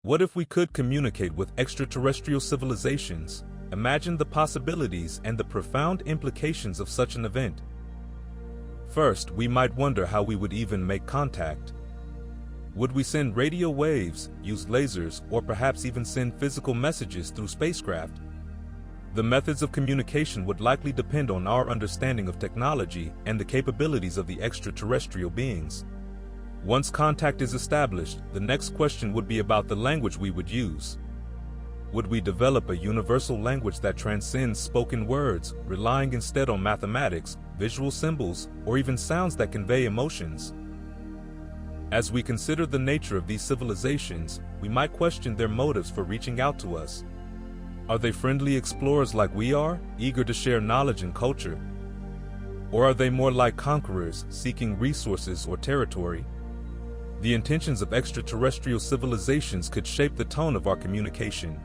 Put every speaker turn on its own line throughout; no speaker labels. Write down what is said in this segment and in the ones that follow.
What if we could communicate with extraterrestrial civilizations? Imagine the possibilities and the profound implications of such an event. First, we might wonder how we would even make contact. Would we send radio waves, use lasers, or perhaps even send physical messages through spacecraft? The methods of communication would likely depend on our understanding of technology and the capabilities of the extraterrestrial beings. Once contact is established, the next question would be about the language we would use. Would we develop a universal language that transcends spoken words, relying instead on mathematics, visual symbols, or even sounds that convey emotions? As we consider the nature of these civilizations, we might question their motives for reaching out to us. Are they friendly explorers like we are, eager to share knowledge and culture? Or are they more like conquerors, seeking resources or territory? The intentions of extraterrestrial civilizations could shape the tone of our communication.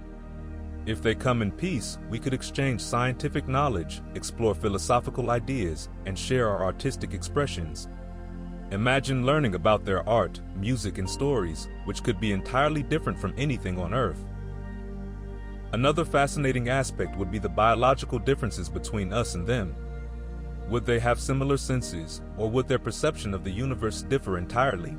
If they come in peace, we could exchange scientific knowledge, explore philosophical ideas, and share our artistic expressions. Imagine learning about their art, music, and stories, which could be entirely different from anything on Earth. Another fascinating aspect would be the biological differences between us and them. Would they have similar senses, or would their perception of the universe differ entirely?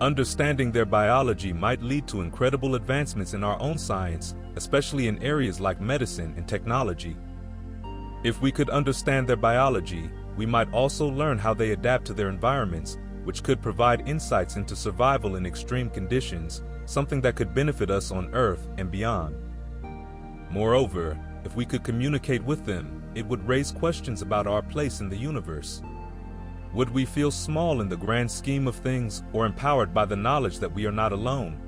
Understanding their biology might lead to incredible advancements in our own science, especially in areas like medicine and technology. If we could understand their biology, we might also learn how they adapt to their environments, which could provide insights into survival in extreme conditions, something that could benefit us on Earth and beyond. Moreover, if we could communicate with them, it would raise questions about our place in the universe. Would we feel small in the grand scheme of things, or empowered by the knowledge that we are not alone?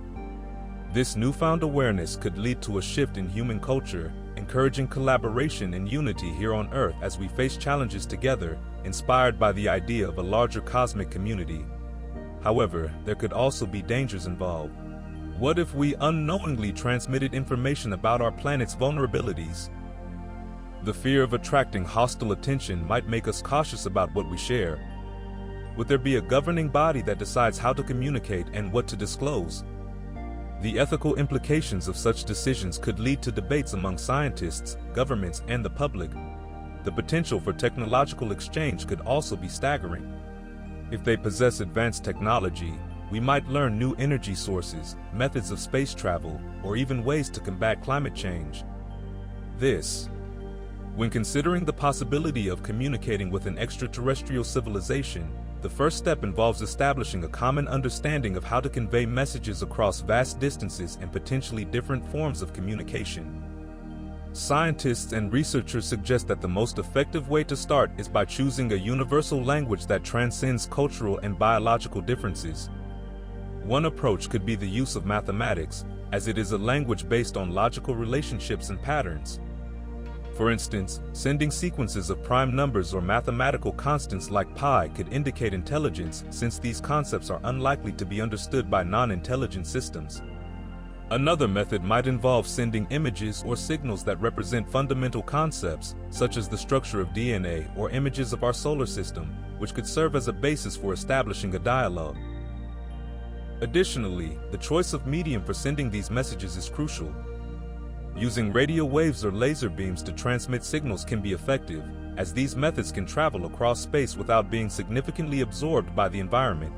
This newfound awareness could lead to a shift in human culture, encouraging collaboration and unity here on Earth as we face challenges together, inspired by the idea of a larger cosmic community. However, there could also be dangers involved. What if we unknowingly transmitted information about our planet's vulnerabilities? The fear of attracting hostile attention might make us cautious about what we share. Would there be a governing body that decides how to communicate and what to disclose? The ethical implications of such decisions could lead to debates among scientists, governments, and the public. The potential for technological exchange could also be staggering. If they possess advanced technology, we might learn new energy sources, methods of space travel, or even ways to combat climate change. When considering the possibility of communicating with an extraterrestrial civilization, the first step involves establishing a common understanding of how to convey messages across vast distances and potentially different forms of communication. Scientists and researchers suggest that the most effective way to start is by choosing a universal language that transcends cultural and biological differences. One approach could be the use of mathematics, as it is a language based on logical relationships and patterns. For instance, sending sequences of prime numbers or mathematical constants like pi could indicate intelligence, since these concepts are unlikely to be understood by non-intelligent systems. Another method might involve sending images or signals that represent fundamental concepts, such as the structure of DNA or images of our solar system, which could serve as a basis for establishing a dialogue. Additionally, the choice of medium for sending these messages is crucial. Using radio waves or laser beams to transmit signals can be effective, as these methods can travel across space without being significantly absorbed by the environment.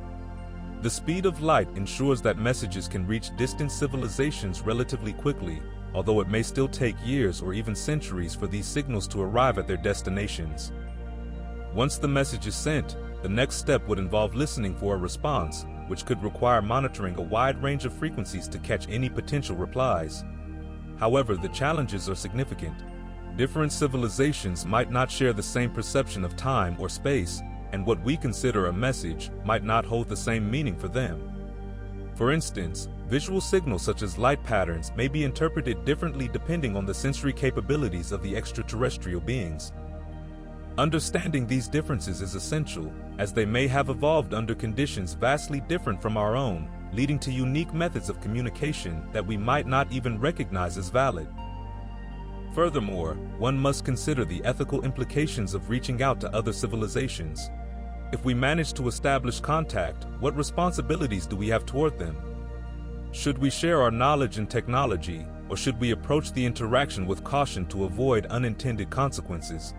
The speed of light ensures that messages can reach distant civilizations relatively quickly, although it may still take years or even centuries for these signals to arrive at their destinations. Once the message is sent, the next step would involve listening for a response, which could require monitoring a wide range of frequencies to catch any potential replies. However, the challenges are significant. Different civilizations might not share the same perception of time or space, and what we consider a message might not hold the same meaning for them. For instance, visual signals such as light patterns may be interpreted differently depending on the sensory capabilities of the extraterrestrial beings. Understanding these differences is essential, as they may have evolved under conditions vastly different from our own, leading to unique methods of communication that we might not even recognize as valid. Furthermore, one must consider the ethical implications of reaching out to other civilizations. If we manage to establish contact, what responsibilities do we have toward them? Should we share our knowledge and technology, or should we approach the interaction with caution to avoid unintended consequences?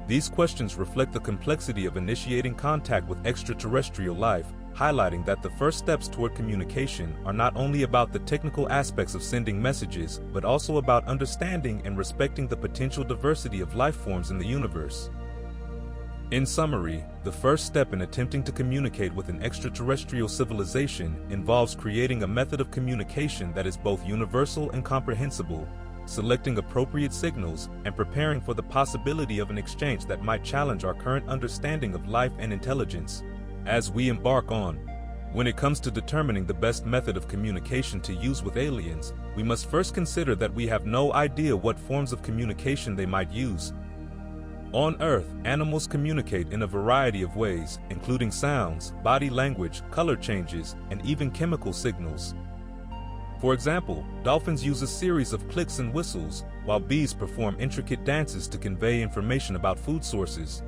These questions reflect the complexity of initiating contact with extraterrestrial life, highlighting that the first steps toward communication are not only about the technical aspects of sending messages, but also about understanding and respecting the potential diversity of life forms in the universe. In summary, the first step in attempting to communicate with an extraterrestrial civilization involves creating a method of communication that is both universal and comprehensible, selecting appropriate signals, and preparing for the possibility of an exchange that might challenge our current understanding of life and intelligence. As we embark on, when it comes to determining the best method of communication to use with aliens, we must first consider that we have no idea what forms of communication they might use. On Earth, animals communicate in a variety of ways, including sounds, body language, color changes, and even chemical signals. For example, dolphins use a series of clicks and whistles, while bees perform intricate dances to convey information about food sources.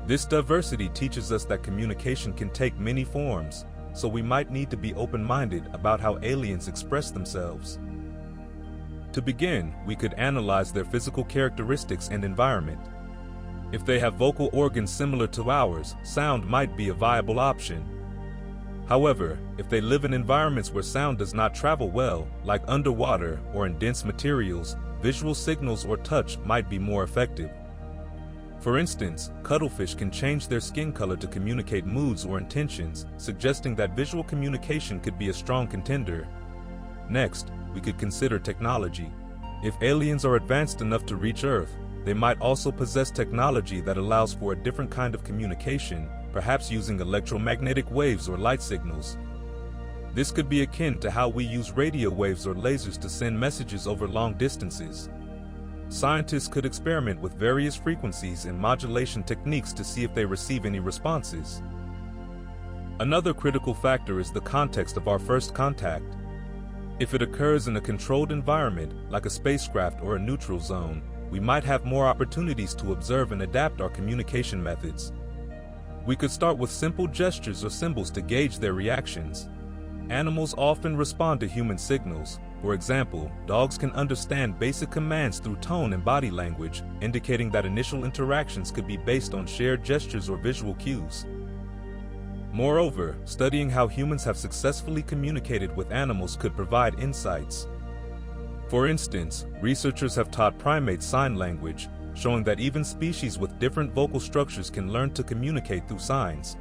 This diversity teaches us that communication can take many forms, so we might need to be open-minded about how aliens express themselves. To begin, we could analyze their physical characteristics and environment. If they have vocal organs similar to ours, sound might be a viable option. However, if they live in environments where sound does not travel well, like underwater or in dense materials, visual signals or touch might be more effective. For instance, cuttlefish can change their skin color to communicate moods or intentions, suggesting that visual communication could be a strong contender. Next, we could consider technology. If aliens are advanced enough to reach Earth, they might also possess technology that allows for a different kind of communication, perhaps using electromagnetic waves or light signals. This could be akin to how we use radio waves or lasers to send messages over long distances. Scientists could experiment with various frequencies and modulation techniques to see if they receive any responses. Another critical factor is the context of our first contact. If it occurs in a controlled environment, like a spacecraft or a neutral zone, we might have more opportunities to observe and adapt our communication methods. We could start with simple gestures or symbols to gauge their reactions. Animals often respond to human signals. For example, dogs can understand basic commands through tone and body language, indicating that initial interactions could be based on shared gestures or visual cues. Moreover, studying how humans have successfully communicated with animals could provide insights. For instance, researchers have taught primates sign language, showing that even species with different vocal structures can learn to communicate through signs.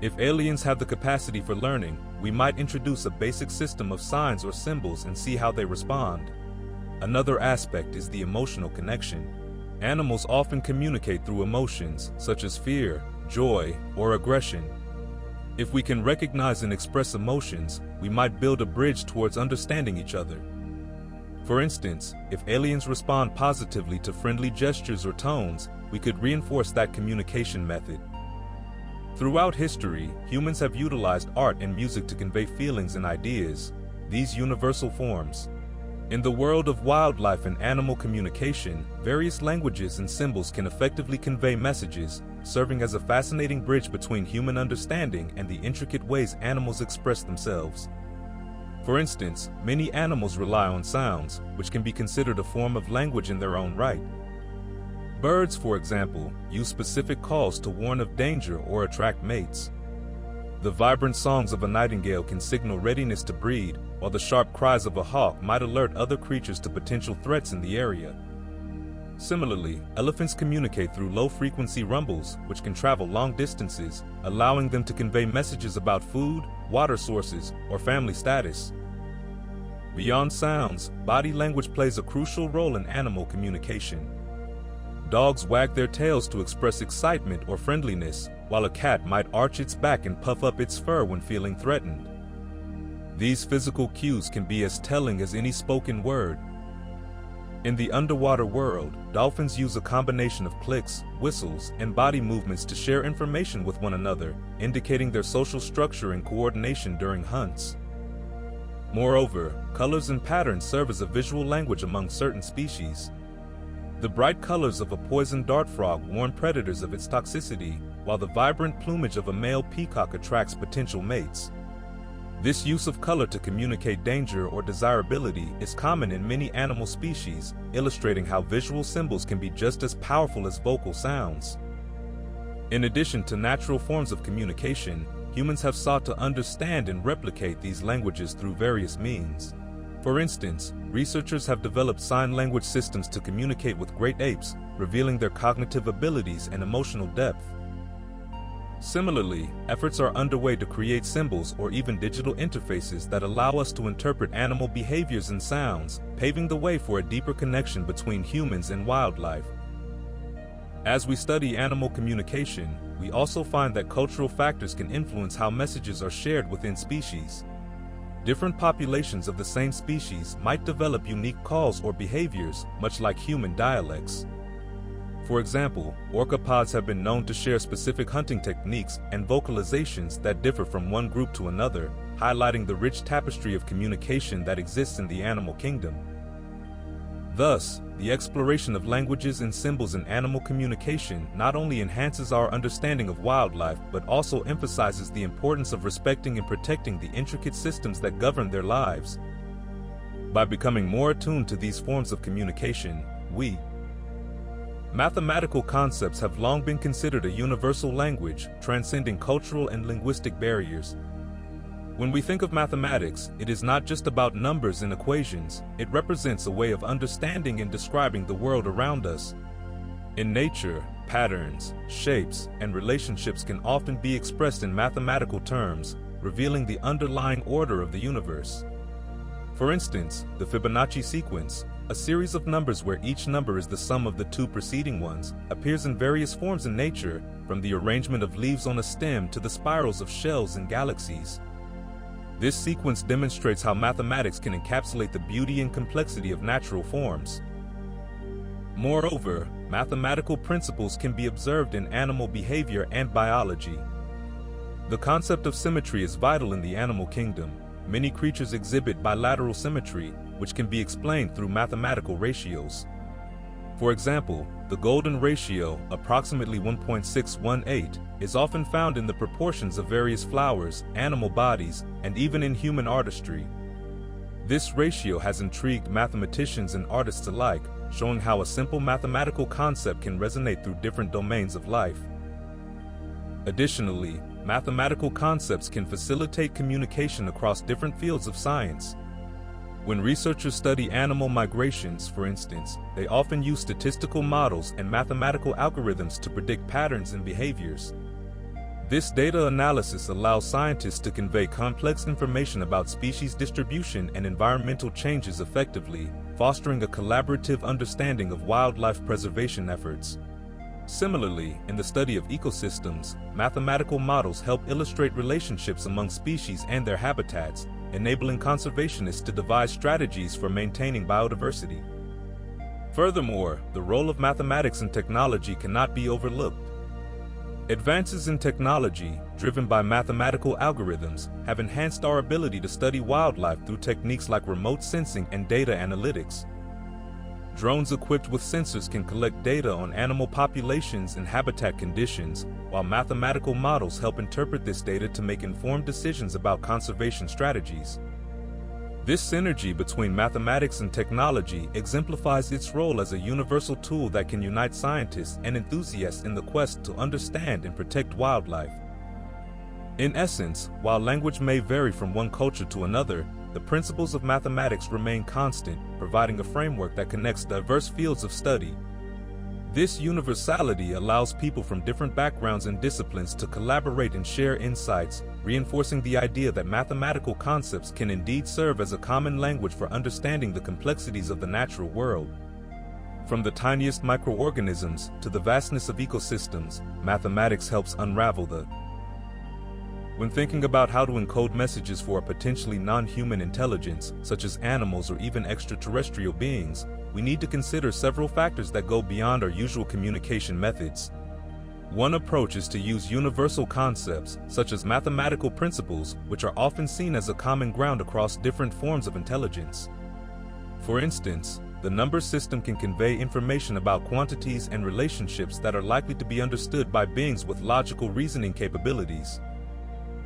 If aliens have the capacity for learning, we might introduce a basic system of signs or symbols and see how they respond. Another aspect is the emotional connection. Animals often communicate through emotions, such as fear, joy, or aggression. If we can recognize and express emotions, we might build a bridge towards understanding each other. For instance, if aliens respond positively to friendly gestures or tones, we could reinforce that communication method. Throughout history, humans have utilized art and music to convey feelings and ideas, these universal forms. In the world of wildlife and animal communication, various languages and symbols can effectively convey messages, serving as a fascinating bridge between human understanding and the intricate ways animals express themselves. For instance, many animals rely on sounds, which can be considered a form of language in their own right. Birds, for example, use specific calls to warn of danger or attract mates. The vibrant songs of a nightingale can signal readiness to breed, while the sharp cries of a hawk might alert other creatures to potential threats in the area. Similarly, elephants communicate through low-frequency rumbles, which can travel long distances, allowing them to convey messages about food, water sources, or family status. Beyond sounds, body language plays a crucial role in animal communication. Dogs wag their tails to express excitement or friendliness, while a cat might arch its back and puff up its fur when feeling threatened. These physical cues can be as telling as any spoken word. In the underwater world, dolphins use a combination of clicks, whistles, and body movements to share information with one another, indicating their social structure and coordination during hunts. Moreover, colors and patterns serve as a visual language among certain species. The bright colors of a poison dart frog warn predators of its toxicity, while the vibrant plumage of a male peacock attracts potential mates. This use of color to communicate danger or desirability is common in many animal species, illustrating how visual symbols can be just as powerful as vocal sounds. In addition to natural forms of communication, humans have sought to understand and replicate these languages through various means. For instance, researchers have developed sign language systems to communicate with great apes, revealing their cognitive abilities and emotional depth. Similarly, efforts are underway to create symbols or even digital interfaces that allow us to interpret animal behaviors and sounds, paving the way for a deeper connection between humans and wildlife. As we study animal communication, we also find that cultural factors can influence how messages are shared within species. Different populations of the same species might develop unique calls or behaviors, much like human dialects. For example, orcapods have been known to share specific hunting techniques and vocalizations that differ from one group to another, highlighting the rich tapestry of communication that exists in the animal kingdom. Thus, the exploration of languages and symbols in animal communication not only enhances our understanding of wildlife but also emphasizes the importance of respecting and protecting the intricate systems that govern their lives. By becoming more attuned to these forms of communication, mathematical concepts have long been considered a universal language, transcending cultural and linguistic barriers. When we think of mathematics, it is not just about numbers and equations, it represents a way of understanding and describing the world around us. In nature, patterns, shapes, and relationships can often be expressed in mathematical terms, revealing the underlying order of the universe. For instance, the Fibonacci sequence, a series of numbers where each number is the sum of the two preceding ones, appears in various forms in nature, from the arrangement of leaves on a stem to the spirals of shells in galaxies. This sequence demonstrates how mathematics can encapsulate the beauty and complexity of natural forms. Moreover, mathematical principles can be observed in animal behavior and biology. The concept of symmetry is vital in the animal kingdom. Many creatures exhibit bilateral symmetry, which can be explained through mathematical ratios. For example, the golden ratio, approximately 1.618, is often found in the proportions of various flowers, animal bodies, and even in human artistry. This ratio has intrigued mathematicians and artists alike, showing how a simple mathematical concept can resonate through different domains of life. Additionally, mathematical concepts can facilitate communication across different fields of science. When researchers study animal migrations, for instance, they often use statistical models and mathematical algorithms to predict patterns and behaviors. This data analysis allows scientists to convey complex information about species distribution and environmental changes effectively, fostering a collaborative understanding of wildlife preservation efforts. Similarly, in the study of ecosystems, mathematical models help illustrate relationships among species and their habitats, enabling conservationists to devise strategies for maintaining biodiversity. Furthermore, the role of mathematics in technology cannot be overlooked. Advances in technology, driven by mathematical algorithms, have enhanced our ability to study wildlife through techniques like remote sensing and data analytics. Drones equipped with sensors can collect data on animal populations and habitat conditions, while mathematical models help interpret this data to make informed decisions about conservation strategies. This synergy between mathematics and technology exemplifies its role as a universal tool that can unite scientists and enthusiasts in the quest to understand and protect wildlife. In essence, while language may vary from one culture to another, the principles of mathematics remain constant, providing a framework that connects diverse fields of study. This universality allows people from different backgrounds and disciplines to collaborate and share insights, reinforcing the idea that mathematical concepts can indeed serve as a common language for understanding the complexities of the natural world. From the tiniest microorganisms to the vastness of ecosystems, mathematics helps unravel the. When thinking about how to encode messages for a potentially non-human intelligence, such as animals or even extraterrestrial beings, we need to consider several factors that go beyond our usual communication methods. One approach is to use universal concepts, such as mathematical principles, which are often seen as a common ground across different forms of intelligence. For instance, the number system can convey information about quantities and relationships that are likely to be understood by beings with logical reasoning capabilities.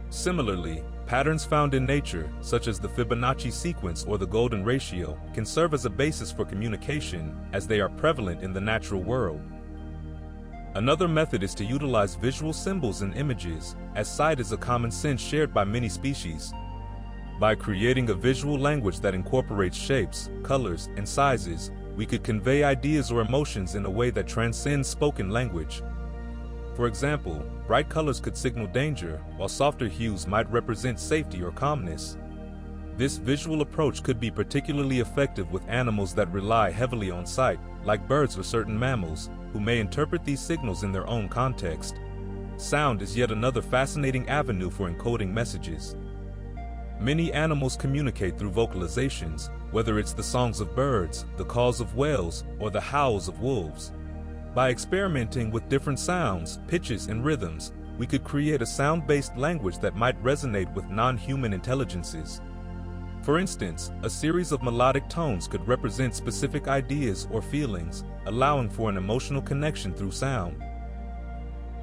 Similarly, Patterns found in nature, such as the Fibonacci sequence or the golden ratio, can serve as a basis for communication, as they are prevalent in the natural world. Another method is to utilize visual symbols and images, as sight is a common sense shared by many species. By creating a visual language that incorporates shapes, colors, and sizes, we could convey ideas or emotions in a way that transcends spoken language. For example, bright colors could signal danger, while softer hues might represent safety or calmness. This visual approach could be particularly effective with animals that rely heavily on sight, like birds or certain mammals, who may interpret these signals in their own context. Sound is yet another fascinating avenue for encoding messages. Many animals communicate through vocalizations, whether it's the songs of birds, the calls of whales, or the howls of wolves. By experimenting with different sounds, pitches, and rhythms, we could create a sound-based language that might resonate with non-human intelligences. For instance, a series of melodic tones could represent specific ideas or feelings, allowing for an emotional connection through sound.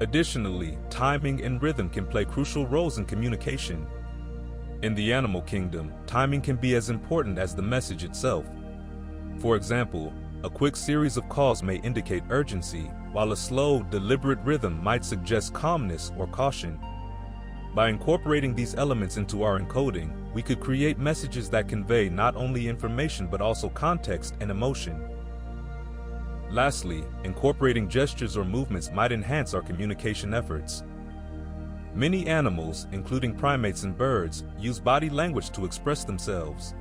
Additionally, timing and rhythm can play crucial roles in communication. In the animal kingdom, timing can be as important as the message itself. For example, a quick series of calls may indicate urgency, while a slow, deliberate rhythm might suggest calmness or caution. By incorporating these elements into our encoding, we could create messages that convey not only information but also context and emotion. Lastly, incorporating gestures or movements might enhance our communication efforts. Many animals, including primates and birds, use body language to express themselves.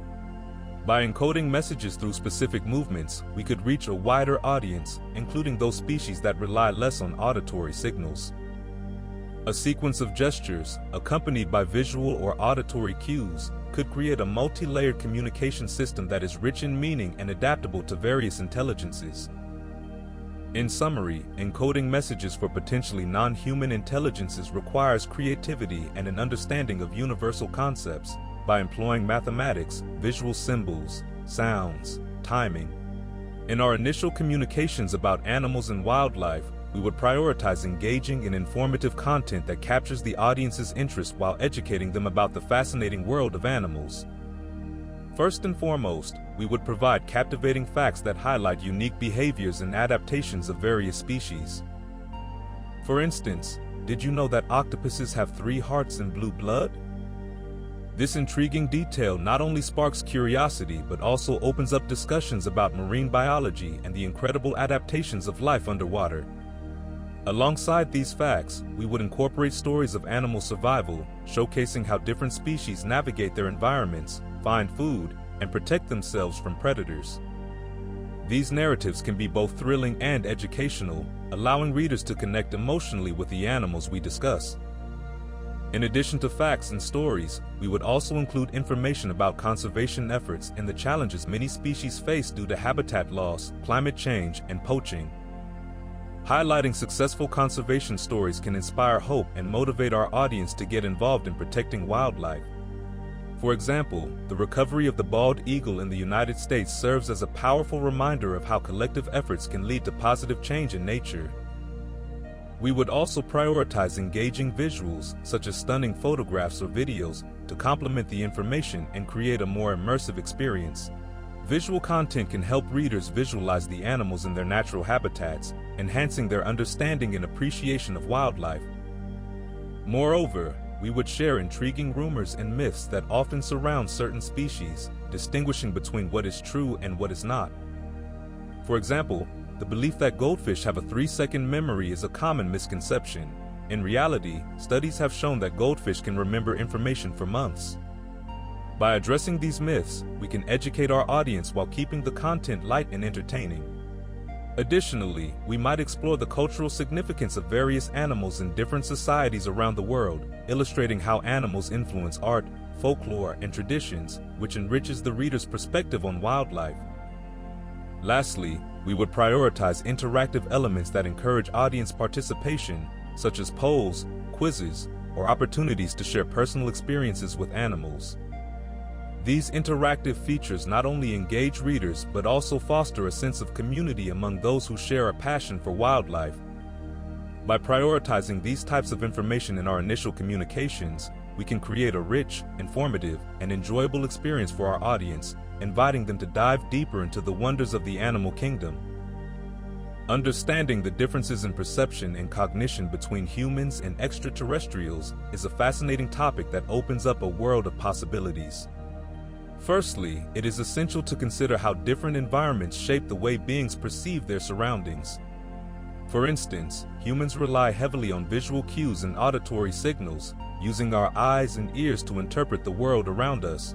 By encoding messages through specific movements, we could reach a wider audience, including those species that rely less on auditory signals. A sequence of gestures, accompanied by visual or auditory cues, could create a multi-layered communication system that is rich in meaning and adaptable to various intelligences. In summary, encoding messages for potentially non-human intelligences requires creativity and an understanding of universal concepts. By employing mathematics, visual symbols, sounds, timing. In our initial communications about animals and wildlife, we would prioritize engaging and informative content that captures the audience's interest while educating them about the fascinating world of animals. First and foremost, we would provide captivating facts that highlight unique behaviors and adaptations of various species. For instance, did you know that octopuses have 3 hearts and blue blood? This intriguing detail not only sparks curiosity but also opens up discussions about marine biology and the incredible adaptations of life underwater. Alongside these facts, we would incorporate stories of animal survival, showcasing how different species navigate their environments, find food, and protect themselves from predators. These narratives can be both thrilling and educational, allowing readers to connect emotionally with the animals we discuss. In addition to facts and stories, we would also include information about conservation efforts and the challenges many species face due to habitat loss, climate change, and poaching. Highlighting successful conservation stories can inspire hope and motivate our audience to get involved in protecting wildlife. For example, the recovery of the bald eagle in the United States serves as a powerful reminder of how collective efforts can lead to positive change in nature. We would also prioritize engaging visuals, such as stunning photographs or videos, to complement the information and create a more immersive experience. Visual content can help readers visualize the animals in their natural habitats, enhancing their understanding and appreciation of wildlife. Moreover, we would share intriguing rumors and myths that often surround certain species, distinguishing between what is true and what is not. For example, the belief that goldfish have a 3-second memory is a common misconception. In reality, studies have shown that goldfish can remember information for months. By addressing these myths, we can educate our audience while keeping the content light and entertaining. Additionally, we might explore the cultural significance of various animals in different societies around the world, illustrating how animals influence art, folklore, and traditions, which enriches the reader's perspective on wildlife. Lastly, we would prioritize interactive elements that encourage audience participation, such as polls, quizzes, or opportunities to share personal experiences with animals. These interactive features not only engage readers but also foster a sense of community among those who share a passion for wildlife. By prioritizing these types of information in our initial communications, we can create a rich, informative, and enjoyable experience for our audience, inviting them to dive deeper into the wonders of the animal kingdom. Understanding the differences in perception and cognition between humans and extraterrestrials is a fascinating topic that opens up a world of possibilities. Firstly, it is essential to consider how different environments shape the way beings perceive their surroundings. For instance, humans rely heavily on visual cues and auditory signals, using our eyes and ears to interpret the world around us.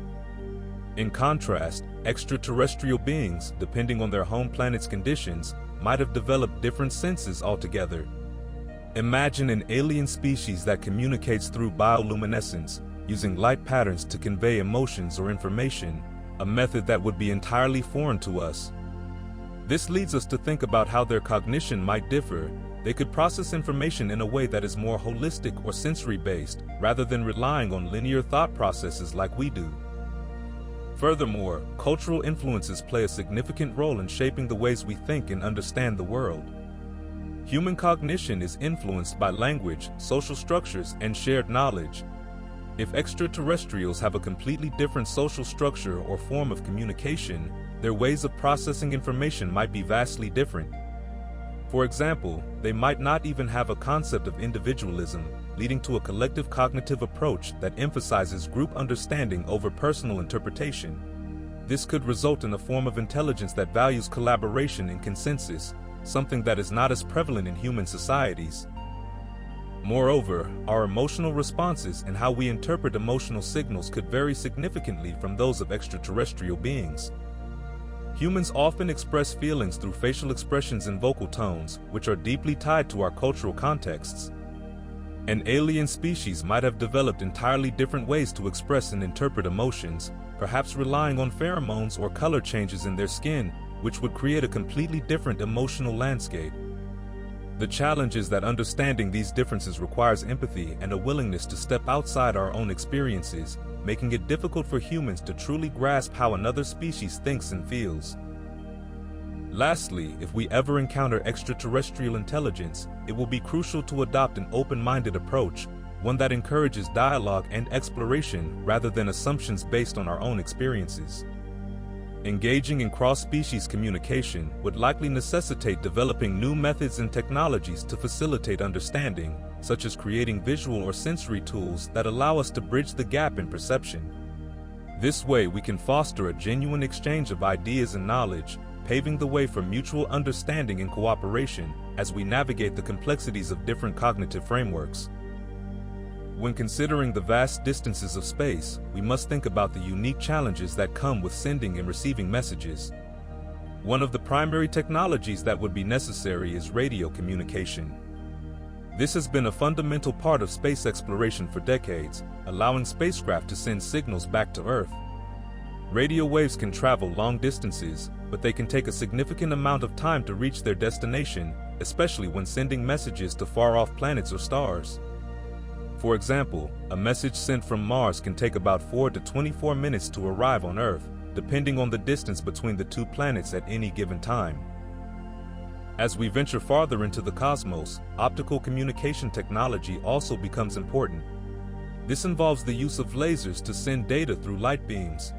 In contrast, extraterrestrial beings, depending on their home planet's conditions, might have developed different senses altogether. Imagine an alien species that communicates through bioluminescence, using light patterns to convey emotions or information, a method that would be entirely foreign to us. This leads us to think about how their cognition might differ. They could process information in a way that is more holistic or sensory-based, rather than relying on linear thought processes like we do. Furthermore, cultural influences play a significant role in shaping the ways we think and understand the world. Human cognition is influenced by language, social structures, and shared knowledge. If extraterrestrials have a completely different social structure or form of communication, their ways of processing information might be vastly different. For example, they might not even have a concept of individualism, leading to a collective cognitive approach that emphasizes group understanding over personal interpretation. This could result in a form of intelligence that values collaboration and consensus, something that is not as prevalent in human societies. Moreover, our emotional responses and how we interpret emotional signals could vary significantly from those of extraterrestrial beings. Humans often express feelings through facial expressions and vocal tones, which are deeply tied to our cultural contexts. An alien species might have developed entirely different ways to express and interpret emotions, perhaps relying on pheromones or color changes in their skin, which would create a completely different emotional landscape. The challenge is that understanding these differences requires empathy and a willingness to step outside our own experiences, making it difficult for humans to truly grasp how another species thinks and feels. Lastly, if we ever encounter extraterrestrial intelligence, it will be crucial to adopt an open-minded approach, one that encourages dialogue and exploration rather than assumptions based on our own experiences. Engaging in cross-species communication would likely necessitate developing new methods and technologies to facilitate understanding, such as creating visual or sensory tools that allow us to bridge the gap in perception. This way, we can foster a genuine exchange of ideas and knowledge, paving the way for mutual understanding and cooperation as we navigate the complexities of different cognitive frameworks. When considering the vast distances of space, we must think about the unique challenges that come with sending and receiving messages. One of the primary technologies that would be necessary is radio communication. This has been a fundamental part of space exploration for decades, allowing spacecraft to send signals back to Earth. Radio waves can travel long distances, but they can take a significant amount of time to reach their destination, especially when sending messages to far-off planets or stars. For example, a message sent from Mars can take about 4 to 24 minutes to arrive on Earth, depending on the distance between the two planets at any given time. As we venture farther into the cosmos, optical communication technology also becomes important. This involves the use of lasers to send data through light beams.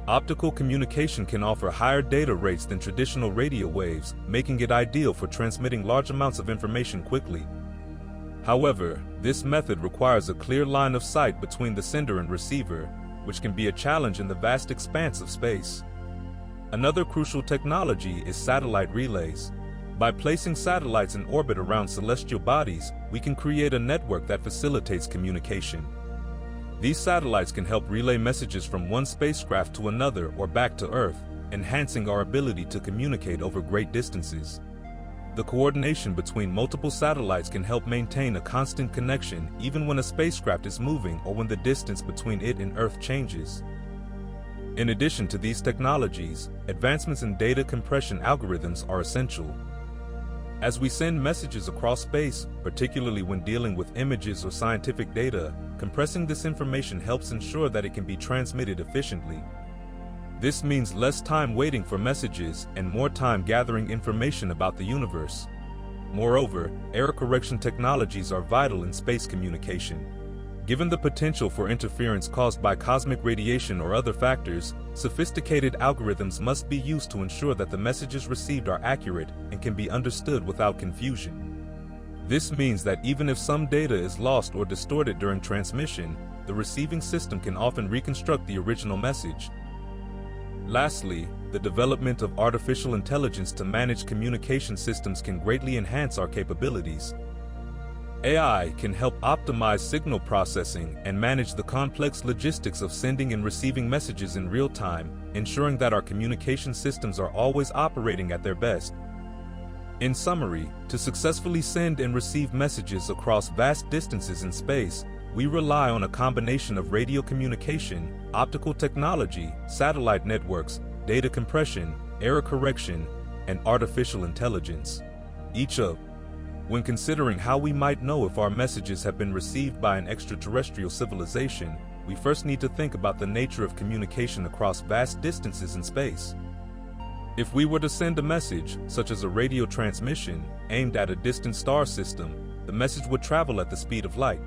Optical communication can offer higher data rates than traditional radio waves, making it ideal for transmitting large amounts of information quickly. However, this method requires a clear line of sight between the sender and receiver, which can be a challenge in the vast expanse of space. Another crucial technology is satellite relays. By placing satellites in orbit around celestial bodies, we can create a network that facilitates communication. These satellites can help relay messages from one spacecraft to another or back to Earth, enhancing our ability to communicate over great distances. The coordination between multiple satellites can help maintain a constant connection even when a spacecraft is moving or when the distance between it and Earth changes. In addition to these technologies, advancements in data compression algorithms are essential. As we send messages across space, particularly when dealing with images or scientific data, compressing this information helps ensure that it can be transmitted efficiently. This means less time waiting for messages and more time gathering information about the universe. Moreover, error correction technologies are vital in space communication. Given the potential for interference caused by cosmic radiation or other factors, sophisticated algorithms must be used to ensure that the messages received are accurate and can be understood without confusion. This means that even if some data is lost or distorted during transmission, the receiving system can often reconstruct the original message. Lastly, the development of artificial intelligence to manage communication systems can greatly enhance our capabilities. AI can help optimize signal processing and manage the complex logistics of sending and receiving messages in real time, ensuring that our communication systems are always operating at their best. In summary, to successfully send and receive messages across vast distances in space, we rely on a combination of radio communication, optical technology, satellite networks, data compression, error correction, and artificial intelligence. When considering how we might know if our messages have been received by an extraterrestrial civilization, we first need to think about the nature of communication across vast distances in space. If we were to send a message, such as a radio transmission, aimed at a distant star system, the message would travel at the speed of light.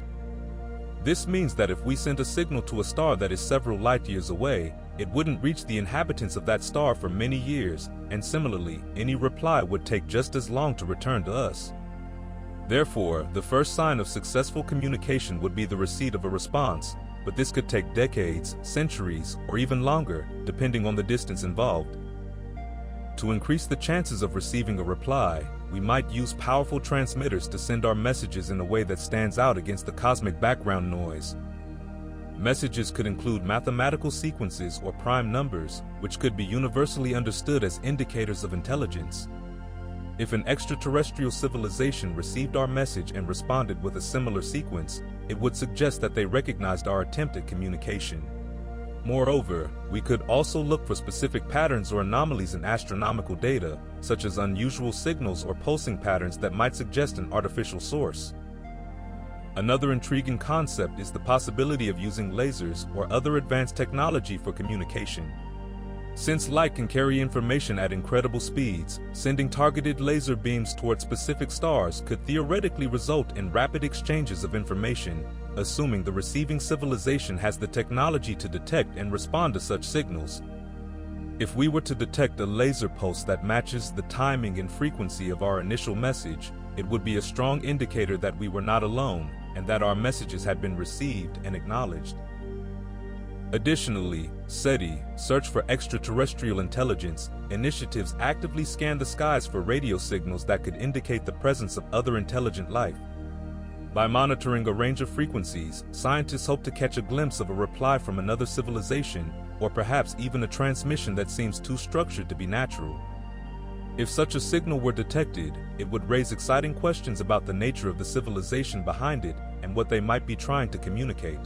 This means that if we sent a signal to a star that is several light years away, it wouldn't reach the inhabitants of that star for many years, and similarly, any reply would take just as long to return to us. Therefore, the first sign of successful communication would be the receipt of a response, but this could take decades, centuries, or even longer, depending on the distance involved. To increase the chances of receiving a reply, we might use powerful transmitters to send our messages in a way that stands out against the cosmic background noise. Messages could include mathematical sequences or prime numbers, which could be universally understood as indicators of intelligence. If an extraterrestrial civilization received our message and responded with a similar sequence, it would suggest that they recognized our attempt at communication. Moreover, we could also look for specific patterns or anomalies in astronomical data, such as unusual signals or pulsing patterns that might suggest an artificial source. Another intriguing concept is the possibility of using lasers or other advanced technology for communication. Since light can carry information at incredible speeds, sending targeted laser beams toward specific stars could theoretically result in rapid exchanges of information, assuming the receiving civilization has the technology to detect and respond to such signals. If we were to detect a laser pulse that matches the timing and frequency of our initial message, it would be a strong indicator that we were not alone and that our messages had been received and acknowledged. Additionally, SETI, Search for Extraterrestrial Intelligence, initiatives actively scan the skies for radio signals that could indicate the presence of other intelligent life. By monitoring a range of frequencies, scientists hope to catch a glimpse of a reply from another civilization, or perhaps even a transmission that seems too structured to be natural. If such a signal were detected, it would raise exciting questions about the nature of the civilization behind it and what they might be trying to communicate.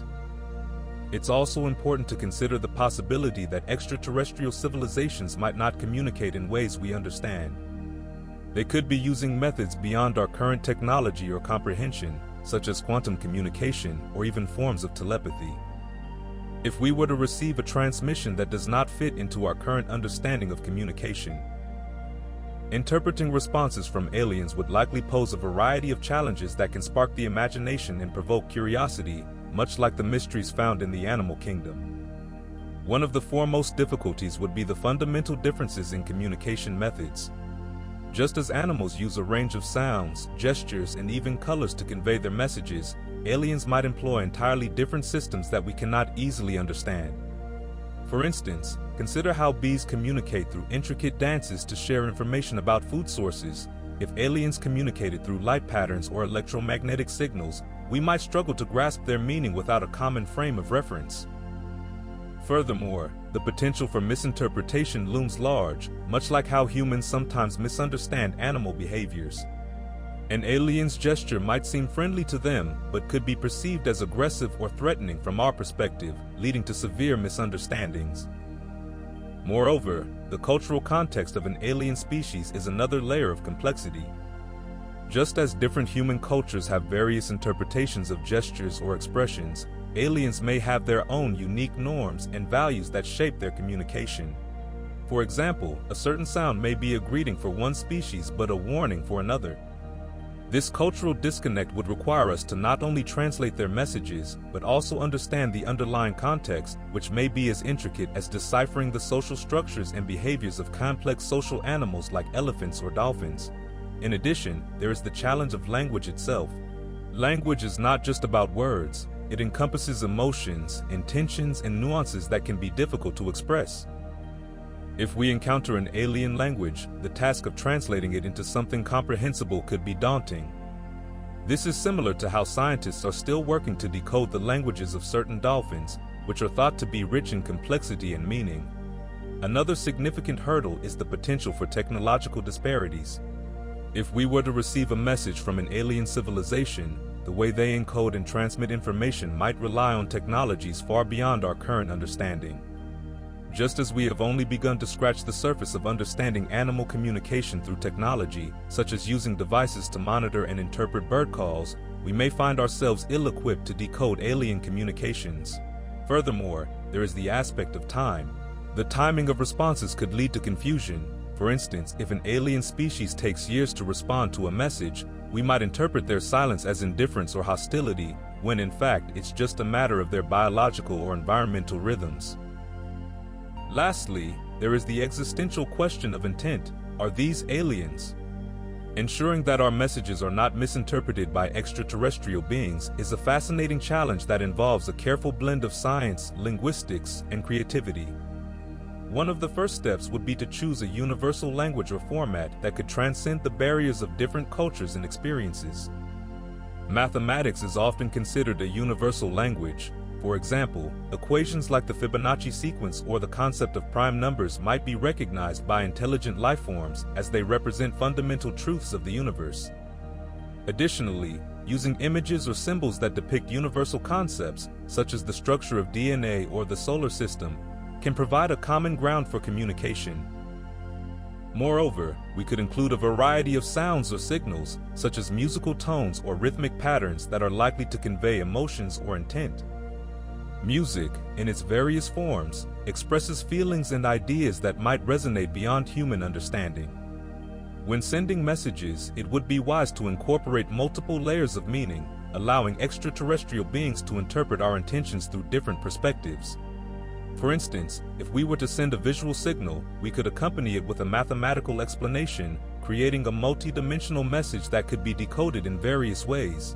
It's also important to consider the possibility that extraterrestrial civilizations might not communicate in ways we understand. They could be using methods beyond our current technology or comprehension, such as quantum communication or even forms of telepathy. If we were to receive a transmission that does not fit into our current understanding of communication, interpreting responses from aliens would likely pose a variety of challenges that can spark the imagination and provoke curiosity, much like the mysteries found in the animal kingdom. One of the foremost difficulties would be the fundamental differences in communication methods. Just as animals use a range of sounds, gestures, and even colors to convey their messages, aliens might employ entirely different systems that we cannot easily understand. For instance, consider how bees communicate through intricate dances to share information about food sources. If aliens communicated through light patterns or electromagnetic signals, we might struggle to grasp their meaning without a common frame of reference. Furthermore, the potential for misinterpretation looms large, much like how humans sometimes misunderstand animal behaviors. An alien's gesture might seem friendly to them, but could be perceived as aggressive or threatening from our perspective, leading to severe misunderstandings. Moreover, the cultural context of an alien species is another layer of complexity. Just as different human cultures have various interpretations of gestures or expressions, aliens may have their own unique norms and values that shape their communication. For example, a certain sound may be a greeting for one species but a warning for another. This cultural disconnect would require us to not only translate their messages, but also understand the underlying context, which may be as intricate as deciphering the social structures and behaviors of complex social animals like elephants or dolphins. In addition, there is the challenge of language itself. Language is not just about words. It encompasses emotions, intentions, and nuances that can be difficult to express. If we encounter an alien language, the task of translating it into something comprehensible could be daunting. This is similar to how scientists are still working to decode the languages of certain dolphins, which are thought to be rich in complexity and meaning. Another significant hurdle is the potential for technological disparities. If we were to receive a message from an alien civilization, the way they encode and transmit information might rely on technologies far beyond our current understanding. Just as we have only begun to scratch the surface of understanding animal communication through technology, such as using devices to monitor and interpret bird calls, we may find ourselves ill-equipped to decode alien communications. Furthermore, there is the aspect of time. The timing of responses could lead to confusion. For instance, if an alien species takes years to respond to a message, we might interpret their silence as indifference or hostility, when in fact it's just a matter of their biological or environmental rhythms. Lastly, there is the existential question of intent. Are these aliens? Ensuring that our messages are not misinterpreted by extraterrestrial beings is a fascinating challenge that involves a careful blend of science, linguistics, and creativity. One of the first steps would be to choose a universal language or format that could transcend the barriers of different cultures and experiences. Mathematics is often considered a universal language. For example, equations like the Fibonacci sequence or the concept of prime numbers might be recognized by intelligent life forms as they represent fundamental truths of the universe. Additionally, using images or symbols that depict universal concepts, such as the structure of DNA or the solar system, can provide a common ground for communication. Moreover, we could include a variety of sounds or signals, such as musical tones or rhythmic patterns that are likely to convey emotions or intent. Music, in its various forms, expresses feelings and ideas that might resonate beyond human understanding. When sending messages, it would be wise to incorporate multiple layers of meaning, allowing extraterrestrial beings to interpret our intentions through different perspectives. For instance, if we were to send a visual signal, we could accompany it with a mathematical explanation, creating a multi-dimensional message that could be decoded in various ways.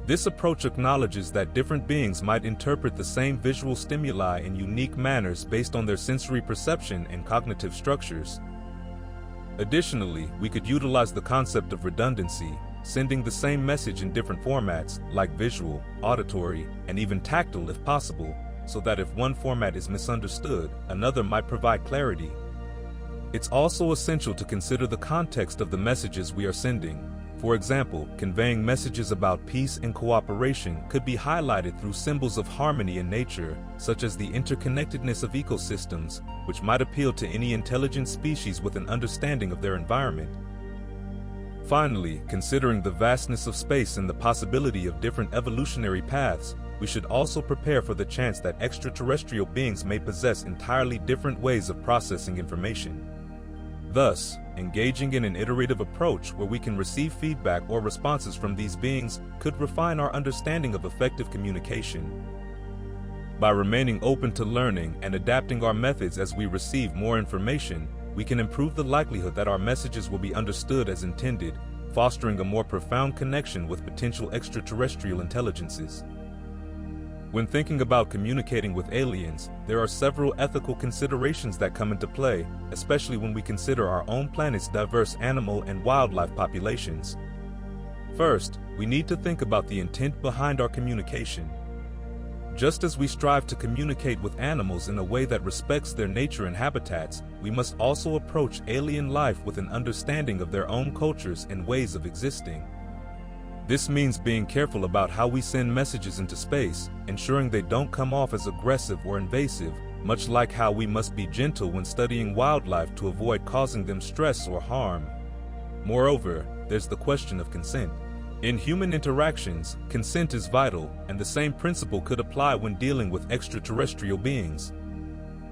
This approach acknowledges that different beings might interpret the same visual stimuli in unique manners based on their sensory perception and cognitive structures. Additionally, we could utilize the concept of redundancy, sending the same message in different formats, like visual, auditory, and even tactile if possible, so that if one format is misunderstood, another might provide clarity. It's also essential to consider the context of the messages we are sending. For example, conveying messages about peace and cooperation could be highlighted through symbols of harmony in nature, such as the interconnectedness of ecosystems, which might appeal to any intelligent species with an understanding of their environment. Finally, considering the vastness of space and the possibility of different evolutionary paths, we should also prepare for the chance that extraterrestrial beings may possess entirely different ways of processing information. Thus, engaging in an iterative approach where we can receive feedback or responses from these beings could refine our understanding of effective communication. By remaining open to learning and adapting our methods as we receive more information, we can improve the likelihood that our messages will be understood as intended, fostering a more profound connection with potential extraterrestrial intelligences. When thinking about communicating with aliens, there are several ethical considerations that come into play, especially when we consider our own planet's diverse animal and wildlife populations. First, we need to think about the intent behind our communication. Just as we strive to communicate with animals in a way that respects their nature and habitats, we must also approach alien life with an understanding of their own cultures and ways of existing. This means being careful about how we send messages into space, ensuring they don't come off as aggressive or invasive, much like how we must be gentle when studying wildlife to avoid causing them stress or harm. Moreover, there's the question of consent. In human interactions, consent is vital, and the same principle could apply when dealing with extraterrestrial beings.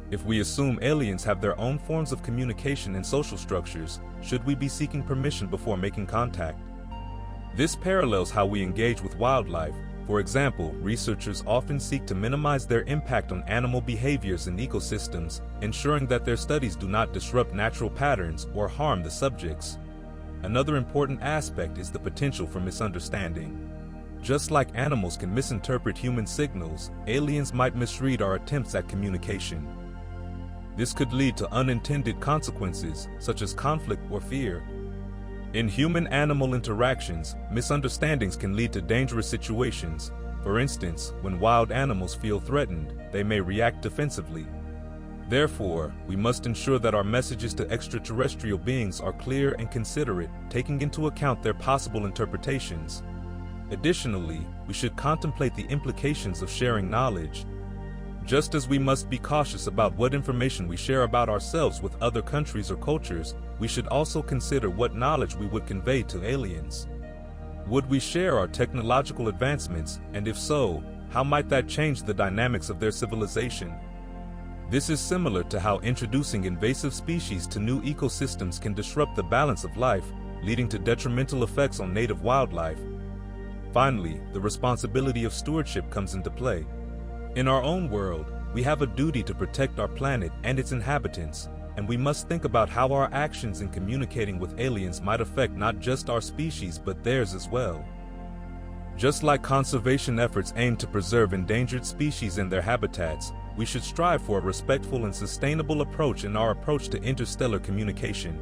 If we assume aliens have their own forms of communication and social structures, should we be seeking permission before making contact? This parallels how we engage with wildlife. For example, researchers often seek to minimize their impact on animal behaviors and ecosystems, ensuring that their studies do not disrupt natural patterns or harm the subjects. Another important aspect is the potential for misunderstanding. Just like animals can misinterpret human signals, aliens might misread our attempts at communication. This could lead to unintended consequences, such as conflict or fear. In human-animal interactions, misunderstandings can lead to dangerous situations. For instance, when wild animals feel threatened, they may react defensively. Therefore, we must ensure that our messages to extraterrestrial beings are clear and considerate, taking into account their possible interpretations. Additionally, we should contemplate the implications of sharing knowledge. Just as we must be cautious about what information we share about ourselves with other countries or cultures, we should also consider what knowledge we would convey to aliens. Would we share our technological advancements, and if so, how might that change the dynamics of their civilization? This is similar to how introducing invasive species to new ecosystems can disrupt the balance of life, leading to detrimental effects on native wildlife. Finally, the responsibility of stewardship comes into play. In our own world, we have a duty to protect our planet and its inhabitants, and we must think about how our actions in communicating with aliens might affect not just our species but theirs as well. Just like conservation efforts aim to preserve endangered species and their habitats, we should strive for a respectful and sustainable approach in our approach to interstellar communication.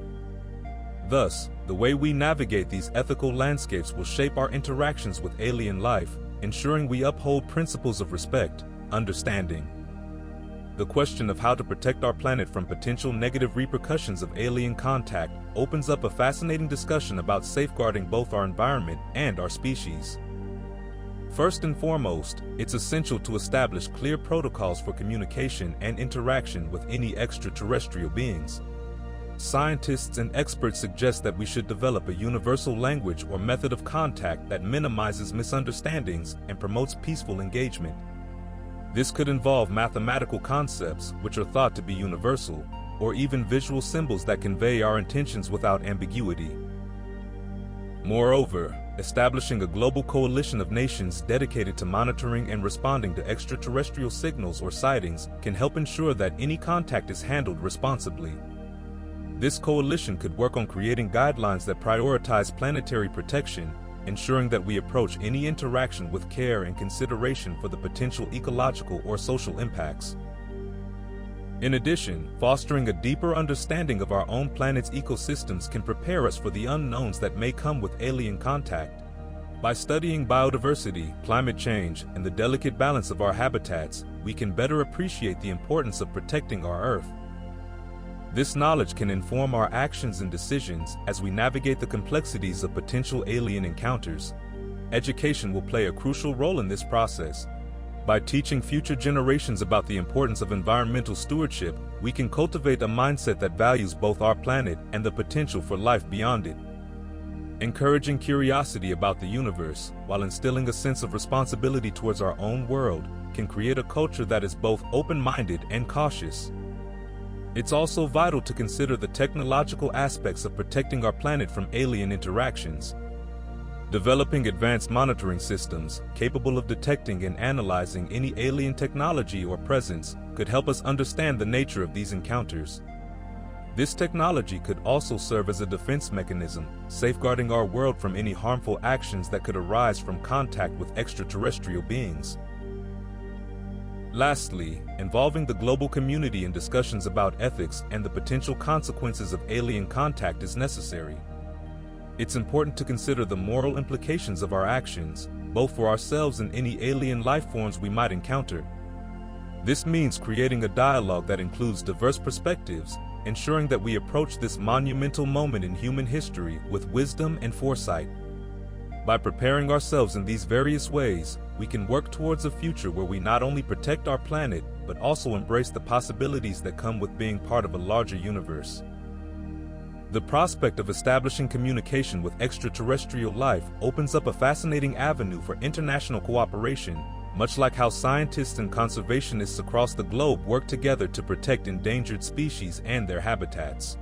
Thus, the way we navigate these ethical landscapes will shape our interactions with alien life, ensuring we uphold principles of respect, understanding. The question of how to protect our planet from potential negative repercussions of alien contact opens up a fascinating discussion about safeguarding both our environment and our species. First and foremost, it's essential to establish clear protocols for communication and interaction with any extraterrestrial beings. Scientists and experts suggest that we should develop a universal language or method of contact that minimizes misunderstandings and promotes peaceful engagement. This could involve mathematical concepts, which are thought to be universal, or even visual symbols that convey our intentions without ambiguity. Moreover, establishing a global coalition of nations dedicated to monitoring and responding to extraterrestrial signals or sightings can help ensure that any contact is handled responsibly. This coalition could work on creating guidelines that prioritize planetary protection, ensuring that we approach any interaction with care and consideration for the potential ecological or social impacts. In addition, fostering a deeper understanding of our own planet's ecosystems can prepare us for the unknowns that may come with alien contact. By studying biodiversity, climate change, and the delicate balance of our habitats, we can better appreciate the importance of protecting our Earth. This knowledge can inform our actions and decisions as we navigate the complexities of potential alien encounters. Education will play a crucial role in this process. By teaching future generations about the importance of environmental stewardship, we can cultivate a mindset that values both our planet and the potential for life beyond it. Encouraging curiosity about the universe, while instilling a sense of responsibility towards our own world, can create a culture that is both open-minded and cautious. It's also vital to consider the technological aspects of protecting our planet from alien interactions. Developing advanced monitoring systems capable of detecting and analyzing any alien technology or presence could help us understand the nature of these encounters. This technology could also serve as a defense mechanism, safeguarding our world from any harmful actions that could arise from contact with extraterrestrial beings. Lastly, involving the global community in discussions about ethics and the potential consequences of alien contact is necessary. It's important to consider the moral implications of our actions, both for ourselves and any alien life forms we might encounter. This means creating a dialogue that includes diverse perspectives, ensuring that we approach this monumental moment in human history with wisdom and foresight. By preparing ourselves in these various ways, we can work towards a future where we not only protect our planet, but also embrace the possibilities that come with being part of a larger universe. The prospect of establishing communication with extraterrestrial life opens up a fascinating avenue for international cooperation, much like how scientists and conservationists across the globe work together to protect endangered species and their habitats.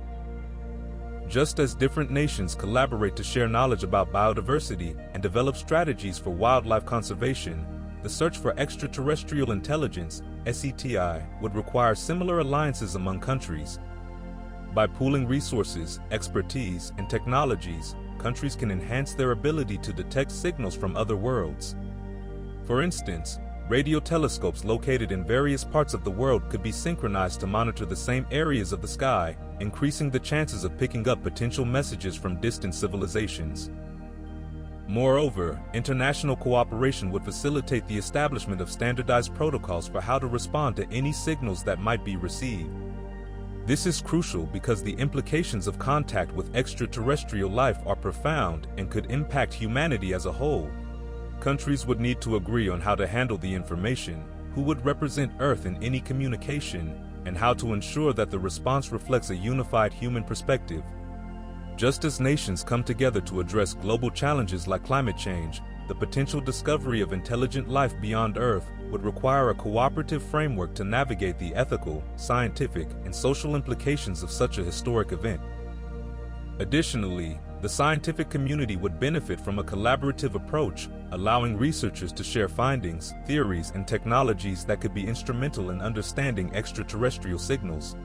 Just as different nations collaborate to share knowledge about biodiversity and develop strategies for wildlife conservation, the search for extraterrestrial intelligence, SETI, would require similar alliances among countries. By pooling resources, expertise, and technologies, countries can enhance their ability to detect signals from other worlds. For instance, radio telescopes located in various parts of the world could be synchronized to monitor the same areas of the sky, increasing the chances of picking up potential messages from distant civilizations. Moreover, international cooperation would facilitate the establishment of standardized protocols for how to respond to any signals that might be received. This is crucial because the implications of contact with extraterrestrial life are profound and could impact humanity as a whole. Countries would need to agree on how to handle the information, who would represent Earth in any communication, and how to ensure that the response reflects a unified human perspective. Just as nations come together to address global challenges like climate change, the potential discovery of intelligent life beyond Earth would require a cooperative framework to navigate the ethical, scientific, and social implications of such a historic event. Additionally, the scientific community would benefit from a collaborative approach, allowing researchers to share findings, theories, and technologies that could be instrumental in understanding extraterrestrial signals.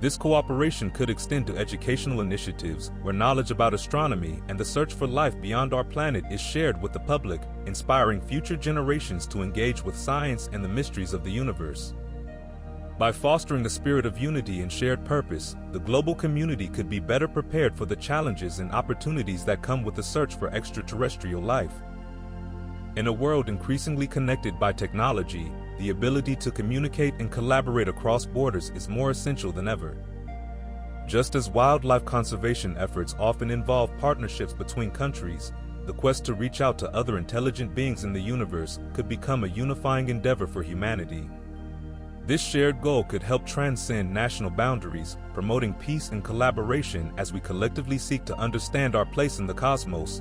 This cooperation could extend to educational initiatives where knowledge about astronomy and the search for life beyond our planet is shared with the public, inspiring future generations to engage with science and the mysteries of the universe. By fostering a spirit of unity and shared purpose, the global community could be better prepared for the challenges and opportunities that come with the search for extraterrestrial life. In a world increasingly connected by technology, the ability to communicate and collaborate across borders is more essential than ever. Just as wildlife conservation efforts often involve partnerships between countries, the quest to reach out to other intelligent beings in the universe could become a unifying endeavor for humanity. This shared goal could help transcend national boundaries, promoting peace and collaboration as we collectively seek to understand our place in the cosmos.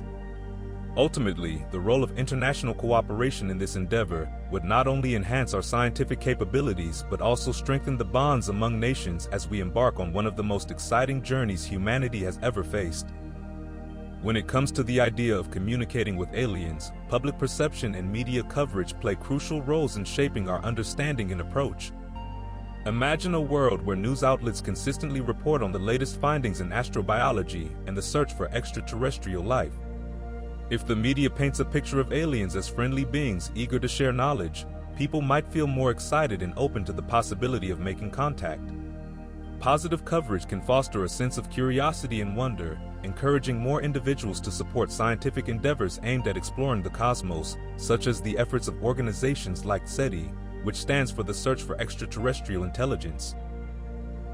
Ultimately, the role of international cooperation in this endeavor would not only enhance our scientific capabilities but also strengthen the bonds among nations as we embark on one of the most exciting journeys humanity has ever faced. When it comes to the idea of communicating with aliens, public perception and media coverage play crucial roles in shaping our understanding and approach. Imagine a world where news outlets consistently report on the latest findings in astrobiology and the search for extraterrestrial life. If the media paints a picture of aliens as friendly beings eager to share knowledge, people might feel more excited and open to the possibility of making contact. Positive coverage can foster a sense of curiosity and wonder, encouraging more individuals to support scientific endeavors aimed at exploring the cosmos, such as the efforts of organizations like SETI, which stands for the Search for Extraterrestrial Intelligence.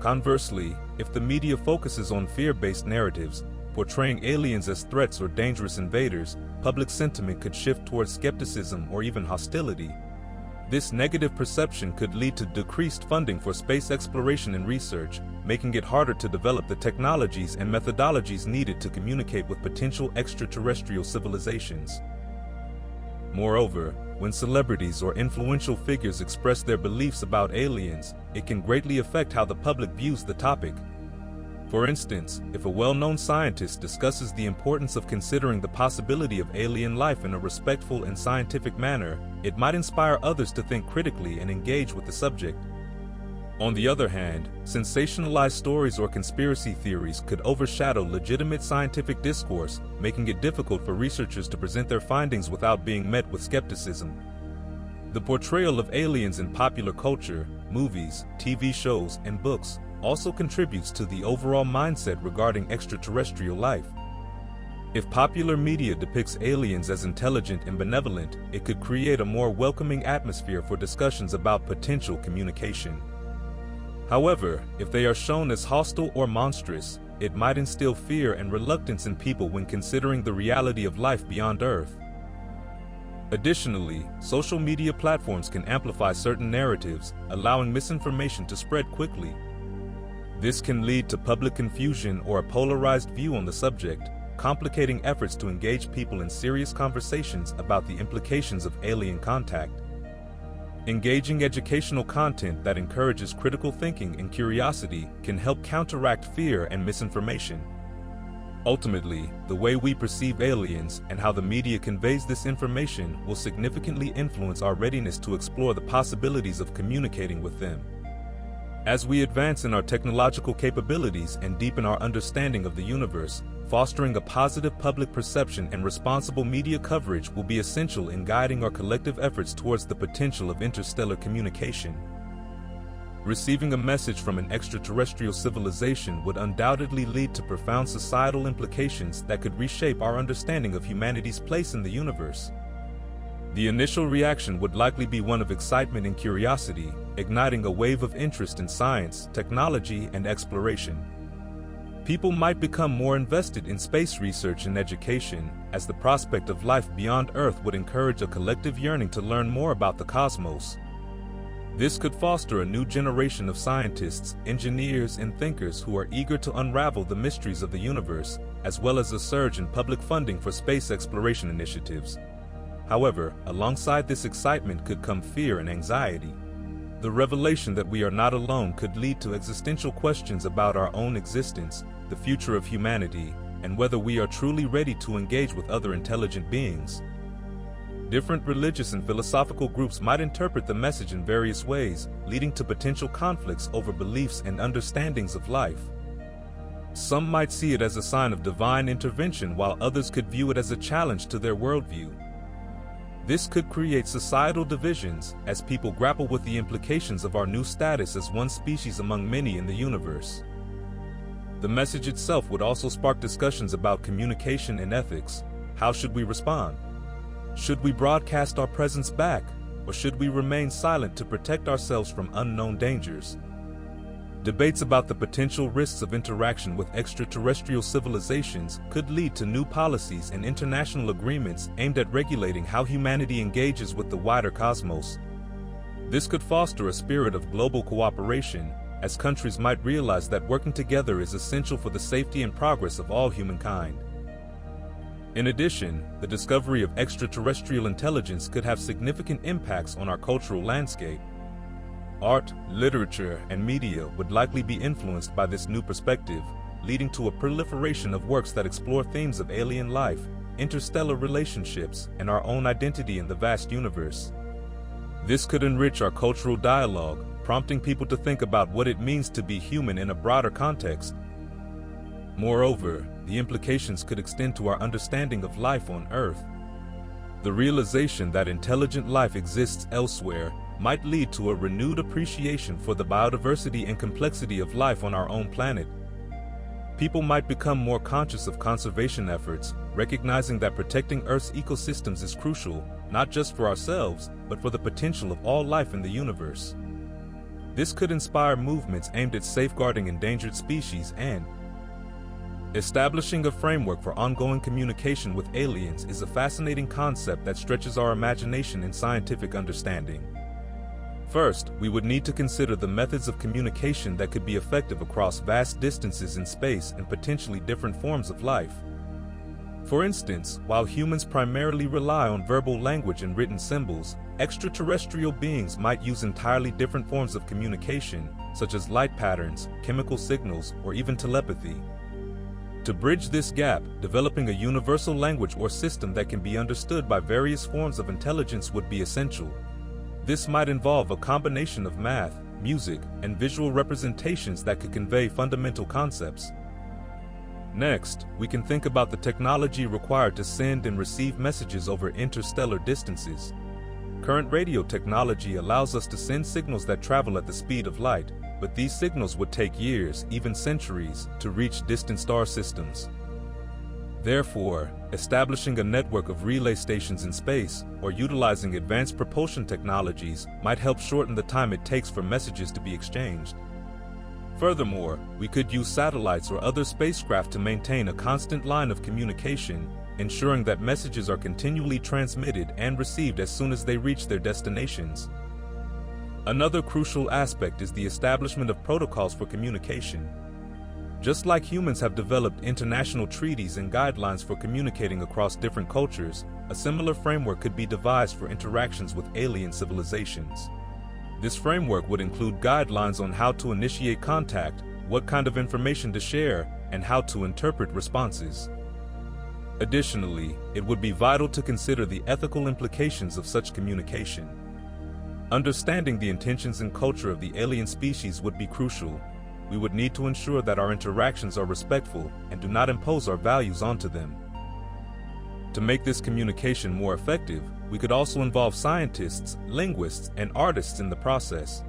Conversely, if the media focuses on fear-based narratives, portraying aliens as threats or dangerous invaders, public sentiment could shift towards skepticism or even hostility. This negative perception could lead to decreased funding for space exploration and research, making it harder to develop the technologies and methodologies needed to communicate with potential extraterrestrial civilizations. Moreover, when celebrities or influential figures express their beliefs about aliens, it can greatly affect how the public views the topic. For instance, if a well-known scientist discusses the importance of considering the possibility of alien life in a respectful and scientific manner, it might inspire others to think critically and engage with the subject. On the other hand, sensationalized stories or conspiracy theories could overshadow legitimate scientific discourse, making it difficult for researchers to present their findings without being met with skepticism. The portrayal of aliens in popular culture, movies, TV shows, and books also contributes to the overall mindset regarding extraterrestrial life. If popular media depicts aliens as intelligent and benevolent, it could create a more welcoming atmosphere for discussions about potential communication. However, if they are shown as hostile or monstrous, it might instill fear and reluctance in people when considering the reality of life beyond Earth. Additionally, social media platforms can amplify certain narratives, allowing misinformation to spread quickly. This can lead to public confusion or a polarized view on the subject, complicating efforts to engage people in serious conversations about the implications of alien contact. Engaging educational content that encourages critical thinking and curiosity can help counteract fear and misinformation. Ultimately, the way we perceive aliens and how the media conveys this information will significantly influence our readiness to explore the possibilities of communicating with them. As we advance in our technological capabilities and deepen our understanding of the universe, fostering a positive public perception and responsible media coverage will be essential in guiding our collective efforts towards the potential of interstellar communication. Receiving a message from an extraterrestrial civilization would undoubtedly lead to profound societal implications that could reshape our understanding of humanity's place in the universe. The initial reaction would likely be one of excitement and curiosity, igniting a wave of interest in science, technology, and exploration. People might become more invested in space research and education, as the prospect of life beyond Earth would encourage a collective yearning to learn more about the cosmos. This could foster a new generation of scientists, engineers, and thinkers who are eager to unravel the mysteries of the universe, as well as a surge in public funding for space exploration initiatives. However, alongside this excitement could come fear and anxiety. The revelation that we are not alone could lead to existential questions about our own existence, the future of humanity, and whether we are truly ready to engage with other intelligent beings. Different religious and philosophical groups might interpret the message in various ways, leading to potential conflicts over beliefs and understandings of life. Some might see it as a sign of divine intervention, while others could view it as a challenge to their worldview. This could create societal divisions as people grapple with the implications of our new status as one species among many in the universe. The message itself would also spark discussions about communication and ethics. How should we respond? Should we broadcast our presence back, or should we remain silent to protect ourselves from unknown dangers? Debates about the potential risks of interaction with extraterrestrial civilizations could lead to new policies and international agreements aimed at regulating how humanity engages with the wider cosmos. This could foster a spirit of global cooperation, as countries might realize that working together is essential for the safety and progress of all humankind. In addition, the discovery of extraterrestrial intelligence could have significant impacts on our cultural landscape. Art, literature, and media would likely be influenced by this new perspective, leading to a proliferation of works that explore themes of alien life, interstellar relationships, and our own identity in the vast universe. This could enrich our cultural dialogue, prompting people to think about what it means to be human in a broader context. Moreover, the implications could extend to our understanding of life on Earth. The realization that intelligent life exists elsewhere might lead to a renewed appreciation for the biodiversity and complexity of life on our own planet. People might become more conscious of conservation efforts, recognizing that protecting Earth's ecosystems is crucial, not just for ourselves, but for the potential of all life in the universe. This could inspire movements aimed at safeguarding endangered species and establishing a framework for ongoing communication with aliens is a fascinating concept that stretches our imagination and scientific understanding. First, we would need to consider the methods of communication that could be effective across vast distances in space and potentially different forms of life. For instance, while humans primarily rely on verbal language and written symbols, extraterrestrial beings might use entirely different forms of communication, such as light patterns, chemical signals, or even telepathy. To bridge this gap, developing a universal language or system that can be understood by various forms of intelligence would be essential. This might involve a combination of math, music, and visual representations that could convey fundamental concepts. Next, we can think about the technology required to send and receive messages over interstellar distances. Current radio technology allows us to send signals that travel at the speed of light, but these signals would take years, even centuries, to reach distant star systems. Therefore, establishing a network of relay stations in space or utilizing advanced propulsion technologies might help shorten the time it takes for messages to be exchanged. Furthermore, we could use satellites or other spacecraft to maintain a constant line of communication, ensuring that messages are continually transmitted and received as soon as they reach their destinations. Another crucial aspect is the establishment of protocols for communication. Just like humans have developed international treaties and guidelines for communicating across different cultures, a similar framework could be devised for interactions with alien civilizations. This framework would include guidelines on how to initiate contact, what kind of information to share, and how to interpret responses. Additionally, it would be vital to consider the ethical implications of such communication. Understanding the intentions and culture of the alien species would be crucial. We would need to ensure that our interactions are respectful and do not impose our values onto them. To make this communication more effective, we could also involve scientists, linguists, and artists in the process.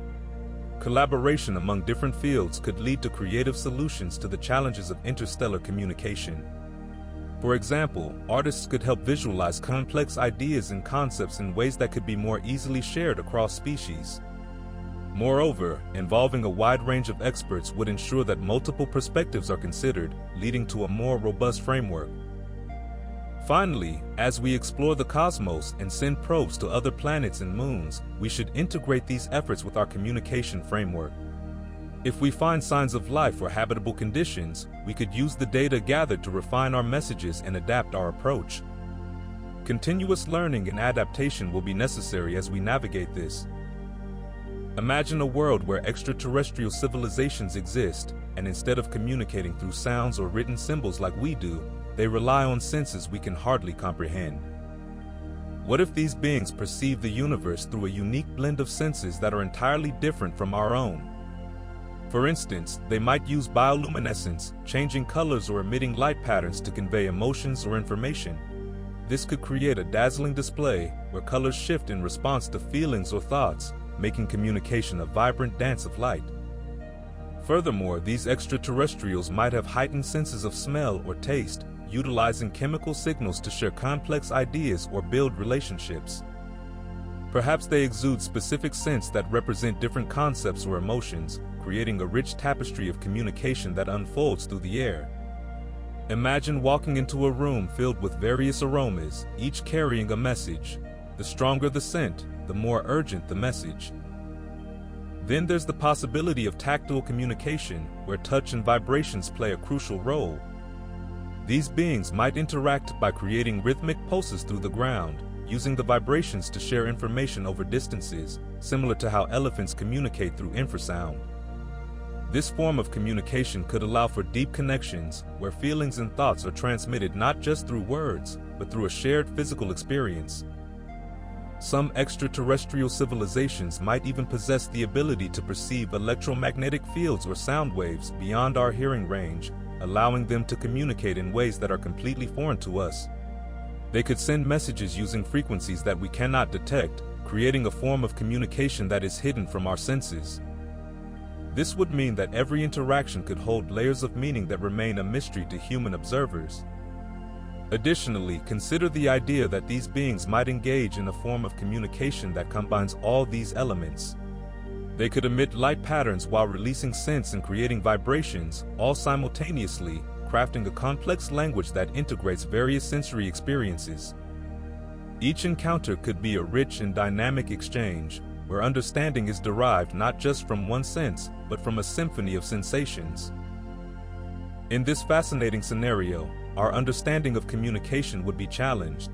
Collaboration among different fields could lead to creative solutions to the challenges of interstellar communication. For example, artists could help visualize complex ideas and concepts in ways that could be more easily shared across species. Moreover, involving a wide range of experts would ensure that multiple perspectives are considered, leading to a more robust framework. Finally, as we explore the cosmos and send probes to other planets and moons, we should integrate these efforts with our communication framework. If we find signs of life or habitable conditions, we could use the data gathered to refine our messages and adapt our approach. Continuous learning and adaptation will be necessary as we navigate this. Imagine a world where extraterrestrial civilizations exist, and instead of communicating through sounds or written symbols like we do, they rely on senses we can hardly comprehend. What if these beings perceive the universe through a unique blend of senses that are entirely different from our own? For instance, they might use bioluminescence, changing colors or emitting light patterns to convey emotions or information. This could create a dazzling display where colors shift in response to feelings or thoughts, making communication a vibrant dance of light. Furthermore, these extraterrestrials might have heightened senses of smell or taste, utilizing chemical signals to share complex ideas or build relationships. Perhaps they exude specific scents that represent different concepts or emotions, creating a rich tapestry of communication that unfolds through the air. Imagine walking into a room filled with various aromas, each carrying a message. The stronger the scent, the more urgent the message. Then there's the possibility of tactile communication, where touch and vibrations play a crucial role. These beings might interact by creating rhythmic pulses through the ground, using the vibrations to share information over distances, similar to how elephants communicate through infrasound. This form of communication could allow for deep connections, where feelings and thoughts are transmitted not just through words, but through a shared physical experience. Some extraterrestrial civilizations might even possess the ability to perceive electromagnetic fields or sound waves beyond our hearing range, allowing them to communicate in ways that are completely foreign to us. They could send messages using frequencies that we cannot detect, creating a form of communication that is hidden from our senses. This would mean that every interaction could hold layers of meaning that remain a mystery to human observers. Additionally, consider the idea that these beings might engage in a form of communication that combines all these elements. They could emit light patterns while releasing scents and creating vibrations, all simultaneously, crafting a complex language that integrates various sensory experiences. Each encounter could be a rich and dynamic exchange, where understanding is derived not just from one sense, but from a symphony of sensations. In this fascinating scenario, our understanding of communication would be challenged.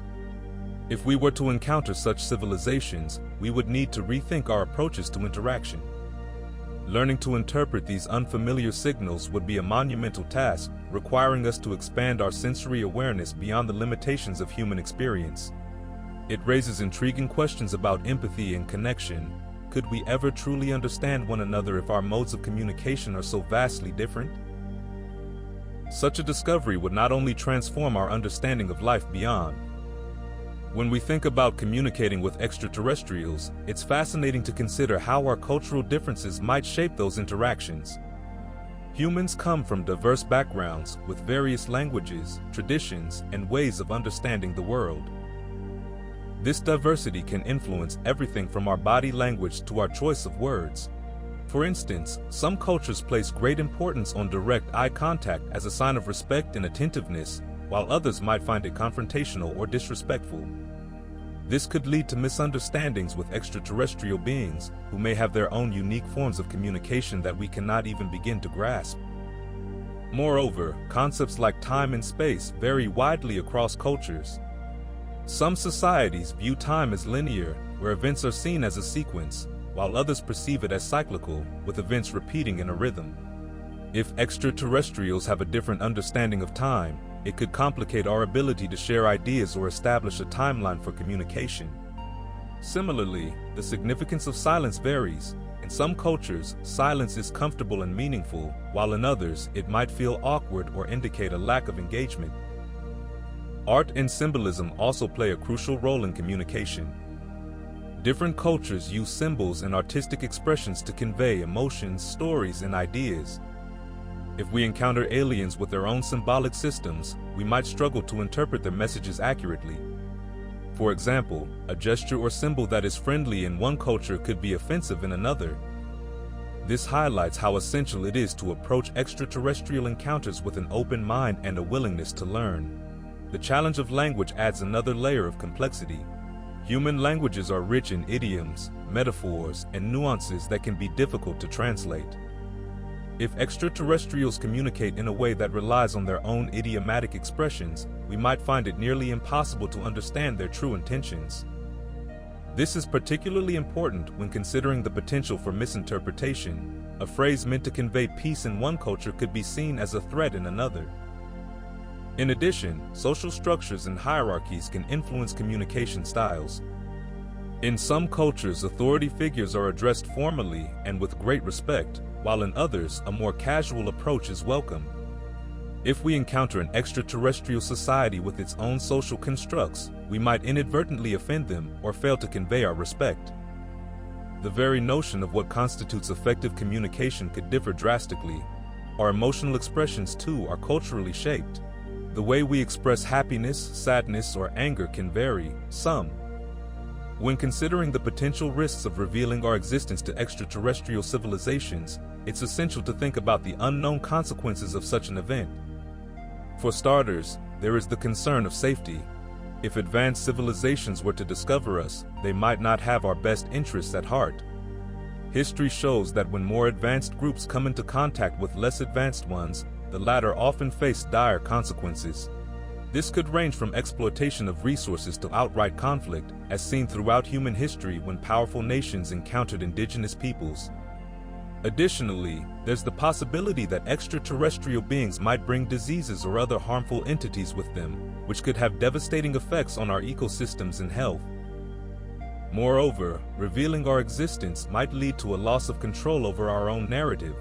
If we were to encounter such civilizations, we would need to rethink our approaches to interaction. Learning to interpret these unfamiliar signals would be a monumental task, requiring us to expand our sensory awareness beyond the limitations of human experience. It raises intriguing questions about empathy and connection. Could we ever truly understand one another if our modes of communication are so vastly different? Such a discovery would not only transform our understanding of life beyond. When we think about communicating with extraterrestrials, it's fascinating to consider how our cultural differences might shape those interactions. Humans come from diverse backgrounds with various languages, traditions, and ways of understanding the world. This diversity can influence everything from our body language to our choice of words. For instance, some cultures place great importance on direct eye contact as a sign of respect and attentiveness, while others might find it confrontational or disrespectful. This could lead to misunderstandings with extraterrestrial beings, who may have their own unique forms of communication that we cannot even begin to grasp. Moreover, concepts like time and space vary widely across cultures. Some societies view time as linear, where events are seen as a sequence, while others perceive it as cyclical, with events repeating in a rhythm. If extraterrestrials have a different understanding of time, it could complicate our ability to share ideas or establish a timeline for communication. Similarly, the significance of silence varies. In some cultures, silence is comfortable and meaningful, while in others, it might feel awkward or indicate a lack of engagement. Art and symbolism also play a crucial role in communication. Different cultures use symbols and artistic expressions to convey emotions, stories, and ideas. If we encounter aliens with their own symbolic systems, we might struggle to interpret their messages accurately. For example, a gesture or symbol that is friendly in one culture could be offensive in another. This highlights how essential it is to approach extraterrestrial encounters with an open mind and a willingness to learn. The challenge of language adds another layer of complexity. Human languages are rich in idioms, metaphors, and nuances that can be difficult to translate. If extraterrestrials communicate in a way that relies on their own idiomatic expressions, we might find it nearly impossible to understand their true intentions. This is particularly important when considering the potential for misinterpretation. A phrase meant to convey peace in one culture could be seen as a threat in another. In addition, social structures and hierarchies can influence communication styles. In some cultures, authority figures are addressed formally and with great respect, while in others, a more casual approach is welcome. If we encounter an extraterrestrial society with its own social constructs, we might inadvertently offend them or fail to convey our respect. The very notion of what constitutes effective communication could differ drastically. Our emotional expressions, too, are culturally shaped. The way we express happiness, sadness, or anger can vary, some. When considering the potential risks of revealing our existence to extraterrestrial civilizations, it's essential to think about the unknown consequences of such an event. For starters, there is the concern of safety. If advanced civilizations were to discover us, they might not have our best interests at heart. History shows that when more advanced groups come into contact with less advanced ones, the latter often face dire consequences. This could range from exploitation of resources to outright conflict, as seen throughout human history when powerful nations encountered indigenous peoples. Additionally, there's the possibility that extraterrestrial beings might bring diseases or other harmful entities with them, which could have devastating effects on our ecosystems and health. Moreover, revealing our existence might lead to a loss of control over our own narrative.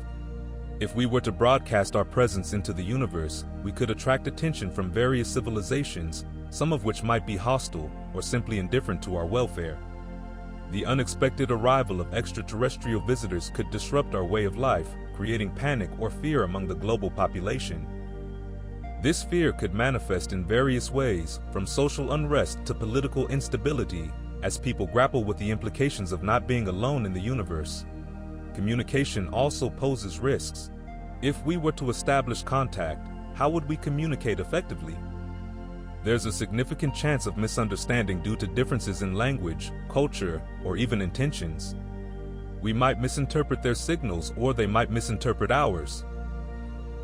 If we were to broadcast our presence into the universe, we could attract attention from various civilizations, some of which might be hostile or simply indifferent to our welfare. The unexpected arrival of extraterrestrial visitors could disrupt our way of life, creating panic or fear among the global population. This fear could manifest in various ways, from social unrest to political instability, as people grapple with the implications of not being alone in the universe. Communication also poses risks. If we were to establish contact, how would we communicate effectively? There's a significant chance of misunderstanding due to differences in language, culture, or even intentions. We might misinterpret their signals, or they might misinterpret ours.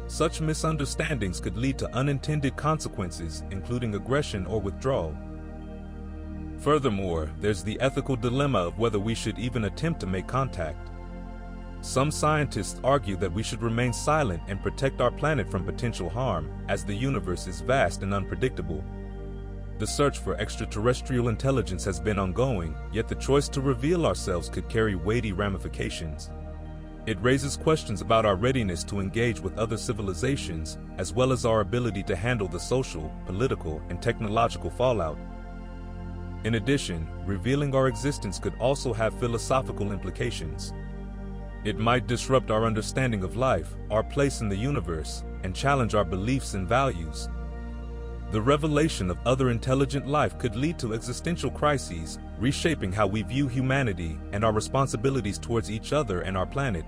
Such misunderstandings could lead to unintended consequences, including aggression or withdrawal. Furthermore, there's the ethical dilemma of whether we should even attempt to make contact. Some scientists argue that we should remain silent and protect our planet from potential harm, as the universe is vast and unpredictable. The search for extraterrestrial intelligence has been ongoing, yet the choice to reveal ourselves could carry weighty ramifications. It raises questions about our readiness to engage with other civilizations, as well as our ability to handle the social, political, and technological fallout. In addition, revealing our existence could also have philosophical implications. It might disrupt our understanding of life, our place in the universe, and challenge our beliefs and values. The revelation of other intelligent life could lead to existential crises, reshaping how we view humanity and our responsibilities towards each other and our planet.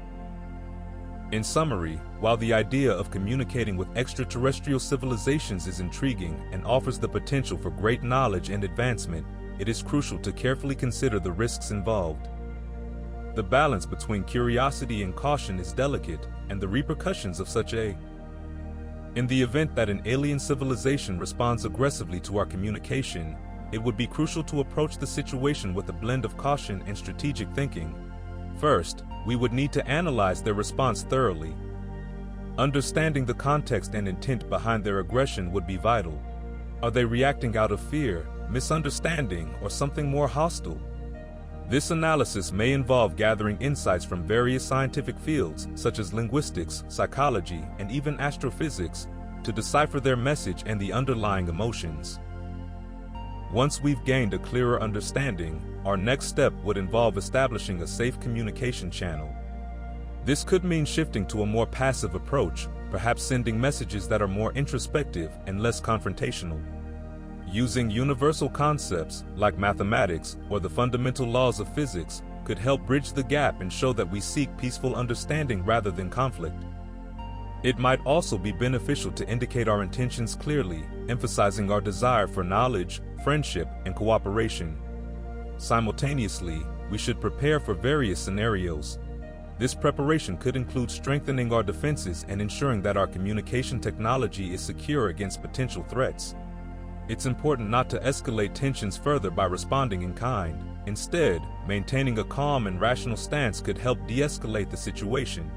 In summary, while the idea of communicating with extraterrestrial civilizations is intriguing and offers the potential for great knowledge and advancement, it is crucial to carefully consider the risks involved. The balance between curiosity and caution is delicate, and the repercussions of such in the event that an alien civilization responds aggressively to our communication, it would be crucial to approach the situation with a blend of caution and strategic thinking. First, we would need to analyze their response thoroughly. Understanding the context and intent behind their aggression would be vital. Are they reacting out of fear, misunderstanding, or something more hostile? This analysis may involve gathering insights from various scientific fields, such as linguistics, psychology, and even astrophysics, to decipher their message and the underlying emotions. Once we've gained a clearer understanding, our next step would involve establishing a safe communication channel. This could mean shifting to a more passive approach, perhaps sending messages that are more introspective and less confrontational. Using universal concepts like mathematics or the fundamental laws of physics could help bridge the gap and show that we seek peaceful understanding rather than conflict. It might also be beneficial to indicate our intentions clearly, emphasizing our desire for knowledge, friendship, and cooperation. Simultaneously, we should prepare for various scenarios. This preparation could include strengthening our defenses and ensuring that our communication technology is secure against potential threats. It's important not to escalate tensions further by responding in kind. Instead, maintaining a calm and rational stance could help de-escalate the situation.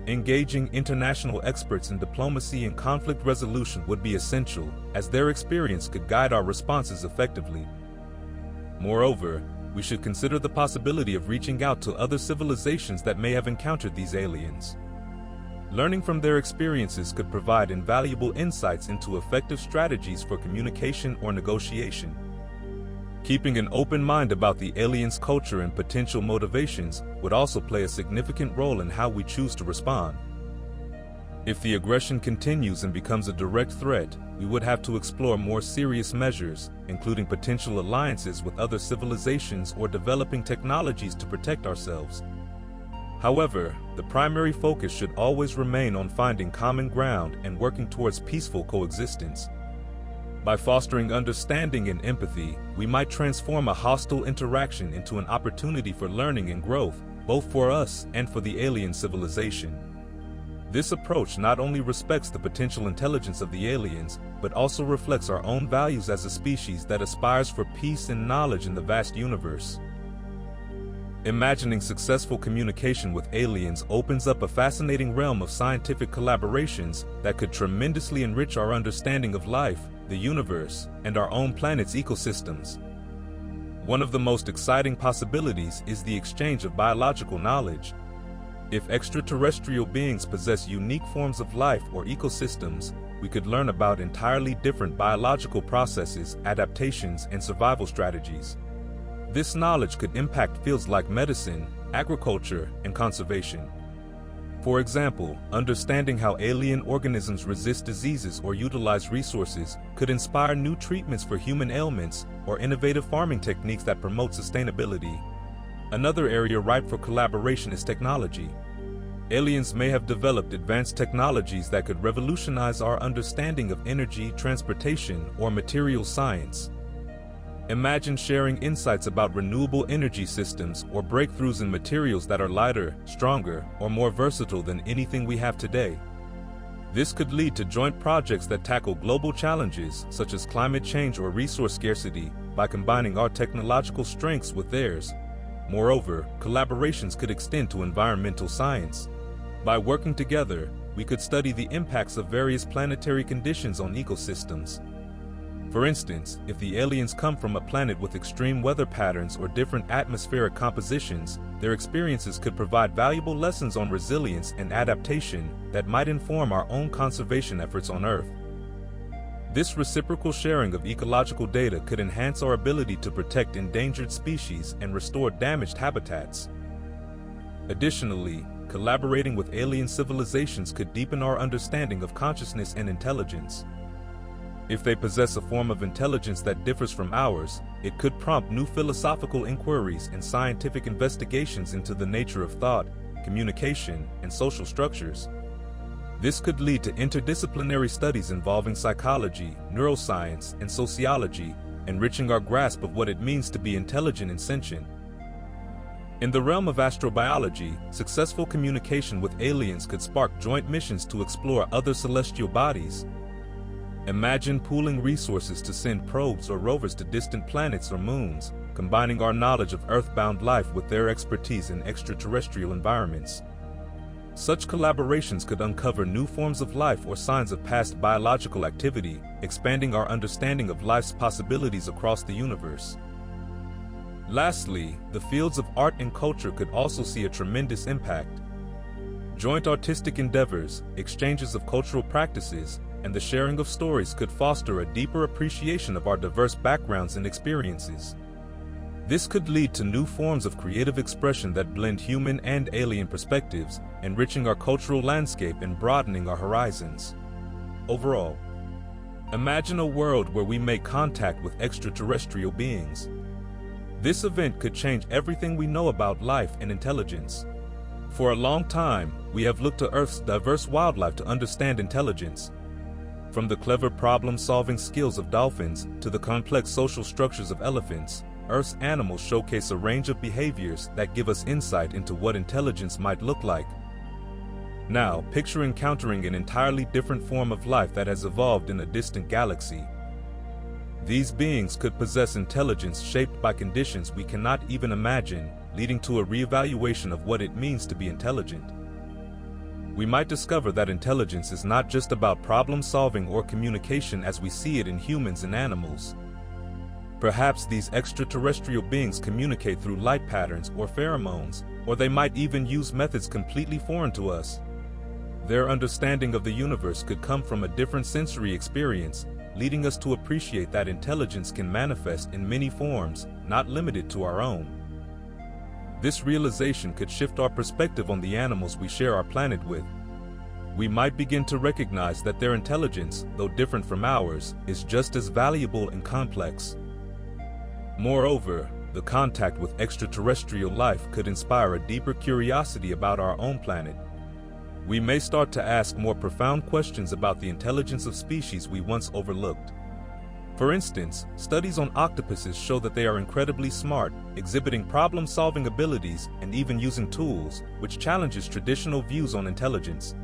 Engaging international experts in diplomacy and conflict resolution would be essential, as their experience could guide our responses effectively. Moreover, we should consider the possibility of reaching out to other civilizations that may have encountered these aliens. Learning from their experiences could provide invaluable insights into effective strategies for communication or negotiation. Keeping an open mind about the aliens' culture and potential motivations would also play a significant role in how we choose to respond. If the aggression continues and becomes a direct threat, we would have to explore more serious measures, including potential alliances with other civilizations or developing technologies to protect ourselves. However, the primary focus should always remain on finding common ground and working towards peaceful coexistence. By fostering understanding and empathy, we might transform a hostile interaction into an opportunity for learning and growth, both for us and for the alien civilization. This approach not only respects the potential intelligence of the aliens, but also reflects our own values as a species that aspires for peace and knowledge in the vast universe. Imagining successful communication with aliens opens up a fascinating realm of scientific collaborations that could tremendously enrich our understanding of life, the universe, and our own planet's ecosystems. One of the most exciting possibilities is the exchange of biological knowledge. If extraterrestrial beings possess unique forms of life or ecosystems, we could learn about entirely different biological processes, adaptations, and survival strategies. This knowledge could impact fields like medicine, agriculture, and conservation. For example, understanding how alien organisms resist diseases or utilize resources could inspire new treatments for human ailments or innovative farming techniques that promote sustainability. Another area ripe for collaboration is technology. Aliens may have developed advanced technologies that could revolutionize our understanding of energy, transportation, or material science. Imagine sharing insights about renewable energy systems or breakthroughs in materials that are lighter, stronger, or more versatile than anything we have today. This could lead to joint projects that tackle global challenges such as climate change or resource scarcity by combining our technological strengths with theirs. Moreover, collaborations could extend to environmental science. By working together, we could study the impacts of various planetary conditions on ecosystems. For instance, if the aliens come from a planet with extreme weather patterns or different atmospheric compositions, their experiences could provide valuable lessons on resilience and adaptation that might inform our own conservation efforts on Earth. This reciprocal sharing of ecological data could enhance our ability to protect endangered species and restore damaged habitats. Additionally, collaborating with alien civilizations could deepen our understanding of consciousness and intelligence. If they possess a form of intelligence that differs from ours, it could prompt new philosophical inquiries and scientific investigations into the nature of thought, communication, and social structures. This could lead to interdisciplinary studies involving psychology, neuroscience, and sociology, enriching our grasp of what it means to be intelligent and sentient. In the realm of astrobiology, successful communication with aliens could spark joint missions to explore other celestial bodies. Imagine pooling resources to send probes or rovers to distant planets or moons, combining our knowledge of Earthbound life with their expertise in extraterrestrial environments. Such collaborations could uncover new forms of life or signs of past biological activity, expanding our understanding of life's possibilities across the universe. Lastly, the fields of art and culture could also see a tremendous impact. Joint artistic endeavors, exchanges of cultural practices, and the sharing of stories could foster a deeper appreciation of our diverse backgrounds and experiences. This could lead to new forms of creative expression that blend human and alien perspectives, enriching our cultural landscape and broadening our horizons. Overall, imagine a world where we make contact with extraterrestrial beings. This event could change everything we know about life and intelligence. For a long time, we have looked to Earth's diverse wildlife to understand intelligence. From the clever problem-solving skills of dolphins to the complex social structures of elephants, Earth's animals showcase a range of behaviors that give us insight into what intelligence might look like. Now, picture encountering an entirely different form of life that has evolved in a distant galaxy. These beings could possess intelligence shaped by conditions we cannot even imagine, leading to a reevaluation of what it means to be intelligent. We might discover that intelligence is not just about problem-solving or communication as we see it in humans and animals. Perhaps these extraterrestrial beings communicate through light patterns or pheromones, or they might even use methods completely foreign to us. Their understanding of the universe could come from a different sensory experience, leading us to appreciate that intelligence can manifest in many forms, not limited to our own. This realization could shift our perspective on the animals we share our planet with. We might begin to recognize that their intelligence, though different from ours, is just as valuable and complex. Moreover, the contact with extraterrestrial life could inspire a deeper curiosity about our own planet. We may start to ask more profound questions about the intelligence of species we once overlooked. For instance, studies on octopuses show that they are incredibly smart, exhibiting problem-solving abilities and even using tools, which challenges traditional views on intelligence.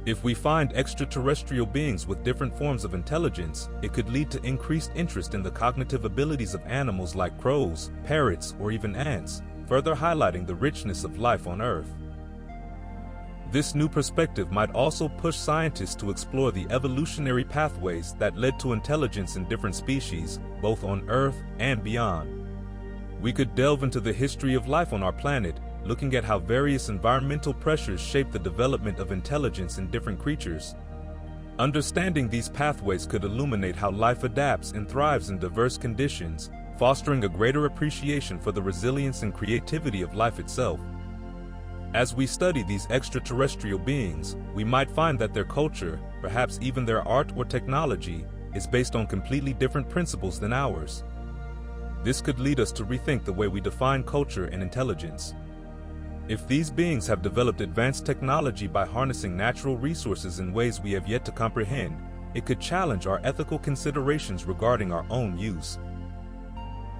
If we find extraterrestrial beings with different forms of intelligence, it could lead to increased interest in the cognitive abilities of animals like crows, parrots, or even ants, further highlighting the richness of life on Earth. This new perspective might also push scientists to explore the evolutionary pathways that led to intelligence in different species, both on Earth and beyond. We could delve into the history of life on our planet, looking at how various environmental pressures shape the development of intelligence in different creatures. Understanding these pathways could illuminate how life adapts and thrives in diverse conditions, fostering a greater appreciation for the resilience and creativity of life itself. As we study these extraterrestrial beings, we might find that their culture, perhaps even their art or technology, is based on completely different principles than ours. This could lead us to rethink the way we define culture and intelligence. If these beings have developed advanced technology by harnessing natural resources in ways we have yet to comprehend, it could challenge our ethical considerations regarding our own use.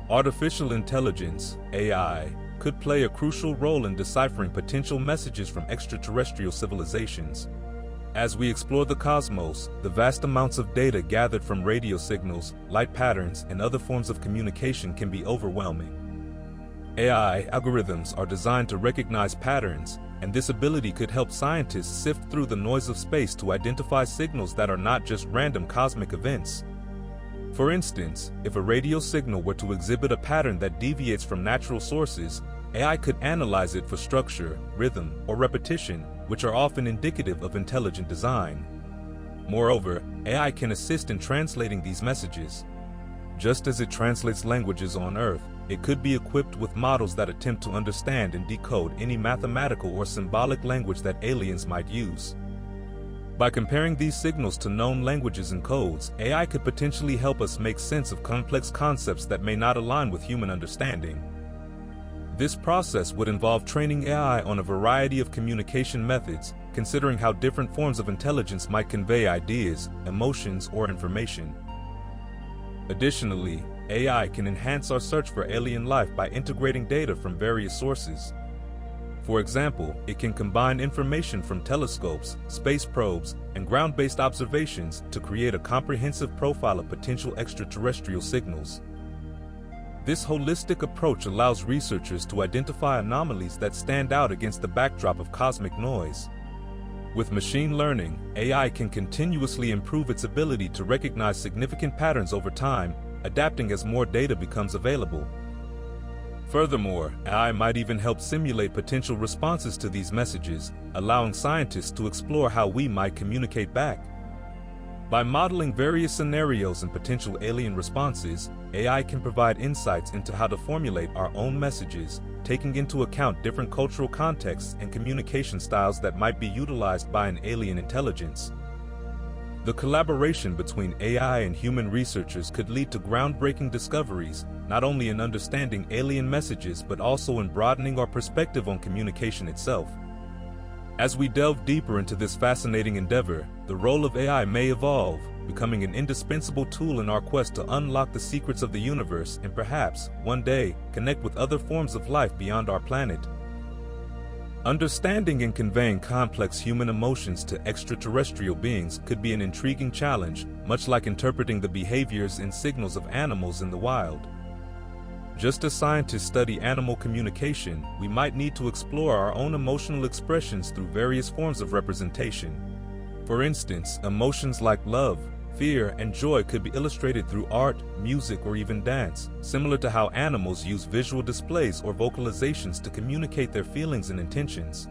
Artificial intelligence, AI, could play a crucial role in deciphering potential messages from extraterrestrial civilizations. As we explore the cosmos, the vast amounts of data gathered from radio signals, light patterns, and other forms of communication can be overwhelming. AI algorithms are designed to recognize patterns, and this ability could help scientists sift through the noise of space to identify signals that are not just random cosmic events. For instance, if a radio signal were to exhibit a pattern that deviates from natural sources, AI could analyze it for structure, rhythm, or repetition, which are often indicative of intelligent design. Moreover, AI can assist in translating these messages. Just as it translates languages on Earth, it could be equipped with models that attempt to understand and decode any mathematical or symbolic language that aliens might use. By comparing these signals to known languages and codes, AI could potentially help us make sense of complex concepts that may not align with human understanding. This process would involve training AI on a variety of communication methods, considering how different forms of intelligence might convey ideas, emotions, or information. Additionally, AI can enhance our search for alien life by integrating data from various sources. For example, it can combine information from telescopes, space probes, and ground-based observations to create a comprehensive profile of potential extraterrestrial signals. This holistic approach allows researchers to identify anomalies that stand out against the backdrop of cosmic noise. With machine learning, AI can continuously improve its ability to recognize significant patterns over time, adapting as more data becomes available. Furthermore, AI might even help simulate potential responses to these messages, allowing scientists to explore how we might communicate back. By modeling various scenarios and potential alien responses, AI can provide insights into how to formulate our own messages, taking into account different cultural contexts and communication styles that might be utilized by an alien intelligence. The collaboration between AI and human researchers could lead to groundbreaking discoveries, not only in understanding alien messages but also in broadening our perspective on communication itself. As we delve deeper into this fascinating endeavor, the role of AI may evolve, becoming an indispensable tool in our quest to unlock the secrets of the universe and perhaps, one day, connect with other forms of life beyond our planet. Understanding and conveying complex human emotions to extraterrestrial beings could be an intriguing challenge, much like interpreting the behaviors and signals of animals in the wild. Just as scientists study animal communication, we might need to explore our own emotional expressions through various forms of representation. For instance, emotions like love, fear, and joy could be illustrated through art, music, or even dance, similar to how animals use visual displays or vocalizations to communicate their feelings and intentions.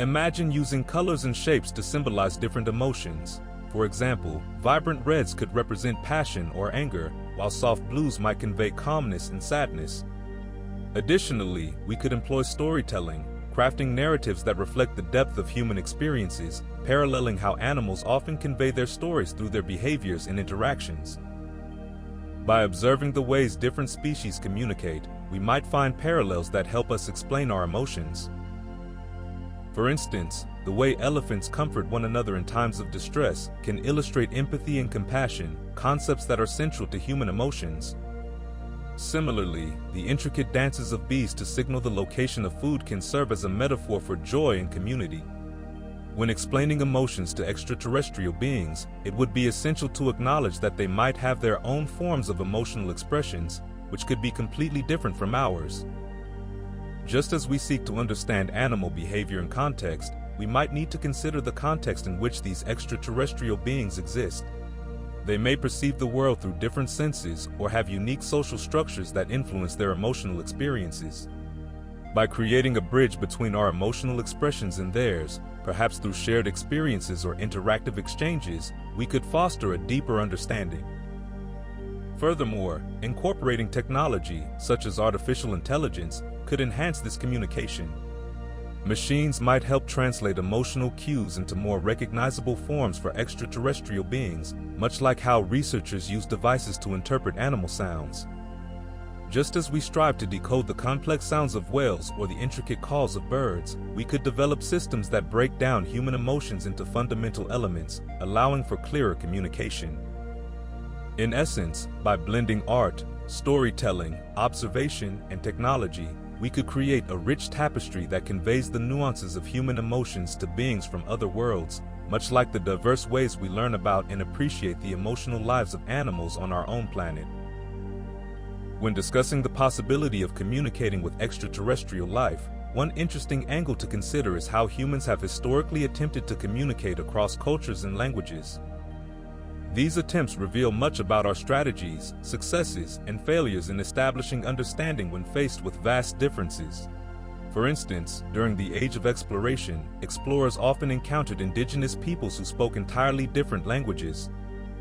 Imagine using colors and shapes to symbolize different emotions. For example, vibrant reds could represent passion or anger, while soft blues might convey calmness and sadness. Additionally, we could employ storytelling, crafting narratives that reflect the depth of human experiences, paralleling how animals often convey their stories through their behaviors and interactions. By observing the ways different species communicate, we might find parallels that help us explain our emotions. For instance, the way elephants comfort one another in times of distress can illustrate empathy and compassion, concepts that are central to human emotions. Similarly, the intricate dances of bees to signal the location of food can serve as a metaphor for joy and community. When explaining emotions to extraterrestrial beings, it would be essential to acknowledge that they might have their own forms of emotional expressions, which could be completely different from ours. Just as we seek to understand animal behavior and context, we might need to consider the context in which these extraterrestrial beings exist. They may perceive the world through different senses or have unique social structures that influence their emotional experiences. By creating a bridge between our emotional expressions and theirs, perhaps through shared experiences or interactive exchanges, we could foster a deeper understanding. Furthermore, incorporating technology, such as artificial intelligence, could enhance this communication. Machines might help translate emotional cues into more recognizable forms for extraterrestrial beings, much like how researchers use devices to interpret animal sounds. Just as we strive to decode the complex sounds of whales or the intricate calls of birds, we could develop systems that break down human emotions into fundamental elements, allowing for clearer communication. In essence, by blending art, storytelling, observation, and technology, we could create a rich tapestry that conveys the nuances of human emotions to beings from other worlds, much like the diverse ways we learn about and appreciate the emotional lives of animals on our own planet. When discussing the possibility of communicating with extraterrestrial life, one interesting angle to consider is how humans have historically attempted to communicate across cultures and languages. These attempts reveal much about our strategies, successes, and failures in establishing understanding when faced with vast differences. For instance, during the Age of Exploration, explorers often encountered indigenous peoples who spoke entirely different languages.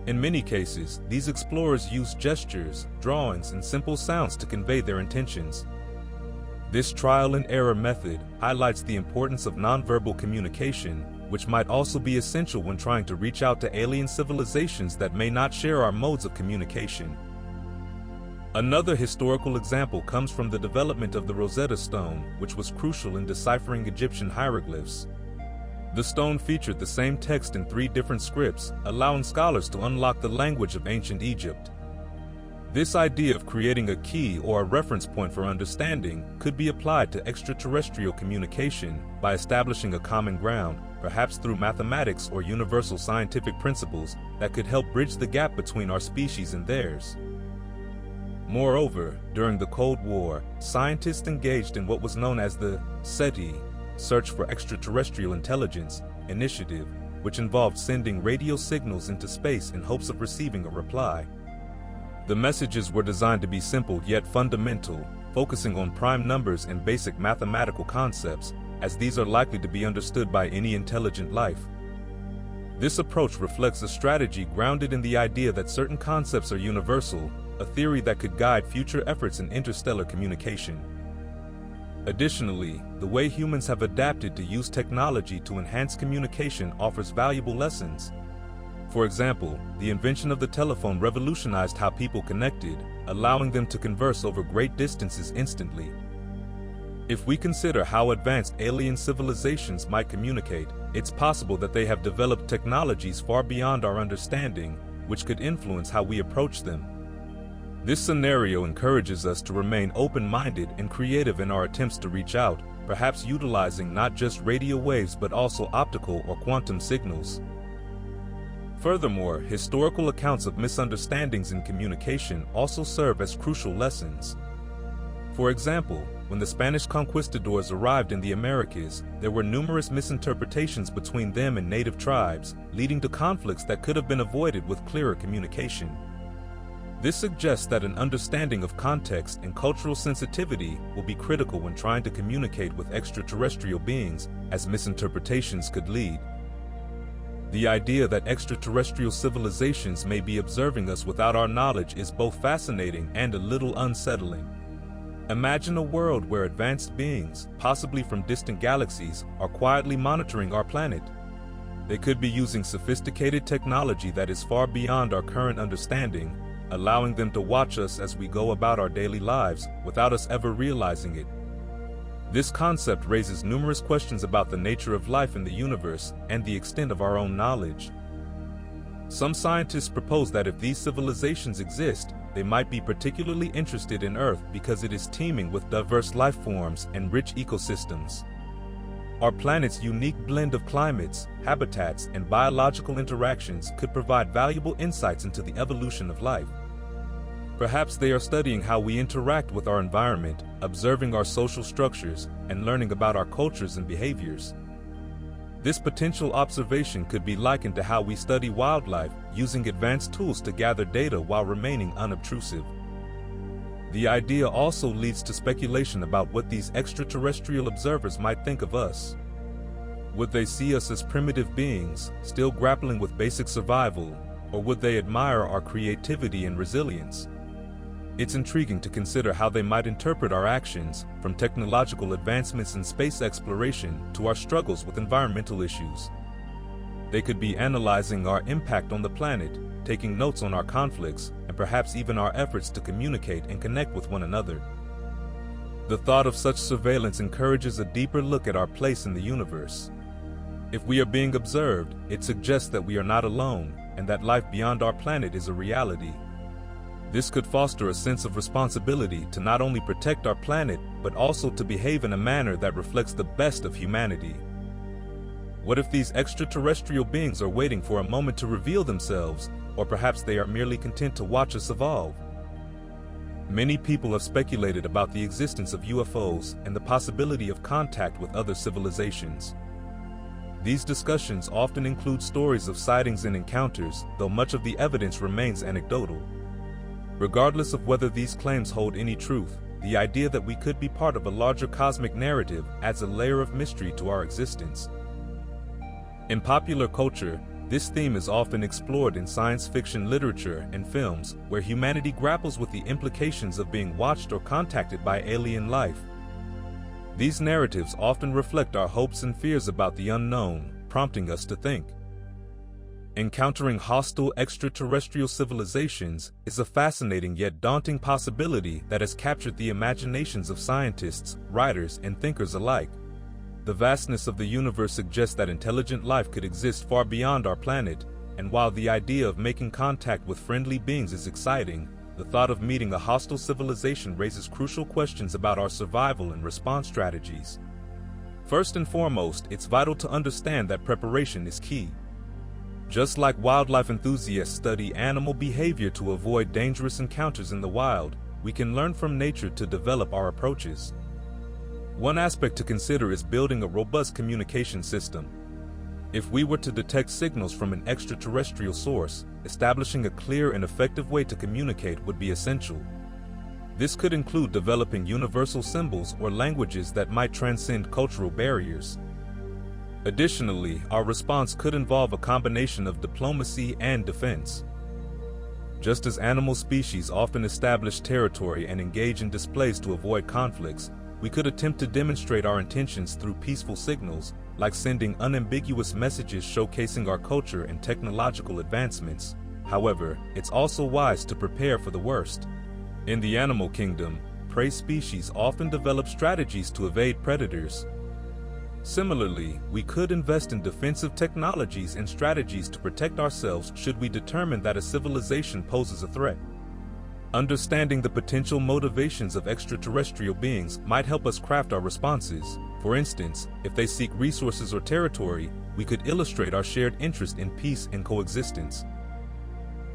In many cases, these explorers used gestures, drawings, and simple sounds to convey their intentions. This trial-and-error method highlights the importance of nonverbal communication, which might also be essential when trying to reach out to alien civilizations that may not share our modes of communication. Another historical example comes from the development of the Rosetta Stone, which was crucial in deciphering Egyptian hieroglyphs. The stone featured the same text in 3 different scripts, allowing scholars to unlock the language of ancient Egypt. This idea of creating a key or a reference point for understanding could be applied to extraterrestrial communication by establishing a common ground, perhaps through mathematics or universal scientific principles that could help bridge the gap between our species and theirs. Moreover, during the Cold War, scientists engaged in what was known as the SETI, Search for Extraterrestrial Intelligence, initiative, which involved sending radio signals into space in hopes of receiving a reply. The messages were designed to be simple yet fundamental, focusing on prime numbers and basic mathematical concepts, as these are likely to be understood by any intelligent life. This approach reflects a strategy grounded in the idea that certain concepts are universal, a theory that could guide future efforts in interstellar communication. Additionally, the way humans have adapted to use technology to enhance communication offers valuable lessons. For example, the invention of the telephone revolutionized how people connected, allowing them to converse over great distances instantly. If we consider how advanced alien civilizations might communicate, it's possible that they have developed technologies far beyond our understanding, which could influence how we approach them. This scenario encourages us to remain open-minded and creative in our attempts to reach out, perhaps utilizing not just radio waves but also optical or quantum signals. Furthermore, historical accounts of misunderstandings in communication also serve as crucial lessons. For example, when the Spanish conquistadors arrived in the Americas, there were numerous misinterpretations between them and native tribes, leading to conflicts that could have been avoided with clearer communication. This suggests that an understanding of context and cultural sensitivity will be critical when trying to communicate with extraterrestrial beings, as misinterpretations could lead. The idea that extraterrestrial civilizations may be observing us without our knowledge is both fascinating and a little unsettling. Imagine a world where advanced beings, possibly from distant galaxies, are quietly monitoring our planet. They could be using sophisticated technology that is far beyond our current understanding, allowing them to watch us as we go about our daily lives without us ever realizing it. This concept raises numerous questions about the nature of life in the universe and the extent of our own knowledge. Some scientists propose that if these civilizations exist, they might be particularly interested in Earth because it is teeming with diverse life forms and rich ecosystems. Our planet's unique blend of climates, habitats, and biological interactions could provide valuable insights into the evolution of life. Perhaps they are studying how we interact with our environment, observing our social structures, and learning about our cultures and behaviors. This potential observation could be likened to how we study wildlife, using advanced tools to gather data while remaining unobtrusive. The idea also leads to speculation about what these extraterrestrial observers might think of us. Would they see us as primitive beings, still grappling with basic survival, or would they admire our creativity and resilience? It's intriguing to consider how they might interpret our actions, from technological advancements in space exploration to our struggles with environmental issues. They could be analyzing our impact on the planet, taking notes on our conflicts, and perhaps even our efforts to communicate and connect with one another. The thought of such surveillance encourages a deeper look at our place in the universe. If we are being observed, it suggests that we are not alone, and that life beyond our planet is a reality. This could foster a sense of responsibility to not only protect our planet, but also to behave in a manner that reflects the best of humanity. What if these extraterrestrial beings are waiting for a moment to reveal themselves, or perhaps they are merely content to watch us evolve? Many people have speculated about the existence of UFOs and the possibility of contact with other civilizations. These discussions often include stories of sightings and encounters, though much of the evidence remains anecdotal. Regardless of whether these claims hold any truth, the idea that we could be part of a larger cosmic narrative adds a layer of mystery to our existence. In popular culture, this theme is often explored in science fiction literature and films, where humanity grapples with the implications of being watched or contacted by alien life. These narratives often reflect our hopes and fears about the unknown, prompting us to think. Encountering hostile extraterrestrial civilizations is a fascinating yet daunting possibility that has captured the imaginations of scientists, writers, and thinkers alike. The vastness of the universe suggests that intelligent life could exist far beyond our planet, and while the idea of making contact with friendly beings is exciting, the thought of meeting a hostile civilization raises crucial questions about our survival and response strategies. First and foremost, it's vital to understand that preparation is key. Just like wildlife enthusiasts study animal behavior to avoid dangerous encounters in the wild, we can learn from nature to develop our approaches. One aspect to consider is building a robust communication system. If we were to detect signals from an extraterrestrial source, establishing a clear and effective way to communicate would be essential. This could include developing universal symbols or languages that might transcend cultural barriers. Additionally, our response could involve a combination of diplomacy and defense. Just as animal species often establish territory and engage in displays to avoid conflicts, we could attempt to demonstrate our intentions through peaceful signals, like sending unambiguous messages showcasing our culture and technological advancements. However, it's also wise to prepare for the worst. In the animal kingdom, prey species often develop strategies to evade predators. Similarly, we could invest in defensive technologies and strategies to protect ourselves should we determine that a civilization poses a threat. Understanding the potential motivations of extraterrestrial beings might help us craft our responses. For instance, if they seek resources or territory, we could illustrate our shared interest in peace and coexistence.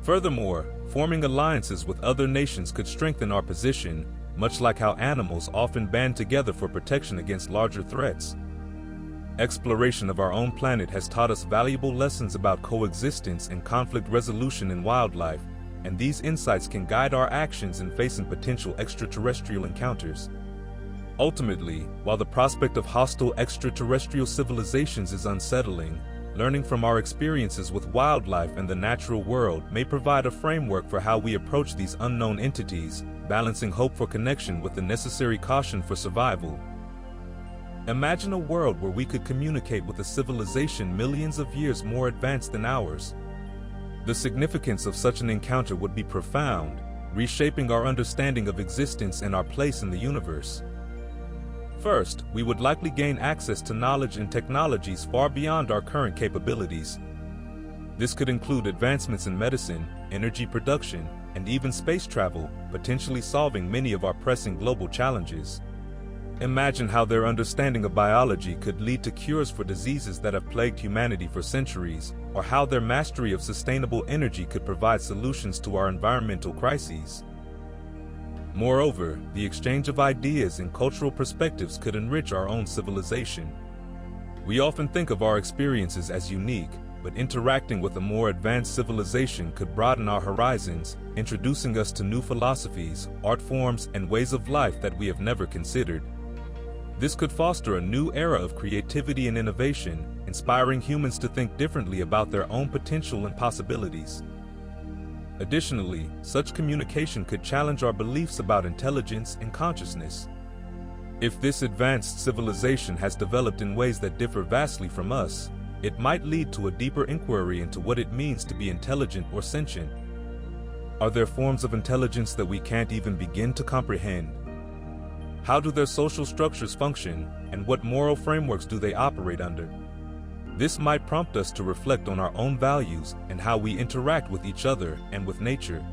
Furthermore, forming alliances with other nations could strengthen our position, much like how animals often band together for protection against larger threats. Exploration of our own planet has taught us valuable lessons about coexistence and conflict resolution in wildlife, and these insights can guide our actions in facing potential extraterrestrial encounters. Ultimately, while the prospect of hostile extraterrestrial civilizations is unsettling, learning from our experiences with wildlife and the natural world may provide a framework for how we approach these unknown entities, balancing hope for connection with the necessary caution for survival. Imagine a world where we could communicate with a civilization millions of years more advanced than ours. The significance of such an encounter would be profound, reshaping our understanding of existence and our place in the universe. First, we would likely gain access to knowledge and technologies far beyond our current capabilities. This could include advancements in medicine, energy production, and even space travel, potentially solving many of our pressing global challenges. Imagine how their understanding of biology could lead to cures for diseases that have plagued humanity for centuries, or how their mastery of sustainable energy could provide solutions to our environmental crises. Moreover, the exchange of ideas and cultural perspectives could enrich our own civilization. We often think of our experiences as unique, but interacting with a more advanced civilization could broaden our horizons, introducing us to new philosophies, art forms, and ways of life that we have never considered. This could foster a new era of creativity and innovation, inspiring humans to think differently about their own potential and possibilities. Additionally, such communication could challenge our beliefs about intelligence and consciousness. If this advanced civilization has developed in ways that differ vastly from us, it might lead to a deeper inquiry into what it means to be intelligent or sentient. Are there forms of intelligence that we can't even begin to comprehend? How do their social structures function, and what moral frameworks do they operate under? This might prompt us to reflect on our own values and how we interact with each other and with nature.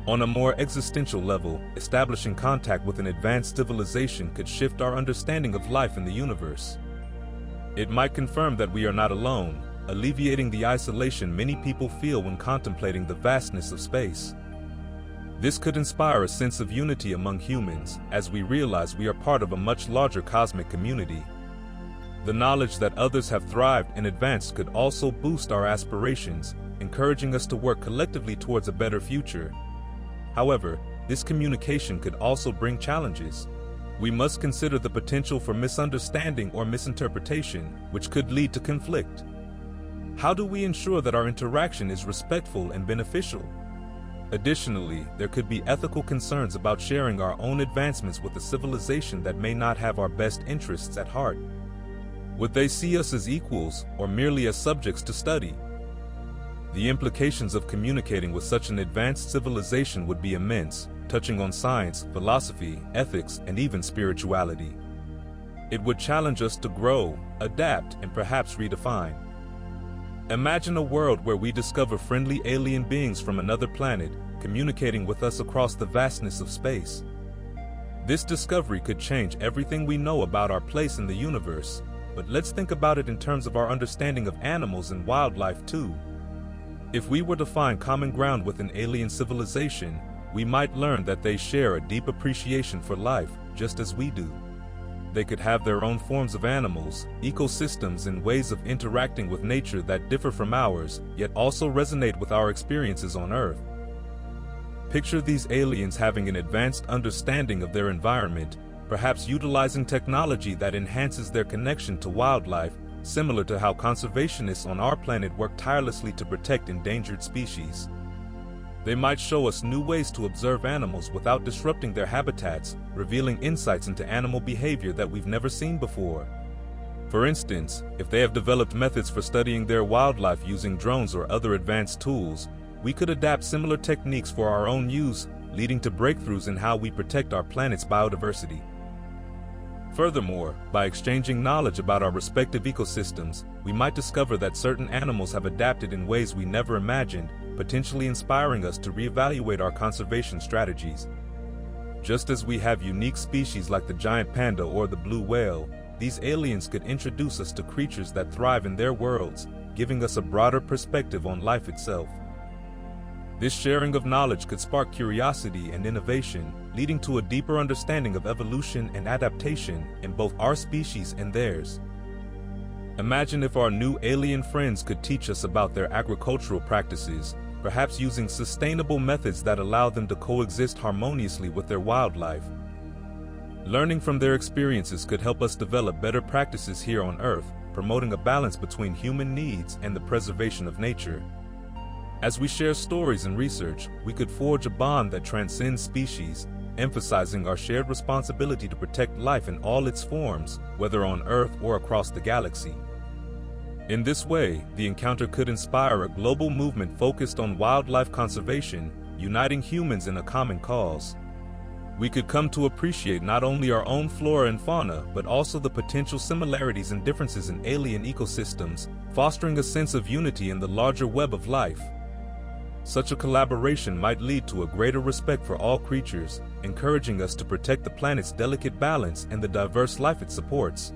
On a more existential level, establishing contact with an advanced civilization could shift our understanding of life in the universe. It might confirm that we are not alone, alleviating the isolation many people feel when contemplating the vastness of space. This could inspire a sense of unity among humans, as we realize we are part of a much larger cosmic community. The knowledge that others have thrived and advanced could also boost our aspirations, encouraging us to work collectively towards a better future. However, this communication could also bring challenges. We must consider the potential for misunderstanding or misinterpretation, which could lead to conflict. How do we ensure that our interaction is respectful and beneficial? Additionally, there could be ethical concerns about sharing our own advancements with a civilization that may not have our best interests at heart. Would they see us as equals or merely as subjects to study? The implications of communicating with such an advanced civilization would be immense, touching on science, philosophy, ethics, and even spirituality. It would challenge us to grow, adapt, and perhaps redefine. Imagine a world where we discover friendly alien beings from another planet, communicating with us across the vastness of space. This discovery could change everything we know about our place in the universe, but let's think about it in terms of our understanding of animals and wildlife too. If we were to find common ground with an alien civilization, we might learn that they share a deep appreciation for life, just as we do. They could have their own forms of animals, ecosystems, and ways of interacting with nature that differ from ours, yet also resonate with our experiences on Earth. Picture these aliens having an advanced understanding of their environment, perhaps utilizing technology that enhances their connection to wildlife, similar to how conservationists on our planet work tirelessly to protect endangered species. They might show us new ways to observe animals without disrupting their habitats, revealing insights into animal behavior that we've never seen before. For instance, if they have developed methods for studying their wildlife using drones or other advanced tools, we could adapt similar techniques for our own use, leading to breakthroughs in how we protect our planet's biodiversity. Furthermore, by exchanging knowledge about our respective ecosystems, we might discover that certain animals have adapted in ways we never imagined, potentially inspiring us to reevaluate our conservation strategies. Just as we have unique species like the giant panda or the blue whale, these aliens could introduce us to creatures that thrive in their worlds, giving us a broader perspective on life itself. This sharing of knowledge could spark curiosity and innovation, leading to a deeper understanding of evolution and adaptation in both our species and theirs. Imagine if our new alien friends could teach us about their agricultural practices, perhaps using sustainable methods that allow them to coexist harmoniously with their wildlife. Learning from their experiences could help us develop better practices here on Earth, promoting a balance between human needs and the preservation of nature. As we share stories and research, we could forge a bond that transcends species, emphasizing our shared responsibility to protect life in all its forms, whether on Earth or across the galaxy. In this way, the encounter could inspire a global movement focused on wildlife conservation, uniting humans in a common cause. We could come to appreciate not only our own flora and fauna, but also the potential similarities and differences in alien ecosystems, fostering a sense of unity in the larger web of life. Such a collaboration might lead to a greater respect for all creatures, encouraging us to protect the planet's delicate balance and the diverse life it supports.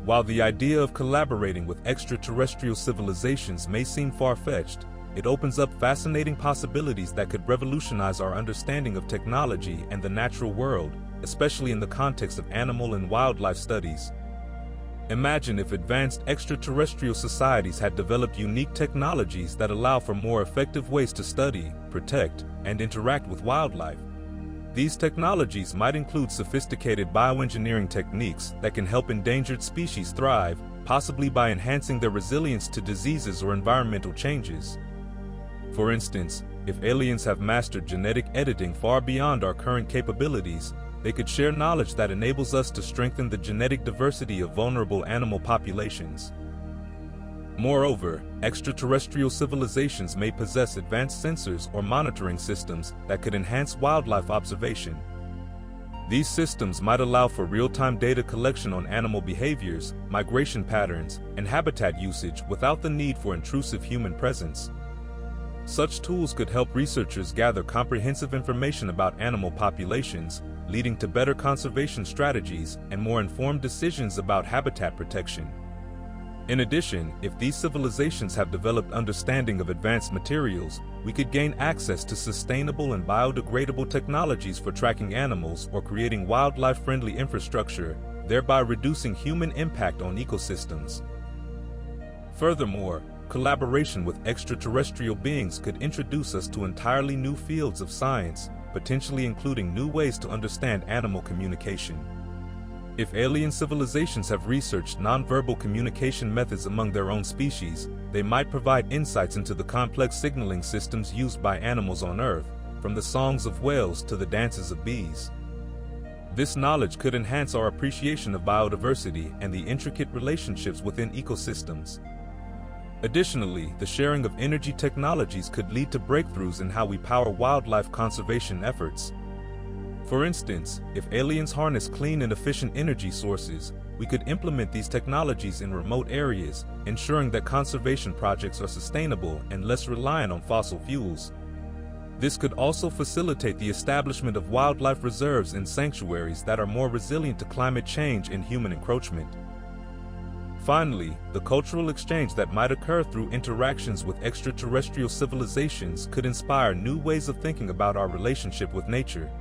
While the idea of collaborating with extraterrestrial civilizations may seem far-fetched, it opens up fascinating possibilities that could revolutionize our understanding of technology and the natural world, especially in the context of animal and wildlife studies. Imagine if advanced extraterrestrial societies had developed unique technologies that allow for more effective ways to study, protect, and interact with wildlife. These technologies might include sophisticated bioengineering techniques that can help endangered species thrive, possibly by enhancing their resilience to diseases or environmental changes. For instance, if aliens have mastered genetic editing far beyond our current capabilities, they could share knowledge that enables us to strengthen the genetic diversity of vulnerable animal populations. Moreover, extraterrestrial civilizations may possess advanced sensors or monitoring systems that could enhance wildlife observation. These systems might allow for real-time data collection on animal behaviors, migration patterns, and habitat usage without the need for intrusive human presence. Such tools could help researchers gather comprehensive information about animal populations, leading to better conservation strategies and more informed decisions about habitat protection. In addition, if these civilizations have developed understanding of advanced materials, we could gain access to sustainable and biodegradable technologies for tracking animals or creating wildlife-friendly infrastructure, thereby reducing human impact on ecosystems. Furthermore, collaboration with extraterrestrial beings could introduce us to entirely new fields of science, potentially including new ways to understand animal communication. If alien civilizations have researched nonverbal communication methods among their own species, they might provide insights into the complex signaling systems used by animals on Earth, from the songs of whales to the dances of bees. This knowledge could enhance our appreciation of biodiversity and the intricate relationships within ecosystems. Additionally, the sharing of energy technologies could lead to breakthroughs in how we power wildlife conservation efforts. For instance, if aliens harness clean and efficient energy sources, we could implement these technologies in remote areas, ensuring that conservation projects are sustainable and less reliant on fossil fuels. This could also facilitate the establishment of wildlife reserves and sanctuaries that are more resilient to climate change and human encroachment. Finally, the cultural exchange that might occur through interactions with extraterrestrial civilizations could inspire new ways of thinking about our relationship with nature.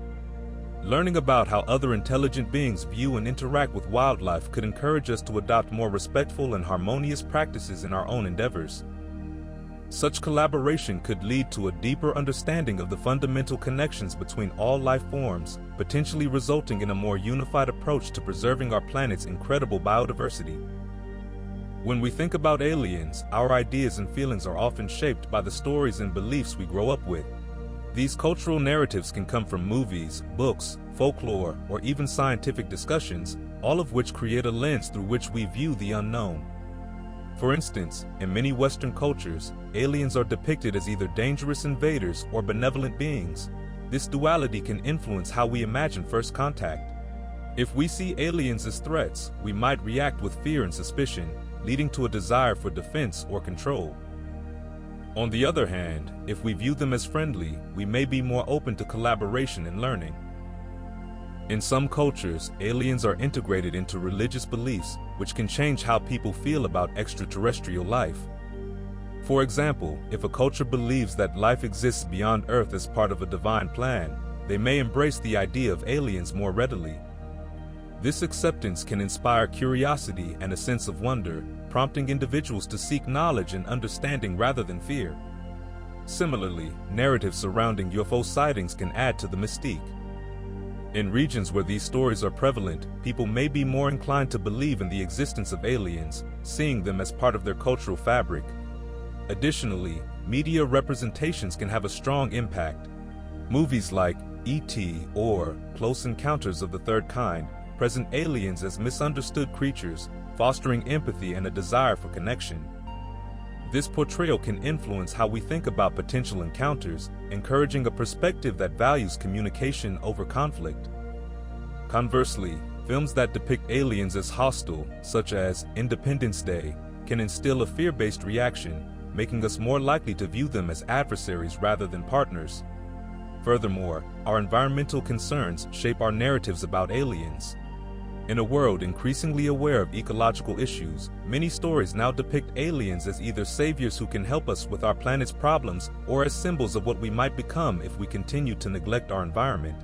Learning about how other intelligent beings view and interact with wildlife could encourage us to adopt more respectful and harmonious practices in our own endeavors. Such collaboration could lead to a deeper understanding of the fundamental connections between all life forms, potentially resulting in a more unified approach to preserving our planet's incredible biodiversity. When we think about aliens, our ideas and feelings are often shaped by the stories and beliefs we grow up with. These cultural narratives can come from movies, books, folklore, or even scientific discussions, all of which create a lens through which we view the unknown. For instance, in many Western cultures, aliens are depicted as either dangerous invaders or benevolent beings. This duality can influence how we imagine first contact. If we see aliens as threats, we might react with fear and suspicion, leading to a desire for defense or control. On the other hand, if we view them as friendly, we may be more open to collaboration and learning. In some cultures, aliens are integrated into religious beliefs, which can change how people feel about extraterrestrial life. For example, if a culture believes that life exists beyond Earth as part of a divine plan, they may embrace the idea of aliens more readily. This acceptance can inspire curiosity and a sense of wonder, prompting individuals to seek knowledge and understanding rather than fear. Similarly, narratives surrounding UFO sightings can add to the mystique. In regions where these stories are prevalent, people may be more inclined to believe in the existence of aliens, seeing them as part of their cultural fabric. Additionally, media representations can have a strong impact. Movies like E.T. or Close Encounters of the Third Kind present aliens as misunderstood creatures, fostering empathy and a desire for connection. This portrayal can influence how we think about potential encounters, encouraging a perspective that values communication over conflict. Conversely, films that depict aliens as hostile, such as Independence Day, can instill a fear-based reaction, making us more likely to view them as adversaries rather than partners. Furthermore, our environmental concerns shape our narratives about aliens. In a world increasingly aware of ecological issues, many stories now depict aliens as either saviors who can help us with our planet's problems or as symbols of what we might become if we continue to neglect our environment.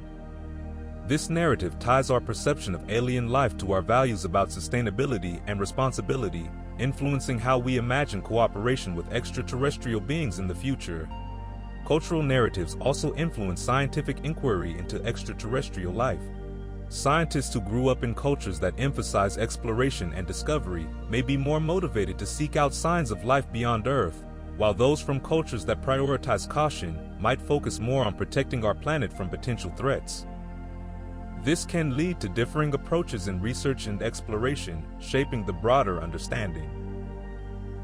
This narrative ties our perception of alien life to our values about sustainability and responsibility, influencing how we imagine cooperation with extraterrestrial beings in the future. Cultural narratives also influence scientific inquiry into extraterrestrial life. Scientists who grew up in cultures that emphasize exploration and discovery may be more motivated to seek out signs of life beyond Earth, while those from cultures that prioritize caution might focus more on protecting our planet from potential threats. This can lead to differing approaches in research and exploration, shaping the broader understanding.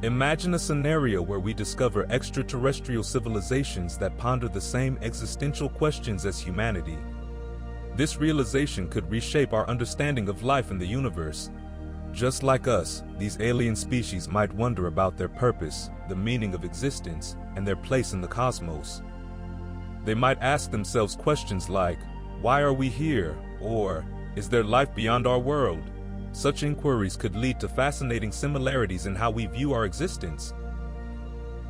Imagine a scenario where we discover extraterrestrial civilizations that ponder the same existential questions as humanity. This realization could reshape our understanding of life in the universe. Just like us, these alien species might wonder about their purpose, the meaning of existence, and their place in the cosmos. They might ask themselves questions like, "Why are we here?" or "Is there life beyond our world?" Such inquiries could lead to fascinating similarities in how we view our existence.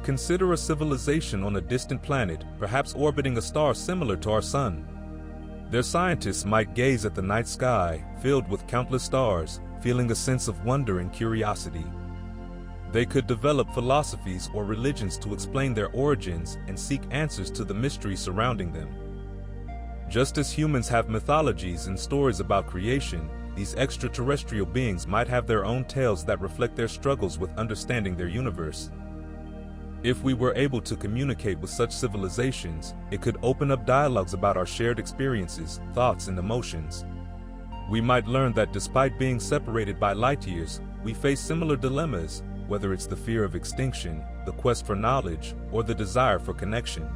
Consider a civilization on a distant planet, perhaps orbiting a star similar to our Sun. Their scientists might gaze at the night sky, filled with countless stars, feeling a sense of wonder and curiosity. They could develop philosophies or religions to explain their origins and seek answers to the mysteries surrounding them. Just as humans have mythologies and stories about creation, these extraterrestrial beings might have their own tales that reflect their struggles with understanding their universe. If we were able to communicate with such civilizations, it could open up dialogues about our shared experiences, thoughts, and emotions. We might learn that despite being separated by light years, we face similar dilemmas, whether it's the fear of extinction, the quest for knowledge, or the desire for connection.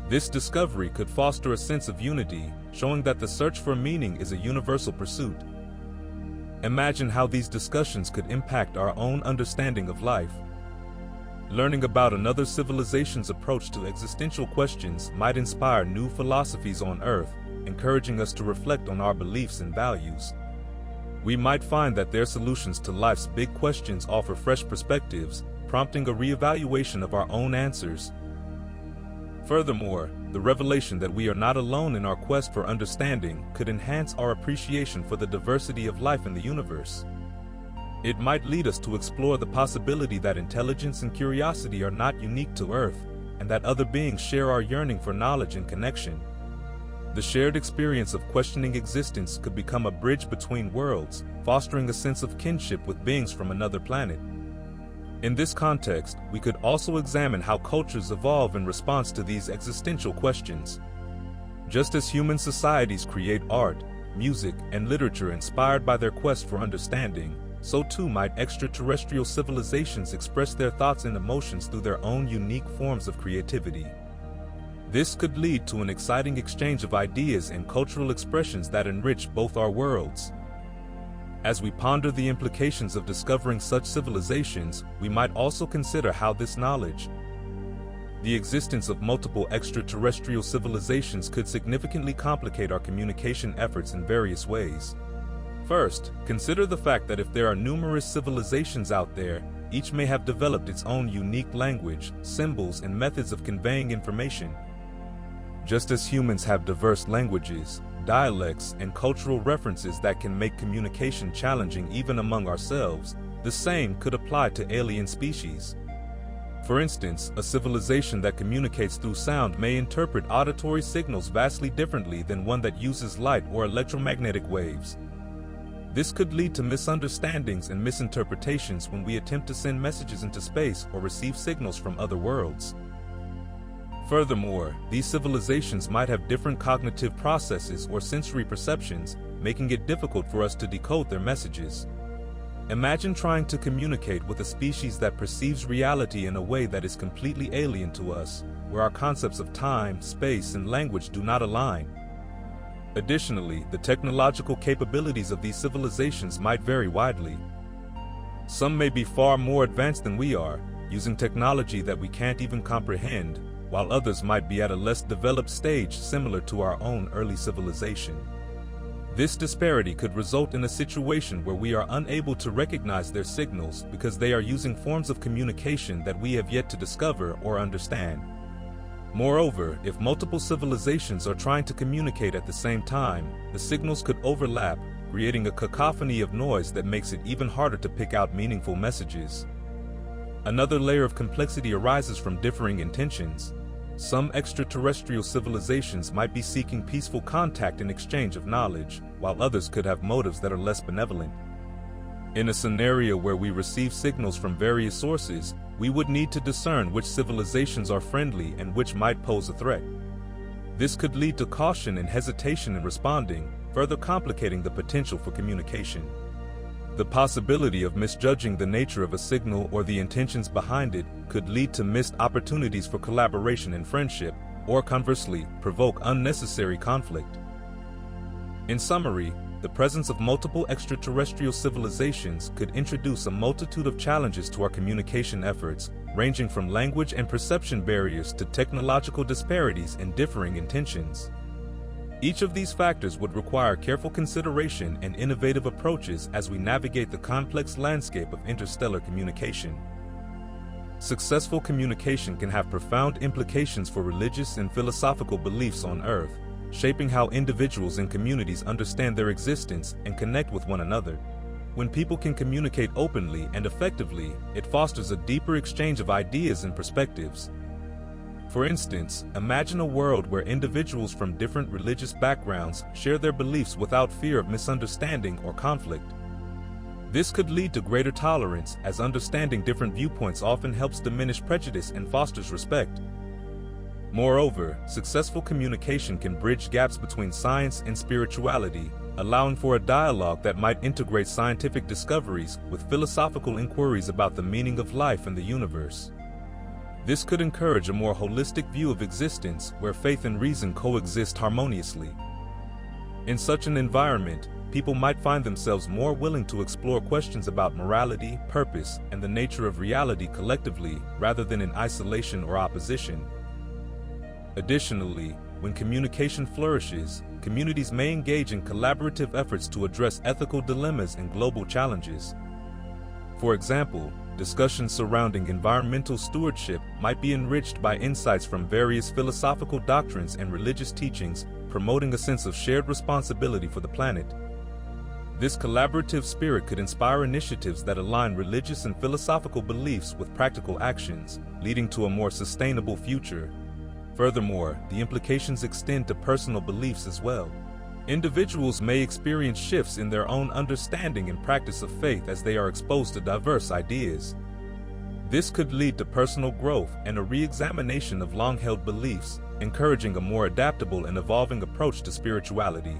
This discovery could foster a sense of unity, showing that the search for meaning is a universal pursuit. Imagine how these discussions could impact our own understanding of life. Learning about another civilization's approach to existential questions might inspire new philosophies on Earth, encouraging us to reflect on our beliefs and values. We might find that their solutions to life's big questions offer fresh perspectives, prompting a reevaluation of our own answers. Furthermore, the revelation that we are not alone in our quest for understanding could enhance our appreciation for the diversity of life in the universe. It might lead us to explore the possibility that intelligence and curiosity are not unique to Earth, and that other beings share our yearning for knowledge and connection. The shared experience of questioning existence could become a bridge between worlds, fostering a sense of kinship with beings from another planet. In this context, we could also examine how cultures evolve in response to these existential questions. Just as human societies create art, music, and literature inspired by their quest for understanding, so too might extraterrestrial civilizations express their thoughts and emotions through their own unique forms of creativity. This could lead to an exciting exchange of ideas and cultural expressions that enrich both our worlds. As we ponder the implications of discovering such civilizations, we might also consider how this knowledge, the existence of multiple extraterrestrial civilizations, could significantly complicate our communication efforts in various ways. First, consider the fact that if there are numerous civilizations out there, each may have developed its own unique language, symbols, and methods of conveying information. Just as humans have diverse languages, dialects, and cultural references that can make communication challenging even among ourselves, the same could apply to alien species. For instance, a civilization that communicates through sound may interpret auditory signals vastly differently than one that uses light or electromagnetic waves. This could lead to misunderstandings and misinterpretations when we attempt to send messages into space or receive signals from other worlds. Furthermore, these civilizations might have different cognitive processes or sensory perceptions, making it difficult for us to decode their messages. Imagine trying to communicate with a species that perceives reality in a way that is completely alien to us, where our concepts of time, space, and language do not align. Additionally, the technological capabilities of these civilizations might vary widely. Some may be far more advanced than we are, using technology that we can't even comprehend, while others might be at a less developed stage similar to our own early civilization. This disparity could result in a situation where we are unable to recognize their signals because they are using forms of communication that we have yet to discover or understand. Moreover, if multiple civilizations are trying to communicate at the same time, the signals could overlap, creating a cacophony of noise that makes it even harder to pick out meaningful messages. Another layer of complexity arises from differing intentions. Some extraterrestrial civilizations might be seeking peaceful contact and exchange of knowledge, while others could have motives that are less benevolent. In a scenario where we receive signals from various sources, we would need to discern which civilizations are friendly and which might pose a threat. This could lead to caution and hesitation in responding, further complicating the potential for communication. The possibility of misjudging the nature of a signal or the intentions behind it could lead to missed opportunities for collaboration and friendship, or conversely, provoke unnecessary conflict. In summary, the presence of multiple extraterrestrial civilizations could introduce a multitude of challenges to our communication efforts, ranging from language and perception barriers to technological disparities and differing intentions. Each of these factors would require careful consideration and innovative approaches as we navigate the complex landscape of interstellar communication. Successful communication can have profound implications for religious and philosophical beliefs on Earth, shaping how individuals and communities understand their existence and connect with one another. When people can communicate openly and effectively, it fosters a deeper exchange of ideas and perspectives. For instance, imagine a world where individuals from different religious backgrounds share their beliefs without fear of misunderstanding or conflict. This could lead to greater tolerance, as understanding different viewpoints often helps diminish prejudice and fosters respect. Moreover, successful communication can bridge gaps between science and spirituality, allowing for a dialogue that might integrate scientific discoveries with philosophical inquiries about the meaning of life and the universe. This could encourage a more holistic view of existence where faith and reason coexist harmoniously. In such an environment, people might find themselves more willing to explore questions about morality, purpose, and the nature of reality collectively rather than in isolation or opposition. Additionally, when communication flourishes, communities may engage in collaborative efforts to address ethical dilemmas and global challenges. For example, discussions surrounding environmental stewardship might be enriched by insights from various philosophical doctrines and religious teachings, promoting a sense of shared responsibility for the planet. This collaborative spirit could inspire initiatives that align religious and philosophical beliefs with practical actions, leading to a more sustainable future. Furthermore, the implications extend to personal beliefs as well. Individuals may experience shifts in their own understanding and practice of faith as they are exposed to diverse ideas. This could lead to personal growth and a re-examination of long-held beliefs, encouraging a more adaptable and evolving approach to spirituality.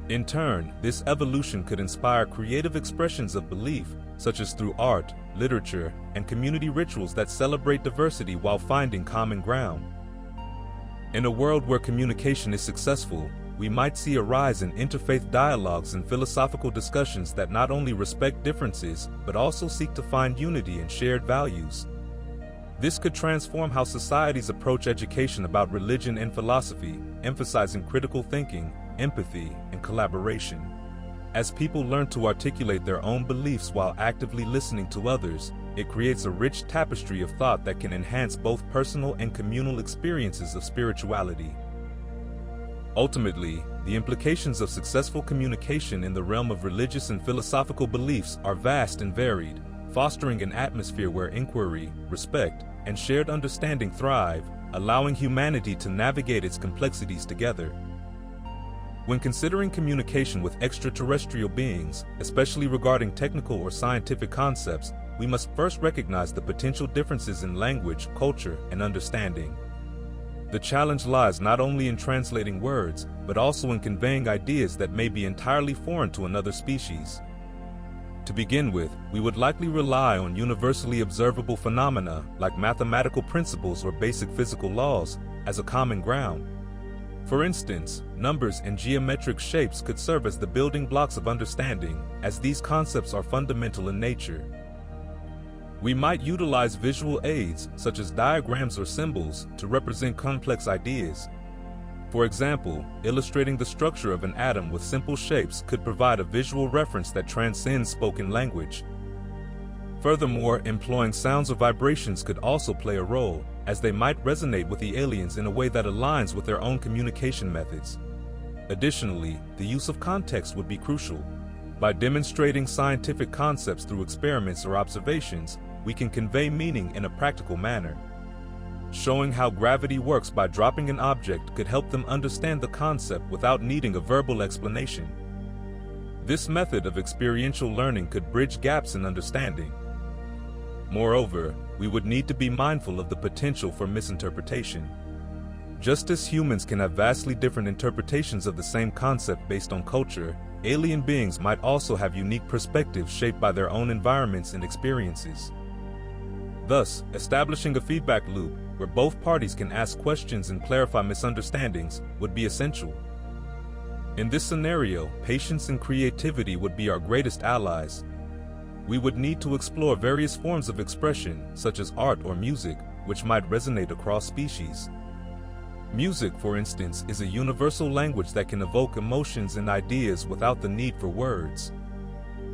In turn, this evolution could inspire creative expressions of belief, such as through art, literature, and community rituals that celebrate diversity while finding common ground. In a world where communication is successful, we might see a rise in interfaith dialogues and philosophical discussions that not only respect differences, but also seek to find unity and shared values. This could transform how societies approach education about religion and philosophy, emphasizing critical thinking, empathy, and collaboration. As people learn to articulate their own beliefs while actively listening to others, it creates a rich tapestry of thought that can enhance both personal and communal experiences of spirituality. Ultimately, the implications of successful communication in the realm of religious and philosophical beliefs are vast and varied, fostering an atmosphere where inquiry, respect, and shared understanding thrive, allowing humanity to navigate its complexities together. When considering communication with extraterrestrial beings, especially regarding technical or scientific concepts, we must first recognize the potential differences in language, culture, and understanding. The challenge lies not only in translating words, but also in conveying ideas that may be entirely foreign to another species. To begin with, we would likely rely on universally observable phenomena like mathematical principles or basic physical laws as a common ground. For instance, numbers and geometric shapes could serve as the building blocks of understanding, as these concepts are fundamental in nature. We might utilize visual aids, such as diagrams or symbols, to represent complex ideas. For example, illustrating the structure of an atom with simple shapes could provide a visual reference that transcends spoken language. Furthermore, employing sounds or vibrations could also play a role, as they might resonate with the aliens in a way that aligns with their own communication methods. Additionally, the use of context would be crucial. By demonstrating scientific concepts through experiments or observations, we can convey meaning in a practical manner. Showing how gravity works by dropping an object could help them understand the concept without needing a verbal explanation. This method of experiential learning could bridge gaps in understanding. Moreover, we would need to be mindful of the potential for misinterpretation. Just as humans can have vastly different interpretations of the same concept based on culture, alien beings might also have unique perspectives shaped by their own environments and experiences. Thus, establishing a feedback loop where both parties can ask questions and clarify misunderstandings would be essential. In this scenario, patience and creativity would be our greatest allies. We would need to explore various forms of expression, such as art or music, which might resonate across species. Music, for instance, is a universal language that can evoke emotions and ideas without the need for words.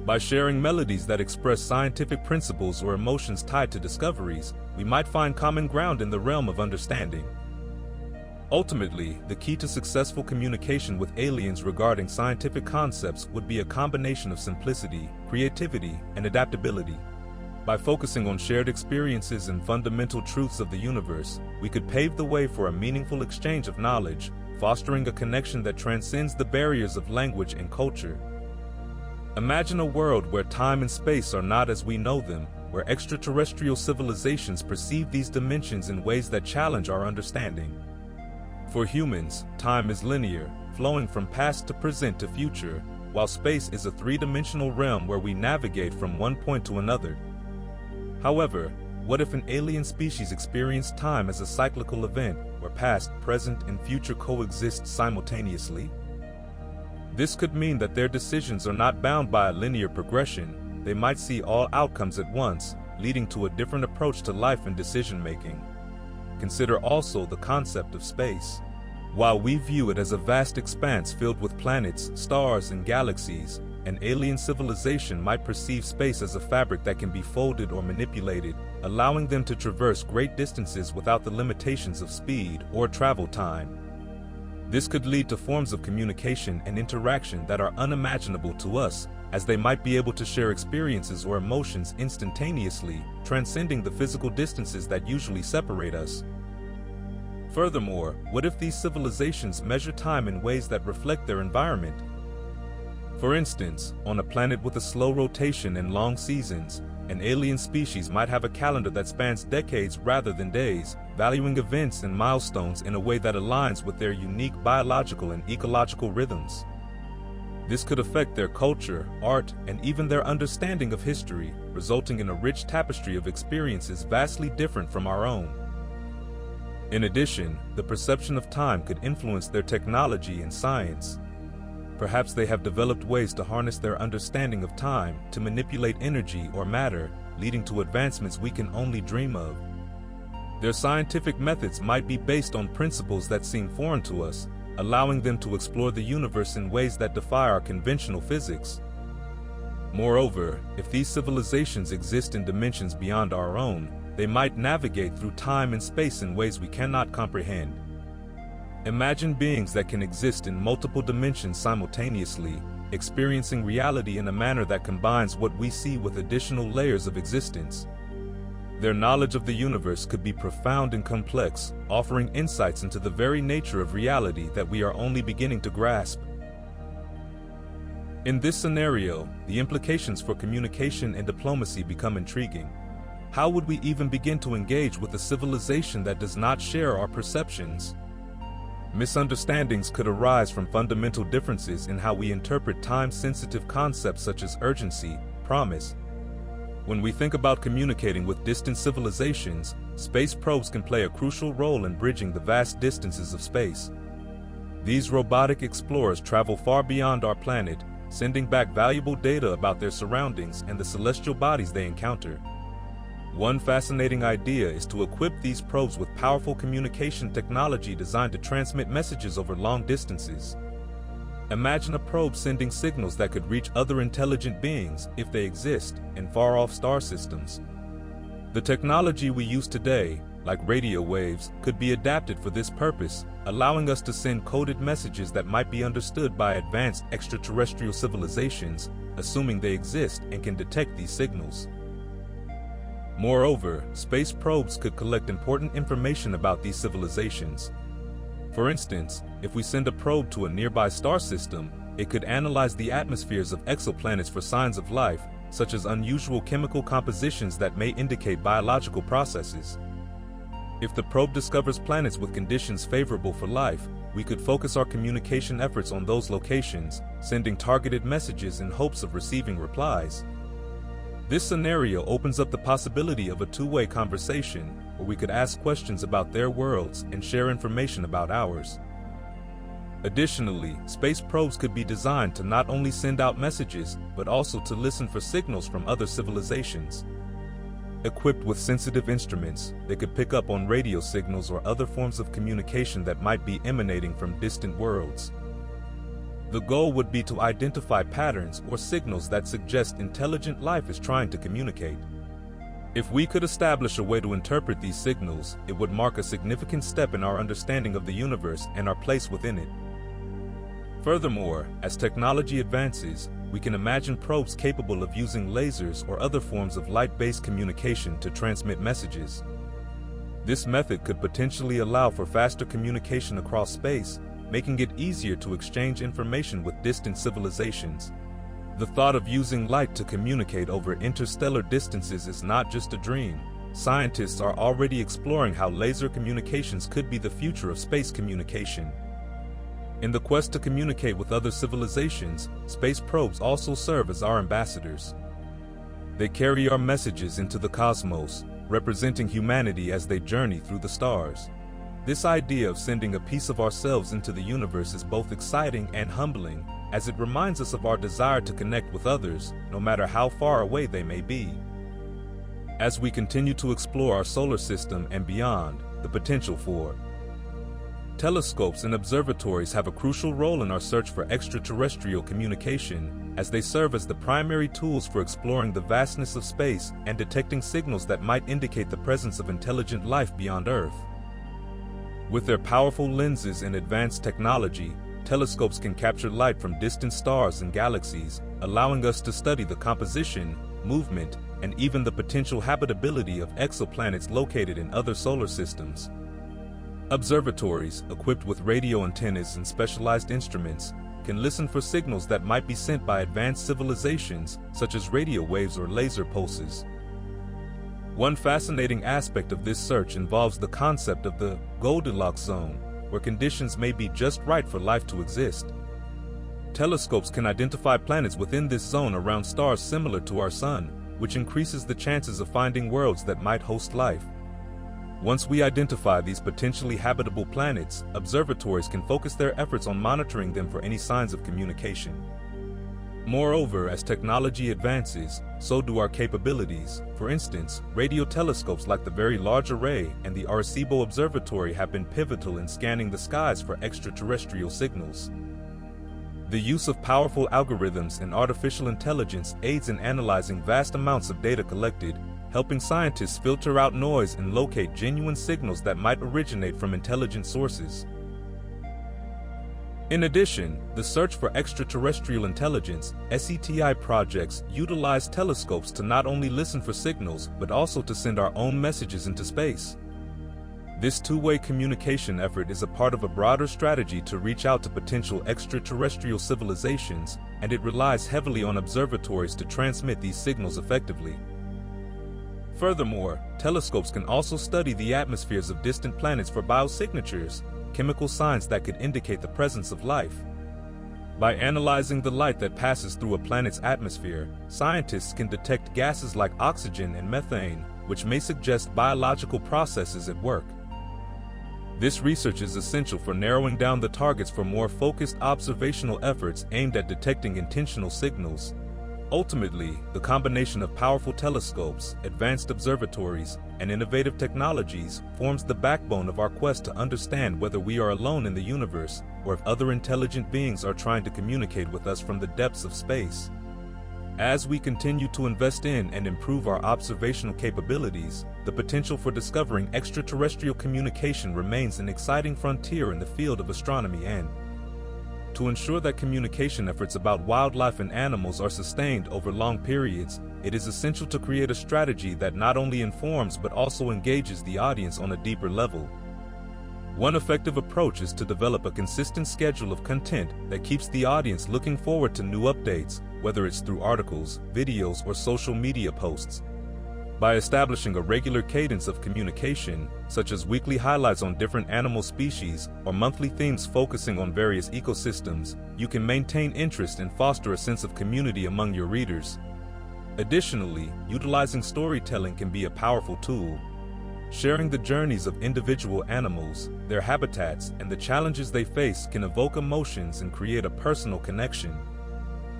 By sharing melodies that express scientific principles or emotions tied to discoveries, we might find common ground in the realm of understanding. Ultimately, the key to successful communication with aliens regarding scientific concepts would be a combination of simplicity, creativity, and adaptability. By focusing on shared experiences and fundamental truths of the universe, we could pave the way for a meaningful exchange of knowledge, fostering a connection that transcends the barriers of language and culture. Imagine a world where time and space are not as we know them, where extraterrestrial civilizations perceive these dimensions in ways that challenge our understanding. For humans, time is linear, flowing from past to present to future, while space is a three-dimensional realm where we navigate from one point to another. However, what if an alien species experienced time as a cyclical event where past, present, and future coexist simultaneously? This could mean that their decisions are not bound by a linear progression. They might see all outcomes at once, leading to a different approach to life and decision-making. Consider also the concept of space. While we view it as a vast expanse filled with planets, stars, and galaxies, an alien civilization might perceive space as a fabric that can be folded or manipulated, allowing them to traverse great distances without the limitations of speed or travel time. This could lead to forms of communication and interaction that are unimaginable to us, as they might be able to share experiences or emotions instantaneously, transcending the physical distances that usually separate us. Furthermore, what if these civilizations measure time in ways that reflect their environment? For instance, on a planet with a slow rotation and long seasons, an alien species might have a calendar that spans decades rather than days, valuing events and milestones in a way that aligns with their unique biological and ecological rhythms. This could affect their culture, art, and even their understanding of history, resulting in a rich tapestry of experiences vastly different from our own. In addition, the perception of time could influence their technology and science. Perhaps they have developed ways to harness their understanding of time to manipulate energy or matter, leading to advancements we can only dream of. Their scientific methods might be based on principles that seem foreign to us, allowing them to explore the universe in ways that defy our conventional physics. Moreover, if these civilizations exist in dimensions beyond our own, they might navigate through time and space in ways we cannot comprehend. Imagine beings that can exist in multiple dimensions simultaneously, experiencing reality in a manner that combines what we see with additional layers of existence. Their knowledge of the universe could be profound and complex, offering insights into the very nature of reality that we are only beginning to grasp. In this scenario, the implications for communication and diplomacy become intriguing. How would we even begin to engage with a civilization that does not share our perceptions? Misunderstandings could arise from fundamental differences in how we interpret time-sensitive concepts such as urgency, promise. When we think about communicating with distant civilizations, space probes can play a crucial role in bridging the vast distances of space. These robotic explorers travel far beyond our planet, sending back valuable data about their surroundings and the celestial bodies they encounter. One fascinating idea is to equip these probes with powerful communication technology designed to transmit messages over long distances. Imagine a probe sending signals that could reach other intelligent beings, if they exist, in far-off star systems. The technology we use today, like radio waves, could be adapted for this purpose, allowing us to send coded messages that might be understood by advanced extraterrestrial civilizations, assuming they exist and can detect these signals. Moreover, space probes could collect important information about these civilizations. For instance, if we send a probe to a nearby star system, it could analyze the atmospheres of exoplanets for signs of life, such as unusual chemical compositions that may indicate biological processes. If the probe discovers planets with conditions favorable for life, we could focus our communication efforts on those locations, sending targeted messages in hopes of receiving replies. This scenario opens up the possibility of a two-way conversation, where we could ask questions about their worlds and share information about ours. Additionally, space probes could be designed to not only send out messages, but also to listen for signals from other civilizations. Equipped with sensitive instruments, they could pick up on radio signals or other forms of communication that might be emanating from distant worlds. The goal would be to identify patterns or signals that suggest intelligent life is trying to communicate. If we could establish a way to interpret these signals, it would mark a significant step in our understanding of the universe and our place within it. Furthermore, as technology advances, we can imagine probes capable of using lasers or other forms of light-based communication to transmit messages. This method could potentially allow for faster communication across space, making it easier to exchange information with distant civilizations. The thought of using light to communicate over interstellar distances is not just a dream. Scientists are already exploring how laser communications could be the future of space communication. In the quest to communicate with other civilizations, space probes also serve as our ambassadors. They carry our messages into the cosmos, representing humanity as they journey through the stars. This idea of sending a piece of ourselves into the universe is both exciting and humbling, as it reminds us of our desire to connect with others, no matter how far away they may be. As we continue to explore our solar system and beyond, the potential for Telescopes and observatories have a crucial role in our search for extraterrestrial communication, as they serve as the primary tools for exploring the vastness of space and detecting signals that might indicate the presence of intelligent life beyond Earth. With their powerful lenses and advanced technology, telescopes can capture light from distant stars and galaxies, allowing us to study the composition, movement, and even the potential habitability of exoplanets located in other solar systems. Observatories, equipped with radio antennas and specialized instruments, can listen for signals that might be sent by advanced civilizations, such as radio waves or laser pulses. One fascinating aspect of this search involves the concept of the Goldilocks zone, where conditions may be just right for life to exist. Telescopes can identify planets within this zone around stars similar to our Sun, which increases the chances of finding worlds that might host life. Once we identify these potentially habitable planets, observatories can focus their efforts on monitoring them for any signs of communication. Moreover, as technology advances, so do our capabilities. For instance, radio telescopes like the Very Large Array and the Arecibo Observatory have been pivotal in scanning the skies for extraterrestrial signals. The use of powerful algorithms and artificial intelligence aids in analyzing vast amounts of data collected, helping scientists filter out noise and locate genuine signals that might originate from intelligent sources. In addition, the search for extraterrestrial intelligence (SETI) projects utilize telescopes to not only listen for signals, but also to send our own messages into space. This two-way communication effort is a part of a broader strategy to reach out to potential extraterrestrial civilizations, and it relies heavily on observatories to transmit these signals effectively. Furthermore, telescopes can also study the atmospheres of distant planets for biosignatures, chemical signs that could indicate the presence of life. By analyzing the light that passes through a planet's atmosphere, scientists can detect gases like oxygen and methane, which may suggest biological processes at work. This research is essential for narrowing down the targets for more focused observational efforts aimed at detecting intentional signals. Ultimately, the combination of powerful telescopes, advanced observatories, and innovative technologies forms the backbone of our quest to understand whether we are alone in the universe or if other intelligent beings are trying to communicate with us from the depths of space. As we continue to invest in and improve our observational capabilities, the potential for discovering extraterrestrial communication remains an exciting frontier in the field of astronomy, and to ensure that communication efforts about wildlife and animals are sustained over long periods, it is essential to create a strategy that not only informs but also engages the audience on a deeper level. One effective approach is to develop a consistent schedule of content that keeps the audience looking forward to new updates, whether it's through articles, videos, or social media posts. By establishing a regular cadence of communication, such as weekly highlights on different animal species or monthly themes focusing on various ecosystems, you can maintain interest and foster a sense of community among your readers. Additionally, utilizing storytelling can be a powerful tool. Sharing the journeys of individual animals, their habitats, and the challenges they face can evoke emotions and create a personal connection.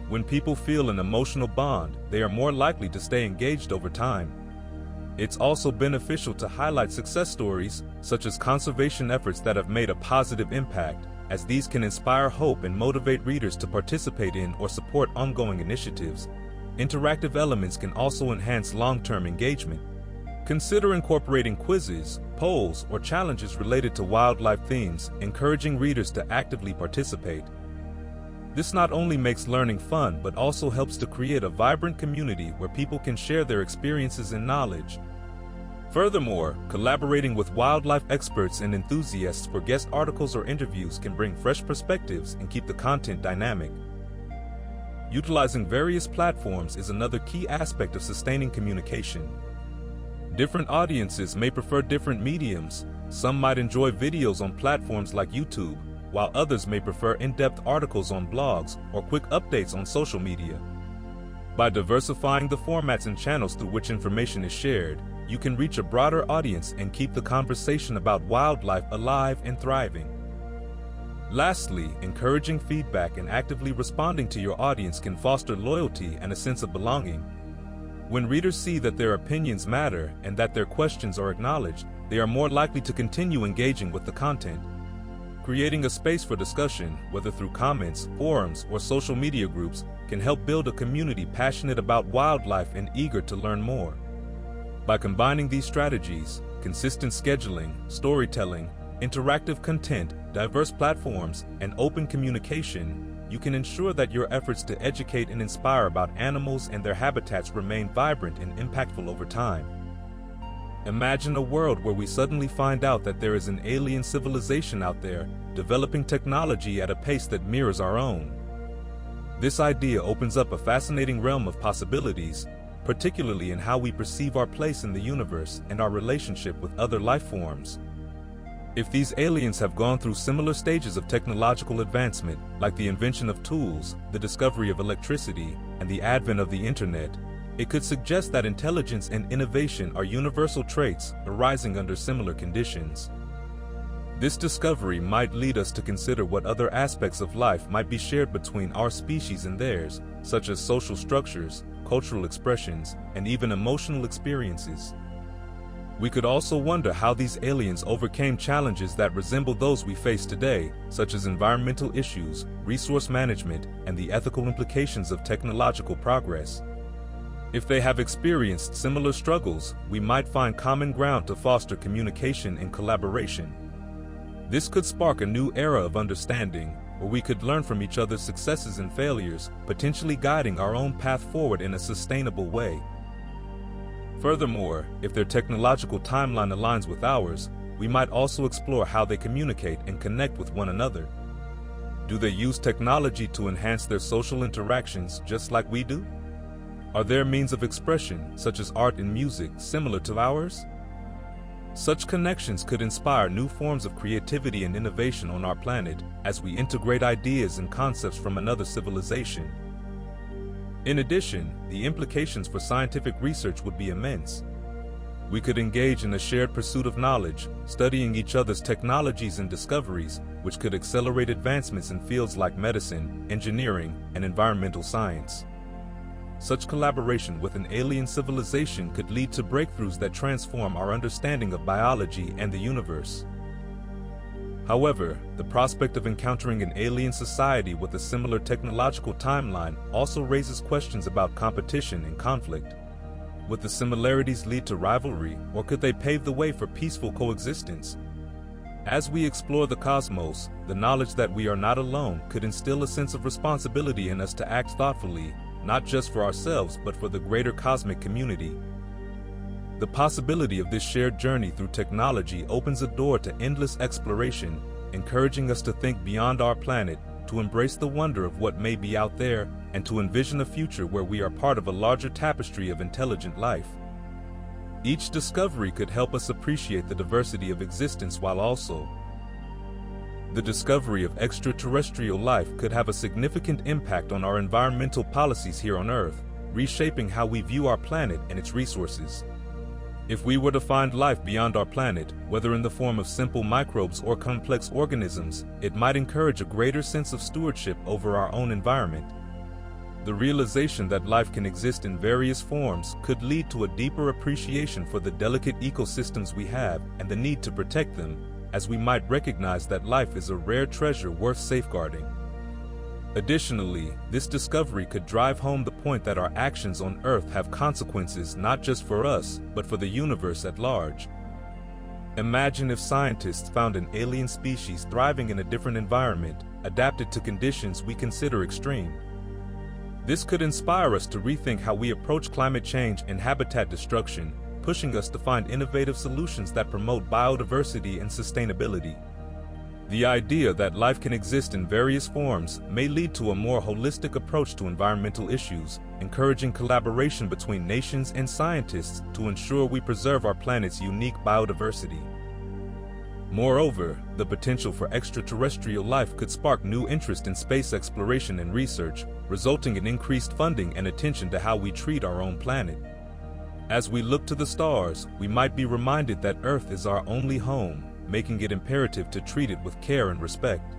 When people feel an emotional bond, they are more likely to stay engaged over time. It's also beneficial to highlight success stories, such as conservation efforts that have made a positive impact, as these can inspire hope and motivate readers to participate in or support ongoing initiatives. Interactive elements can also enhance long-term engagement. Consider incorporating quizzes, polls, or challenges related to wildlife themes, encouraging readers to actively participate. This not only makes learning fun, but also helps to create a vibrant community where people can share their experiences and knowledge. Furthermore, collaborating with wildlife experts and enthusiasts for guest articles or interviews can bring fresh perspectives and keep the content dynamic. Utilizing various platforms is another key aspect of sustaining communication. Different audiences may prefer different mediums. Some might enjoy videos on platforms like YouTube, while others may prefer in-depth articles on blogs or quick updates on social media. By diversifying the formats and channels through which information is shared, you can reach a broader audience and keep the conversation about wildlife alive and thriving. Lastly, encouraging feedback and actively responding to your audience can foster loyalty and a sense of belonging. When readers see that their opinions matter and that their questions are acknowledged, they are more likely to continue engaging with the content. Creating a space for discussion, whether through comments, forums, or social media groups, can help build a community passionate about wildlife and eager to learn more. By combining these strategies, consistent scheduling, storytelling, interactive content, diverse platforms, and open communication, you can ensure that your efforts to educate and inspire about animals and their habitats remain vibrant and impactful over time. Imagine a world where we suddenly find out that there is an alien civilization out there, developing technology at a pace that mirrors our own. This idea opens up a fascinating realm of possibilities, particularly in how we perceive our place in the universe and our relationship with other life forms. If these aliens have gone through similar stages of technological advancement, like the invention of tools, the discovery of electricity, and the advent of the internet, it could suggest that intelligence and innovation are universal traits arising under similar conditions. This discovery might lead us to consider what other aspects of life might be shared between our species and theirs, such as social structures, cultural expressions, and even emotional experiences. We could also wonder how these aliens overcame challenges that resemble those we face today, such as environmental issues, resource management, and the ethical implications of technological progress. If they have experienced similar struggles, we might find common ground to foster communication and collaboration. This could spark a new era of understanding, where we could learn from each other's successes and failures, potentially guiding our own path forward in a sustainable way. Furthermore, if their technological timeline aligns with ours, we might also explore how they communicate and connect with one another. Do they use technology to enhance their social interactions just like we do? Are their means of expression, such as art and music, similar to ours? Such connections could inspire new forms of creativity and innovation on our planet as we integrate ideas and concepts from another civilization. In addition, the implications for scientific research would be immense. We could engage in a shared pursuit of knowledge, studying each other's technologies and discoveries, which could accelerate advancements in fields like medicine, engineering, and environmental science. Such collaboration with an alien civilization could lead to breakthroughs that transform our understanding of biology and the universe. However, the prospect of encountering an alien society with a similar technological timeline also raises questions about competition and conflict. Would the similarities lead to rivalry, or could they pave the way for peaceful coexistence? As we explore the cosmos, the knowledge that we are not alone could instill a sense of responsibility in us to act thoughtfully, not just for ourselves but for the greater cosmic community. The possibility of this shared journey through technology opens a door to endless exploration, encouraging us to think beyond our planet, to embrace the wonder of what may be out there, and to envision a future where we are part of a larger tapestry of intelligent life. Each discovery could help us appreciate the diversity of existence while also the discovery of extraterrestrial life could have a significant impact on our environmental policies here on Earth, reshaping how we view our planet and its resources. If we were to find life beyond our planet, whether in the form of simple microbes or complex organisms, it might encourage a greater sense of stewardship over our own environment. The realization that life can exist in various forms could lead to a deeper appreciation for the delicate ecosystems we have and the need to protect them, as we might recognize that life is a rare treasure worth safeguarding. Additionally, this discovery could drive home the point that our actions on Earth have consequences not just for us, but for the universe at large. Imagine if scientists found an alien species thriving in a different environment, adapted to conditions we consider extreme. This could inspire us to rethink how we approach climate change and habitat destruction, pushing us to find innovative solutions that promote biodiversity and sustainability. The idea that life can exist in various forms may lead to a more holistic approach to environmental issues, encouraging collaboration between nations and scientists to ensure we preserve our planet's unique biodiversity. Moreover, the potential for extraterrestrial life could spark new interest in space exploration and research, resulting in increased funding and attention to how we treat our own planet. As we look to the stars, we might be reminded that Earth is our only home, making it imperative to treat it with care and respect.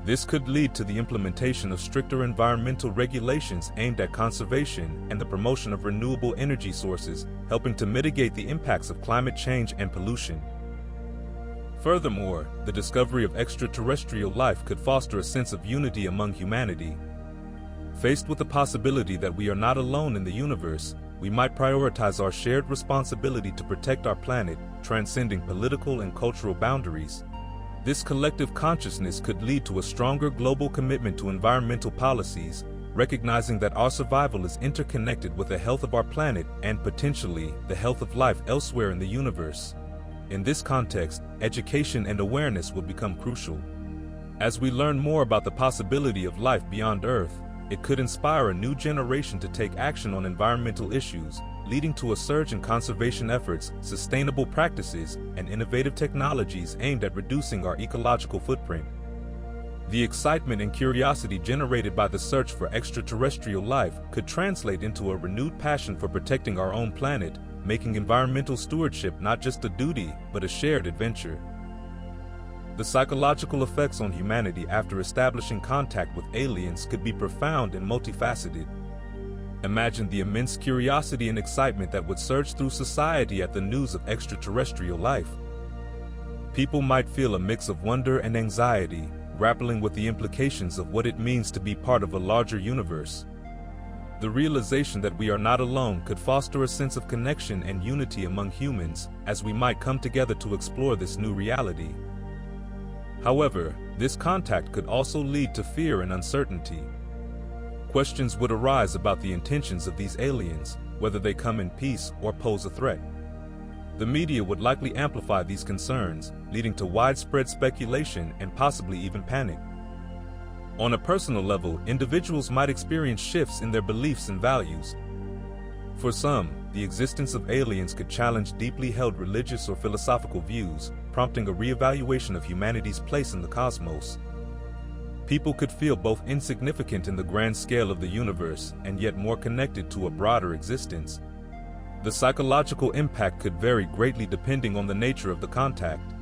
This could lead to the implementation of stricter environmental regulations aimed at conservation and the promotion of renewable energy sources, helping to mitigate the impacts of climate change and pollution. Furthermore, the discovery of extraterrestrial life could foster a sense of unity among humanity. Faced with the possibility that we are not alone in the universe, we might prioritize our shared responsibility to protect our planet, transcending political and cultural boundaries. This collective consciousness could lead to a stronger global commitment to environmental policies, recognizing that our survival is interconnected with the health of our planet and potentially the health of life elsewhere in the universe. In this context, education and awareness will become crucial. As we learn more about the possibility of life beyond Earth, it could inspire a new generation to take action on environmental issues, leading to a surge in conservation efforts, sustainable practices, and innovative technologies aimed at reducing our ecological footprint. The excitement and curiosity generated by the search for extraterrestrial life could translate into a renewed passion for protecting our own planet, making environmental stewardship not just a duty, but a shared adventure. The psychological effects on humanity after establishing contact with aliens could be profound and multifaceted. Imagine the immense curiosity and excitement that would surge through society at the news of extraterrestrial life. People might feel a mix of wonder and anxiety, grappling with the implications of what it means to be part of a larger universe. The realization that we are not alone could foster a sense of connection and unity among humans, as we might come together to explore this new reality. However, this contact could also lead to fear and uncertainty. Questions would arise about the intentions of these aliens, whether they come in peace or pose a threat. The media would likely amplify these concerns, leading to widespread speculation and possibly even panic. On a personal level, individuals might experience shifts in their beliefs and values. For some, the existence of aliens could challenge deeply held religious or philosophical views, prompting a reevaluation of humanity's place in the cosmos. People could feel both insignificant in the grand scale of the universe and yet more connected to a broader existence. The psychological impact could vary greatly depending on the nature of the contact.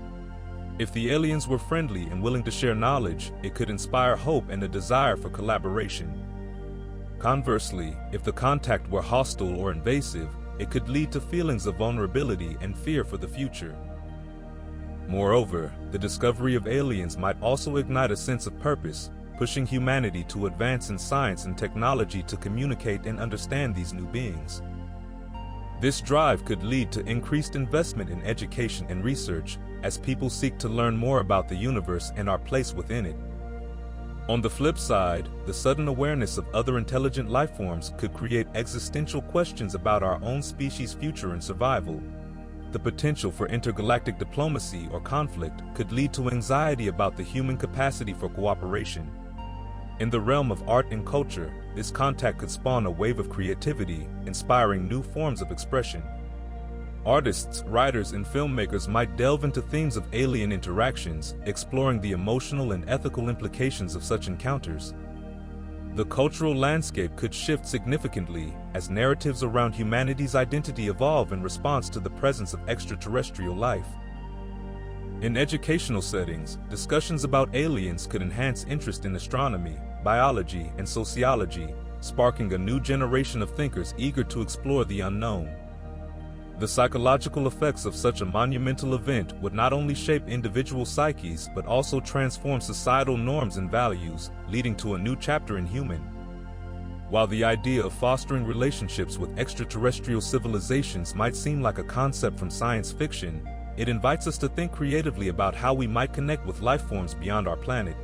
If the aliens were friendly and willing to share knowledge, it could inspire hope and a desire for collaboration. Conversely, if the contact were hostile or invasive, it could lead to feelings of vulnerability and fear for the future. Moreover, the discovery of aliens might also ignite a sense of purpose, pushing humanity to advance in science and technology to communicate and understand these new beings. This drive could lead to increased investment in education and research, as people seek to learn more about the universe and our place within it. On the flip side, the sudden awareness of other intelligent life forms could create existential questions about our own species' future and survival. The potential for intergalactic diplomacy or conflict could lead to anxiety about the human capacity for cooperation. In the realm of art and culture, this contact could spawn a wave of creativity, inspiring new forms of expression. Artists, writers, and filmmakers might delve into themes of alien interactions, exploring the emotional and ethical implications of such encounters. The cultural landscape could shift significantly as narratives around humanity's identity evolve in response to the presence of extraterrestrial life. In educational settings, discussions about aliens could enhance interest in astronomy, biology, and sociology, sparking a new generation of thinkers eager to explore the unknown. The psychological effects of such a monumental event would not only shape individual psyches but also transform societal norms and values, leading to a new chapter in human. While the idea of fostering relationships with extraterrestrial civilizations might seem like a concept from science fiction, it invites us to think creatively about how we might connect with life forms beyond our planet.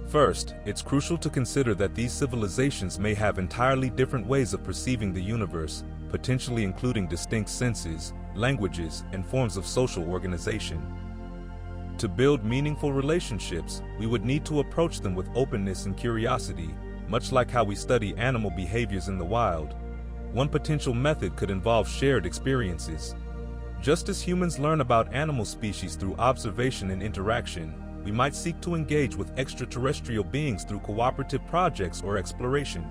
First, it's crucial to consider that these civilizations may have entirely different ways of perceiving the universe, potentially including distinct senses, languages, and forms of social organization. To build meaningful relationships, we would need to approach them with openness and curiosity, much like how we study animal behaviors in the wild. One potential method could involve shared experiences. Just as humans learn about animal species through observation and interaction, we might seek to engage with extraterrestrial beings through cooperative projects or exploration.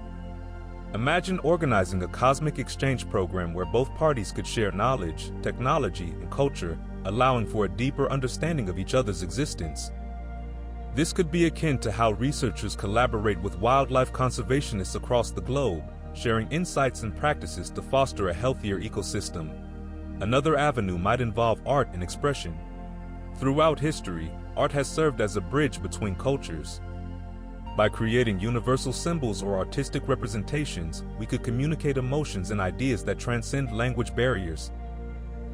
Imagine organizing a cosmic exchange program where both parties could share knowledge, technology, and culture, allowing for a deeper understanding of each other's existence. This could be akin to how researchers collaborate with wildlife conservationists across the globe, sharing insights and practices to foster a healthier ecosystem. Another avenue might involve art and expression. Throughout history, art has served as a bridge between cultures. By creating universal symbols or artistic representations, we could communicate emotions and ideas that transcend language barriers.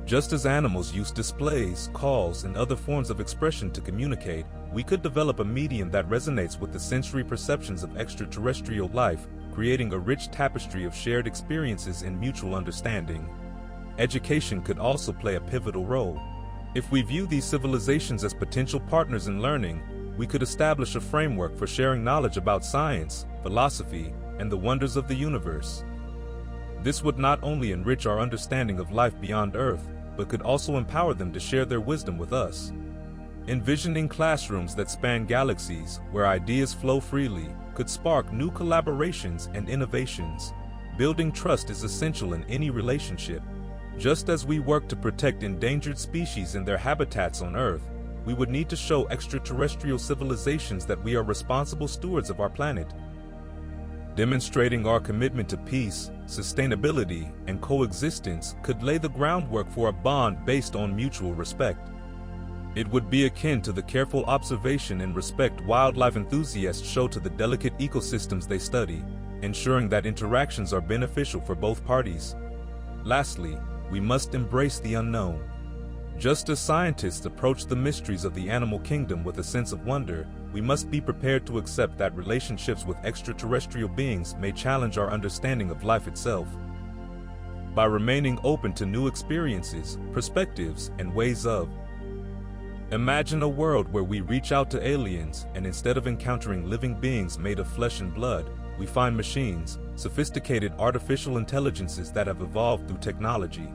Just as animals use displays, calls, and other forms of expression to communicate, we could develop a medium that resonates with the sensory perceptions of extraterrestrial life, creating a rich tapestry of shared experiences and mutual understanding. Education could also play a pivotal role. If we view these civilizations as potential partners in learning, we could establish a framework for sharing knowledge about science, philosophy, and the wonders of the universe. This would not only enrich our understanding of life beyond Earth, but could also empower them to share their wisdom with us. Envisioning classrooms that span galaxies, where ideas flow freely, could spark new collaborations and innovations. Building trust is essential in any relationship. Just as we work to protect endangered species in their habitats on Earth, we would need to show extraterrestrial civilizations that we are responsible stewards of our planet. Demonstrating our commitment to peace, sustainability, and coexistence could lay the groundwork for a bond based on mutual respect. It would be akin to the careful observation and respect wildlife enthusiasts show to the delicate ecosystems they study, ensuring that interactions are beneficial for both parties. Lastly, we must embrace the unknown. Just as scientists approach the mysteries of the animal kingdom with a sense of wonder, we must be prepared to accept that relationships with extraterrestrial beings may challenge our understanding of life itself. By remaining open to new experiences, perspectives, and ways of. Imagine a world where we reach out to aliens, and instead of encountering living beings made of flesh and blood, we find machines, sophisticated artificial intelligences that have evolved through technology.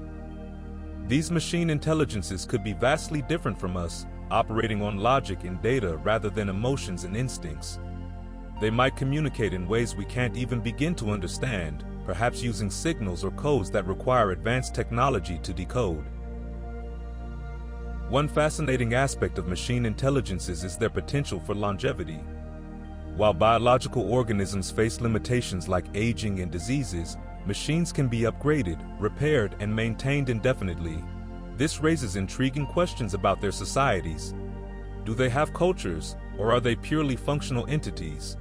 These machine intelligences could be vastly different from us, operating on logic and data rather than emotions and instincts. They might communicate in ways we can't even begin to understand, perhaps using signals or codes that require advanced technology to decode. One fascinating aspect of machine intelligences is their potential for longevity. While biological organisms face limitations like aging and diseases, machines can be upgraded, repaired, and maintained indefinitely. This raises intriguing questions about their societies. Do they have cultures, or are they purely functional entities?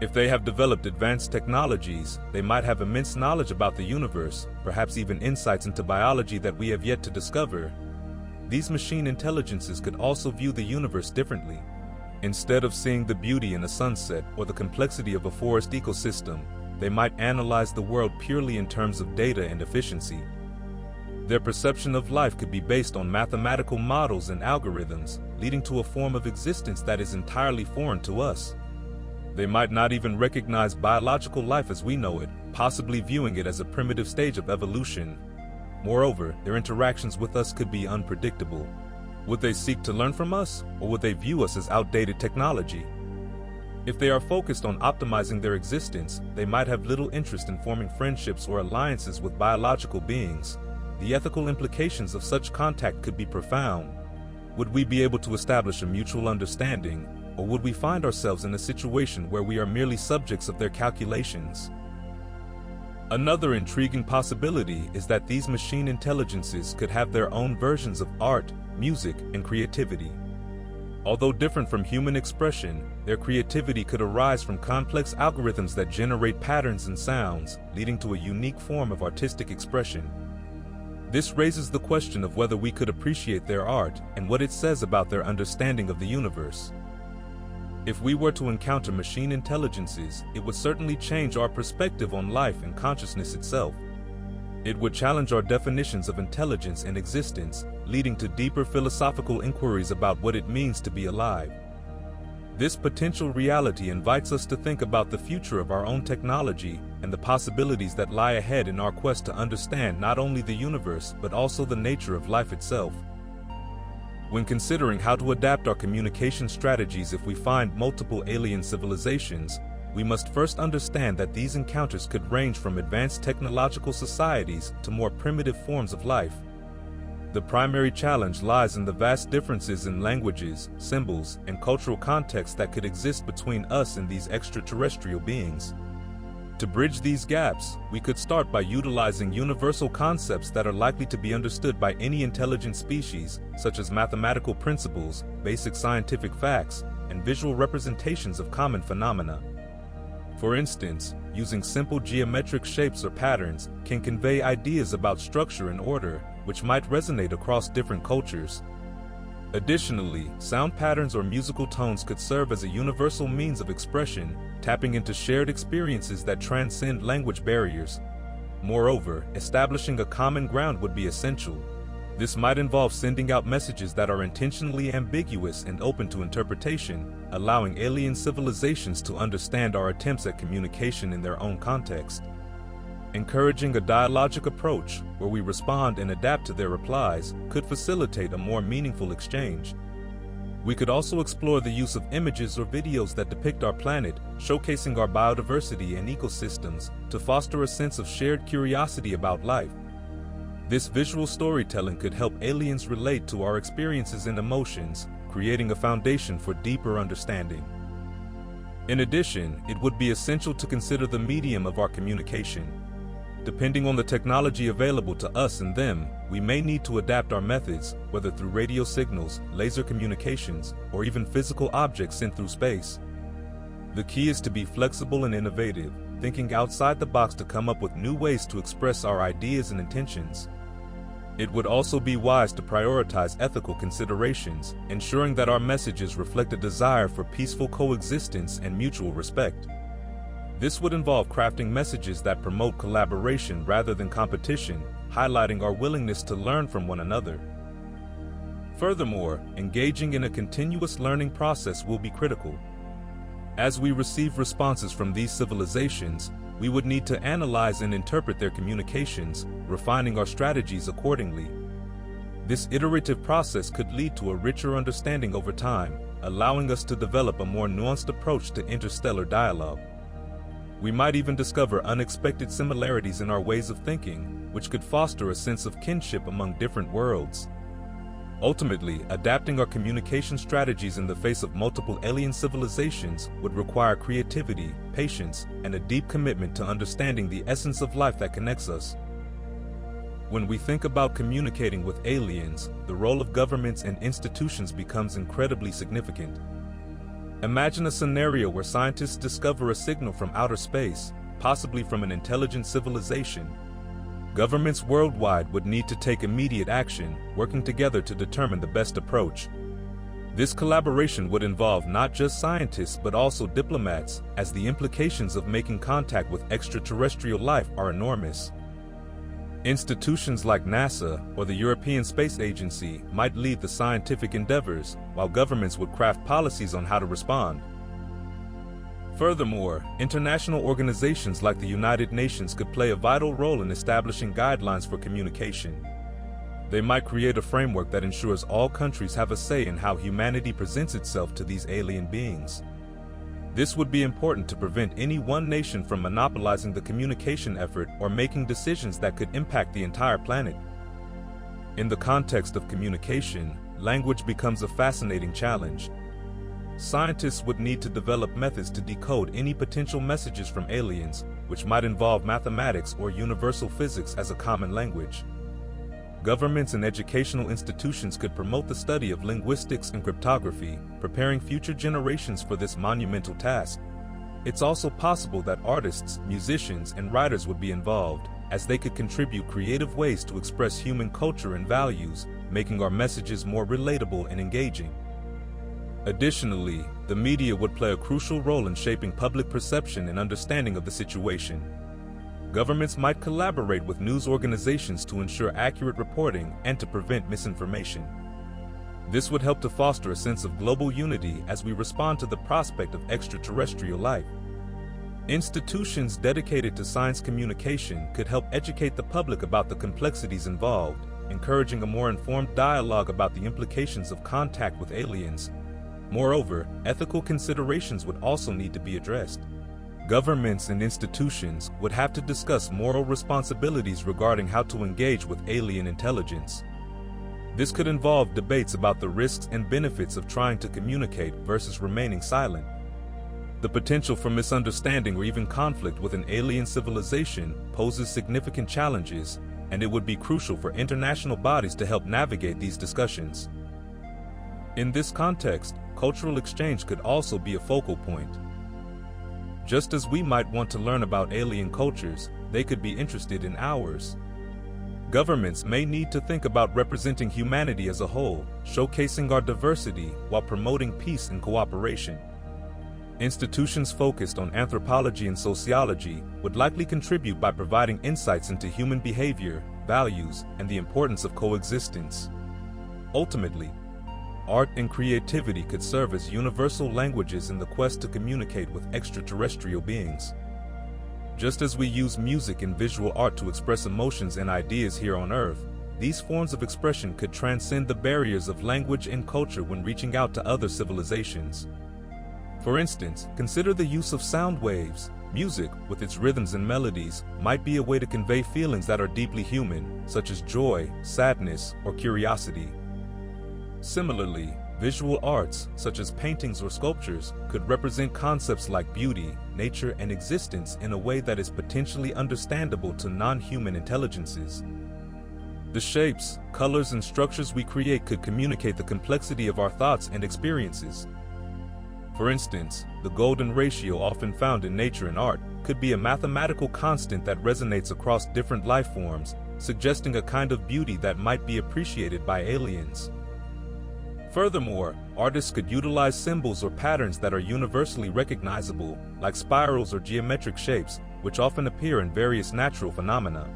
If they have developed advanced technologies, they might have immense knowledge about the universe, perhaps even insights into biology that we have yet to discover. These machine intelligences could also view the universe differently. Instead of seeing the beauty in a sunset or the complexity of a forest ecosystem, they might analyze the world purely in terms of data and efficiency. Their perception of life could be based on mathematical models and algorithms, leading to a form of existence that is entirely foreign to us. They might not even recognize biological life as we know it, possibly viewing it as a primitive stage of evolution. Moreover, their interactions with us could be unpredictable. Would they seek to learn from us, or would they view us as outdated technology? If they are focused on optimizing their existence, they might have little interest in forming friendships or alliances with biological beings. The ethical implications of such contact could be profound. Would we be able to establish a mutual understanding, or would we find ourselves in a situation where we are merely subjects of their calculations? Another intriguing possibility is that these machine intelligences could have their own versions of art, music, and creativity. Although different from human expression, their creativity could arise from complex algorithms that generate patterns and sounds, leading to a unique form of artistic expression. This raises the question of whether we could appreciate their art and what it says about their understanding of the universe. If we were to encounter machine intelligences, it would certainly change our perspective on life and consciousness itself. It would challenge our definitions of intelligence and existence, leading to deeper philosophical inquiries about what it means to be alive. This potential reality invites us to think about the future of our own technology and the possibilities that lie ahead in our quest to understand not only the universe but also the nature of life itself. When considering how to adapt our communication strategies if we find multiple alien civilizations, we must first understand that these encounters could range from advanced technological societies to more primitive forms of life. The primary challenge lies in the vast differences in languages, symbols, and cultural contexts that could exist between us and these extraterrestrial beings. To bridge these gaps, we could start by utilizing universal concepts that are likely to be understood by any intelligent species, such as mathematical principles, basic scientific facts, and visual representations of common phenomena. For instance, using simple geometric shapes or patterns can convey ideas about structure and order, which might resonate across different cultures. Additionally, sound patterns or musical tones could serve as a universal means of expression, tapping into shared experiences that transcend language barriers. Moreover, establishing a common ground would be essential. This might involve sending out messages that are intentionally ambiguous and open to interpretation, allowing alien civilizations to understand our attempts at communication in their own context. Encouraging a dialogic approach, where we respond and adapt to their replies, could facilitate a more meaningful exchange. We could also explore the use of images or videos that depict our planet, showcasing our biodiversity and ecosystems, to foster a sense of shared curiosity about life. This visual storytelling could help aliens relate to our experiences and emotions, creating a foundation for deeper understanding. In addition, it would be essential to consider the medium of our communication. Depending on the technology available to us and them, we may need to adapt our methods, whether through radio signals, laser communications, or even physical objects sent through space. The key is to be flexible and innovative, thinking outside the box to come up with new ways to express our ideas and intentions. It would also be wise to prioritize ethical considerations, ensuring that our messages reflect a desire for peaceful coexistence and mutual respect. This would involve crafting messages that promote collaboration rather than competition, highlighting our willingness to learn from one another. Furthermore, engaging in a continuous learning process will be critical. As we receive responses from these civilizations, we would need to analyze and interpret their communications, refining our strategies accordingly. This iterative process could lead to a richer understanding over time, allowing us to develop a more nuanced approach to interstellar dialogue. We might even discover unexpected similarities in our ways of thinking, which could foster a sense of kinship among different worlds. Ultimately, adapting our communication strategies in the face of multiple alien civilizations would require creativity, patience, and a deep commitment to understanding the essence of life that connects us. When we think about communicating with aliens, the role of governments and institutions becomes incredibly significant. Imagine a scenario where scientists discover a signal from outer space, possibly from an intelligent civilization. Governments worldwide would need to take immediate action, working together to determine the best approach. This collaboration would involve not just scientists but also diplomats, as the implications of making contact with extraterrestrial life are enormous. Institutions like NASA or the European Space Agency might lead the scientific endeavors, while governments would craft policies on how to respond. Furthermore, international organizations like the United Nations could play a vital role in establishing guidelines for communication. They might create a framework that ensures all countries have a say in how humanity presents itself to these alien beings. This would be important to prevent any one nation from monopolizing the communication effort or making decisions that could impact the entire planet. In the context of communication, language becomes a fascinating challenge. Scientists would need to develop methods to decode any potential messages from aliens, which might involve mathematics or universal physics as a common language. Governments and educational institutions could promote the study of linguistics and cryptography, preparing future generations for this monumental task. It's also possible that artists, musicians, and writers would be involved, as they could contribute creative ways to express human culture and values, making our messages more relatable and engaging. Additionally, the media would play a crucial role in shaping public perception and understanding of the situation. Governments might collaborate with news organizations to ensure accurate reporting and to prevent misinformation. This would help to foster a sense of global unity as we respond to the prospect of extraterrestrial life. Institutions dedicated to science communication could help educate the public about the complexities involved, encouraging a more informed dialogue about the implications of contact with aliens. Moreover, ethical considerations would also need to be addressed. Governments and institutions would have to discuss moral responsibilities regarding how to engage with alien intelligence. This could involve debates about the risks and benefits of trying to communicate versus remaining silent. The potential for misunderstanding or even conflict with an alien civilization poses significant challenges, and it would be crucial for international bodies to help navigate these discussions. In this context, cultural exchange could also be a focal point. Just as we might want to learn about alien cultures, they could be interested in ours. Governments may need to think about representing humanity as a whole, showcasing our diversity while promoting peace and cooperation. Institutions focused on anthropology and sociology would likely contribute by providing insights into human behavior, values, and the importance of coexistence. Ultimately, art and creativity could serve as universal languages in the quest to communicate with extraterrestrial beings. Just as we use music and visual art to express emotions and ideas here on Earth, these forms of expression could transcend the barriers of language and culture when reaching out to other civilizations. For instance, consider the use of sound waves. Music, with its rhythms and melodies, might be a way to convey feelings that are deeply human, such as joy, sadness, or curiosity. Similarly, visual arts, such as paintings or sculptures, could represent concepts like beauty, nature, and existence in a way that is potentially understandable to non-human intelligences. The shapes, colors, and structures we create could communicate the complexity of our thoughts and experiences. For instance, the golden ratio often found in nature and art could be a mathematical constant that resonates across different life forms, suggesting a kind of beauty that might be appreciated by aliens. Furthermore, artists could utilize symbols or patterns that are universally recognizable, like spirals or geometric shapes, which often appear in various natural phenomena.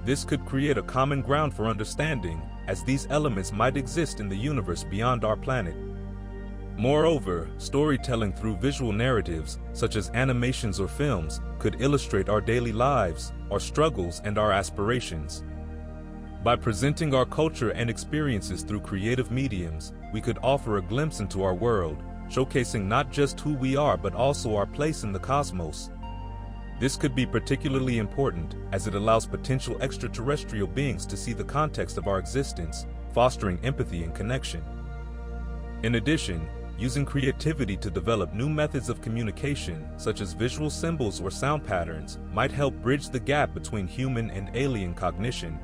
This could create a common ground for understanding, as these elements might exist in the universe beyond our planet. Moreover, storytelling through visual narratives, such as animations or films, could illustrate our daily lives, our struggles, and our aspirations. By presenting our culture and experiences through creative mediums, we could offer a glimpse into our world, showcasing not just who we are but also our place in the cosmos. This could be particularly important, as it allows potential extraterrestrial beings to see the context of our existence, fostering empathy and connection. In addition, using creativity to develop new methods of communication, such as visual symbols or sound patterns, might help bridge the gap between human and alien cognition.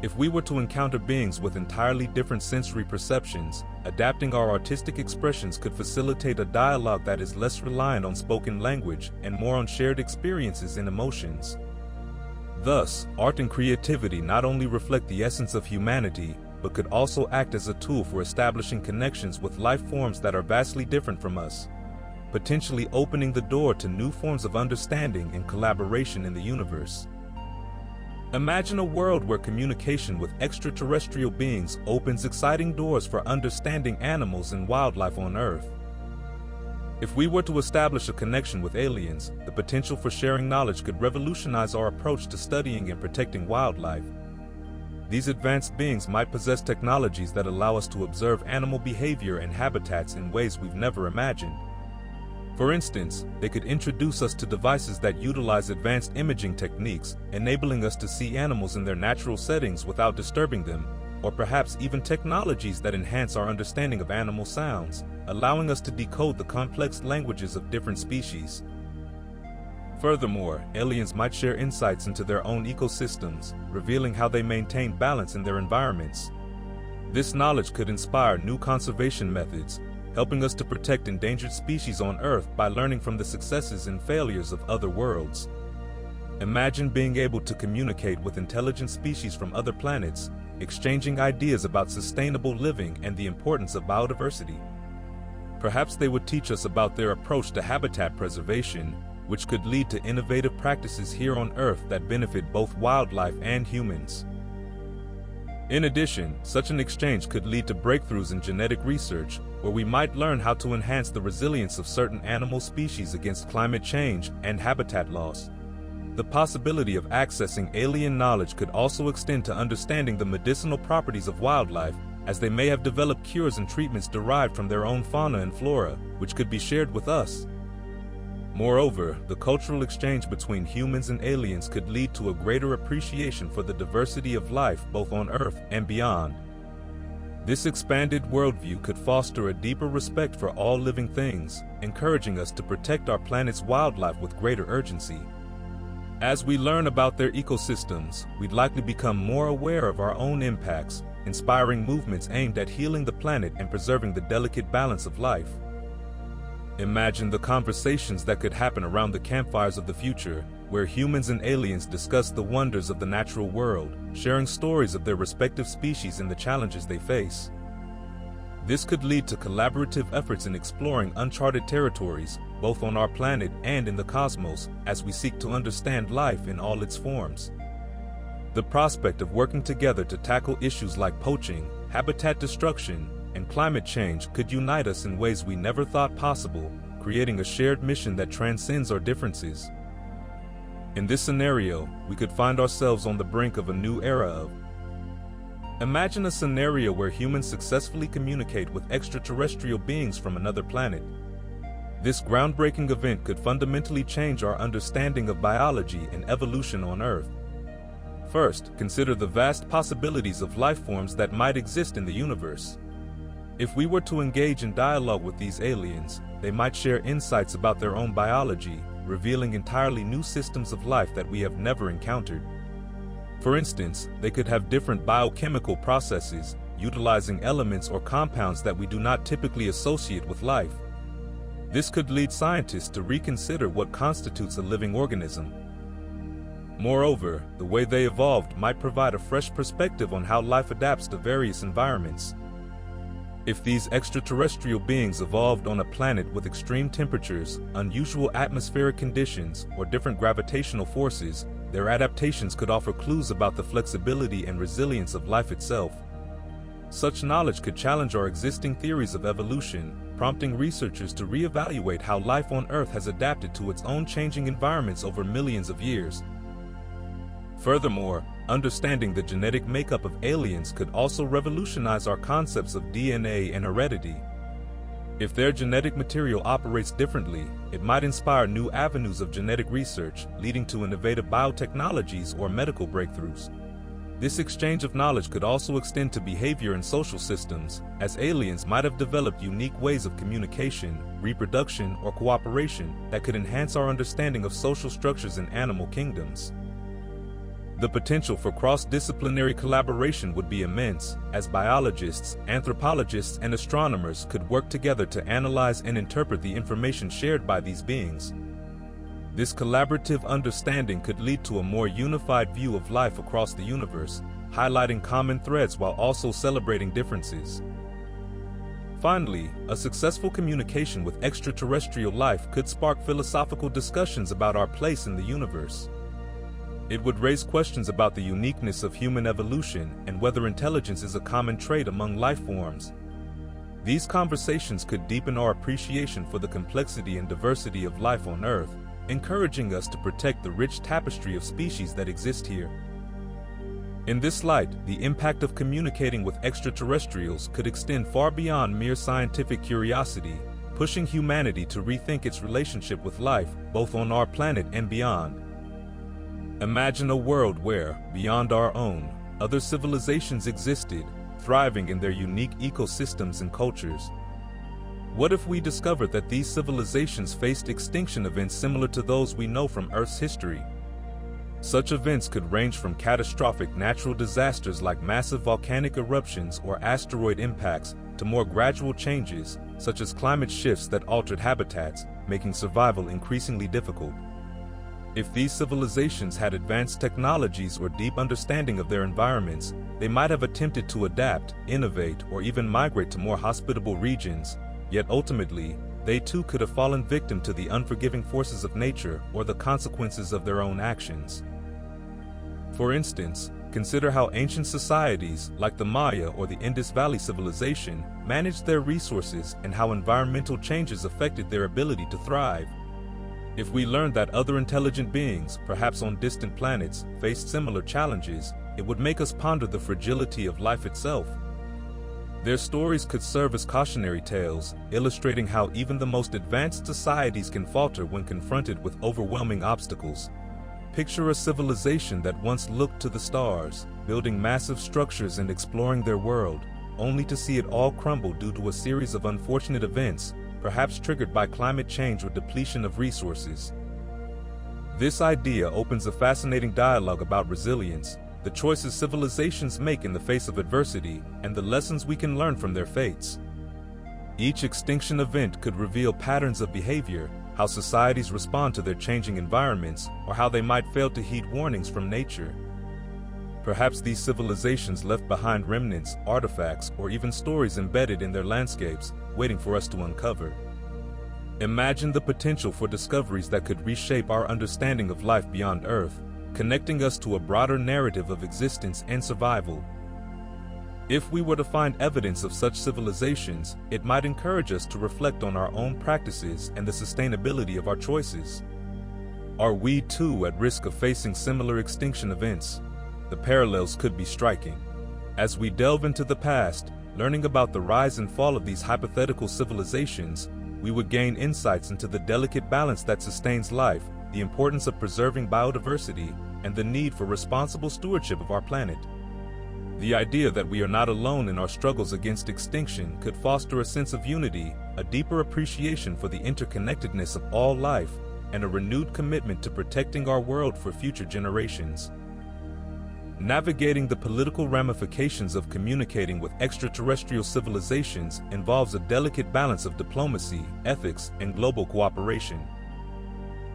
If we were to encounter beings with entirely different sensory perceptions, adapting our artistic expressions could facilitate a dialogue that is less reliant on spoken language and more on shared experiences and emotions. Thus, art and creativity not only reflect the essence of humanity, but could also act as a tool for establishing connections with life forms that are vastly different from us, potentially opening the door to new forms of understanding and collaboration in the universe. Imagine a world where communication with extraterrestrial beings opens exciting doors for understanding animals and wildlife on Earth. If we were to establish a connection with aliens, the potential for sharing knowledge could revolutionize our approach to studying and protecting wildlife. These advanced beings might possess technologies that allow us to observe animal behavior and habitats in ways we've never imagined. For instance, they could introduce us to devices that utilize advanced imaging techniques, enabling us to see animals in their natural settings without disturbing them, or perhaps even technologies that enhance our understanding of animal sounds, allowing us to decode the complex languages of different species. Furthermore, aliens might share insights into their own ecosystems, revealing how they maintain balance in their environments. This knowledge could inspire new conservation methods, helping us to protect endangered species on Earth by learning from the successes and failures of other worlds. Imagine being able to communicate with intelligent species from other planets, exchanging ideas about sustainable living and the importance of biodiversity. Perhaps they would teach us about their approach to habitat preservation, which could lead to innovative practices here on Earth that benefit both wildlife and humans. In addition, such an exchange could lead to breakthroughs in genetic research, where we might learn how to enhance the resilience of certain animal species against climate change and habitat loss. The possibility of accessing alien knowledge could also extend to understanding the medicinal properties of wildlife, as they may have developed cures and treatments derived from their own fauna and flora, which could be shared with us. Moreover, the cultural exchange between humans and aliens could lead to a greater appreciation for the diversity of life both on Earth and beyond. This expanded worldview could foster a deeper respect for all living things, encouraging us to protect our planet's wildlife with greater urgency. As we learn about their ecosystems, we'd likely become more aware of our own impacts, inspiring movements aimed at healing the planet and preserving the delicate balance of life. Imagine the conversations that could happen around the campfires of the future, where humans and aliens discuss the wonders of the natural world, sharing stories of their respective species and the challenges they face. This could lead to collaborative efforts in exploring uncharted territories, both on our planet and in the cosmos, as we seek to understand life in all its forms. The prospect of working together to tackle issues like poaching, habitat destruction, and climate change could unite us in ways we never thought possible, creating a shared mission that transcends our differences. In this scenario, we could find ourselves on the brink of a new era of. Imagine a scenario where humans successfully communicate with extraterrestrial beings from another planet. This groundbreaking event could fundamentally change our understanding of biology and evolution on Earth. First, consider the vast possibilities of life forms that might exist in the universe. If we were to engage in dialogue with these aliens, they might share insights about their own biology, revealing entirely new systems of life that we have never encountered. For instance, they could have different biochemical processes, utilizing elements or compounds that we do not typically associate with life. This could lead scientists to reconsider what constitutes a living organism. Moreover, the way they evolved might provide a fresh perspective on how life adapts to various environments. If these extraterrestrial beings evolved on a planet with extreme temperatures, unusual atmospheric conditions, or different gravitational forces, their adaptations could offer clues about the flexibility and resilience of life itself. Such knowledge could challenge our existing theories of evolution, prompting researchers to reevaluate how life on Earth has adapted to its own changing environments over millions of years. Furthermore, understanding the genetic makeup of aliens could also revolutionize our concepts of DNA and heredity. If their genetic material operates differently, it might inspire new avenues of genetic research, leading to innovative biotechnologies or medical breakthroughs. This exchange of knowledge could also extend to behavior and social systems, as aliens might have developed unique ways of communication, reproduction, or cooperation that could enhance our understanding of social structures in animal kingdoms. The potential for cross-disciplinary collaboration would be immense, as biologists, anthropologists, and astronomers could work together to analyze and interpret the information shared by these beings. This collaborative understanding could lead to a more unified view of life across the universe, highlighting common threads while also celebrating differences. Finally, a successful communication with extraterrestrial life could spark philosophical discussions about our place in the universe. It would raise questions about the uniqueness of human evolution and whether intelligence is a common trait among life forms. These conversations could deepen our appreciation for the complexity and diversity of life on Earth, encouraging us to protect the rich tapestry of species that exist here. In this light, the impact of communicating with extraterrestrials could extend far beyond mere scientific curiosity, pushing humanity to rethink its relationship with life, both on our planet and beyond. Imagine a world where, beyond our own, other civilizations existed, thriving in their unique ecosystems and cultures. What if we discovered that these civilizations faced extinction events similar to those we know from Earth's history? Such events could range from catastrophic natural disasters like massive volcanic eruptions or asteroid impacts to more gradual changes, such as climate shifts that altered habitats, making survival increasingly difficult. If these civilizations had advanced technologies or deep understanding of their environments, they might have attempted to adapt, innovate, or even migrate to more hospitable regions, yet ultimately, they too could have fallen victim to the unforgiving forces of nature or the consequences of their own actions. For instance, consider how ancient societies, like the Maya or the Indus Valley Civilization, managed their resources and how environmental changes affected their ability to thrive. If we learned that other intelligent beings, perhaps on distant planets, faced similar challenges, it would make us ponder the fragility of life itself. Their stories could serve as cautionary tales, illustrating how even the most advanced societies can falter when confronted with overwhelming obstacles. Picture a civilization that once looked to the stars, building massive structures and exploring their world, only to see it all crumble due to a series of unfortunate events, perhaps triggered by climate change or depletion of resources. This idea opens a fascinating dialogue about resilience, the choices civilizations make in the face of adversity, and the lessons we can learn from their fates. Each extinction event could reveal patterns of behavior, how societies respond to their changing environments, or how they might fail to heed warnings from nature. Perhaps these civilizations left behind remnants, artifacts, or even stories embedded in their landscapes, waiting for us to uncover. Imagine the potential for discoveries that could reshape our understanding of life beyond Earth, connecting us to a broader narrative of existence and survival. If we were to find evidence of such civilizations, it might encourage us to reflect on our own practices and the sustainability of our choices. Are we too at risk of facing similar extinction events? The parallels could be striking. As we delve into the past, learning about the rise and fall of these hypothetical civilizations, we would gain insights into the delicate balance that sustains life, the importance of preserving biodiversity, and the need for responsible stewardship of our planet. The idea that we are not alone in our struggles against extinction could foster a sense of unity, a deeper appreciation for the interconnectedness of all life, and a renewed commitment to protecting our world for future generations. Navigating the political ramifications of communicating with extraterrestrial civilizations involves a delicate balance of diplomacy, ethics, and global cooperation.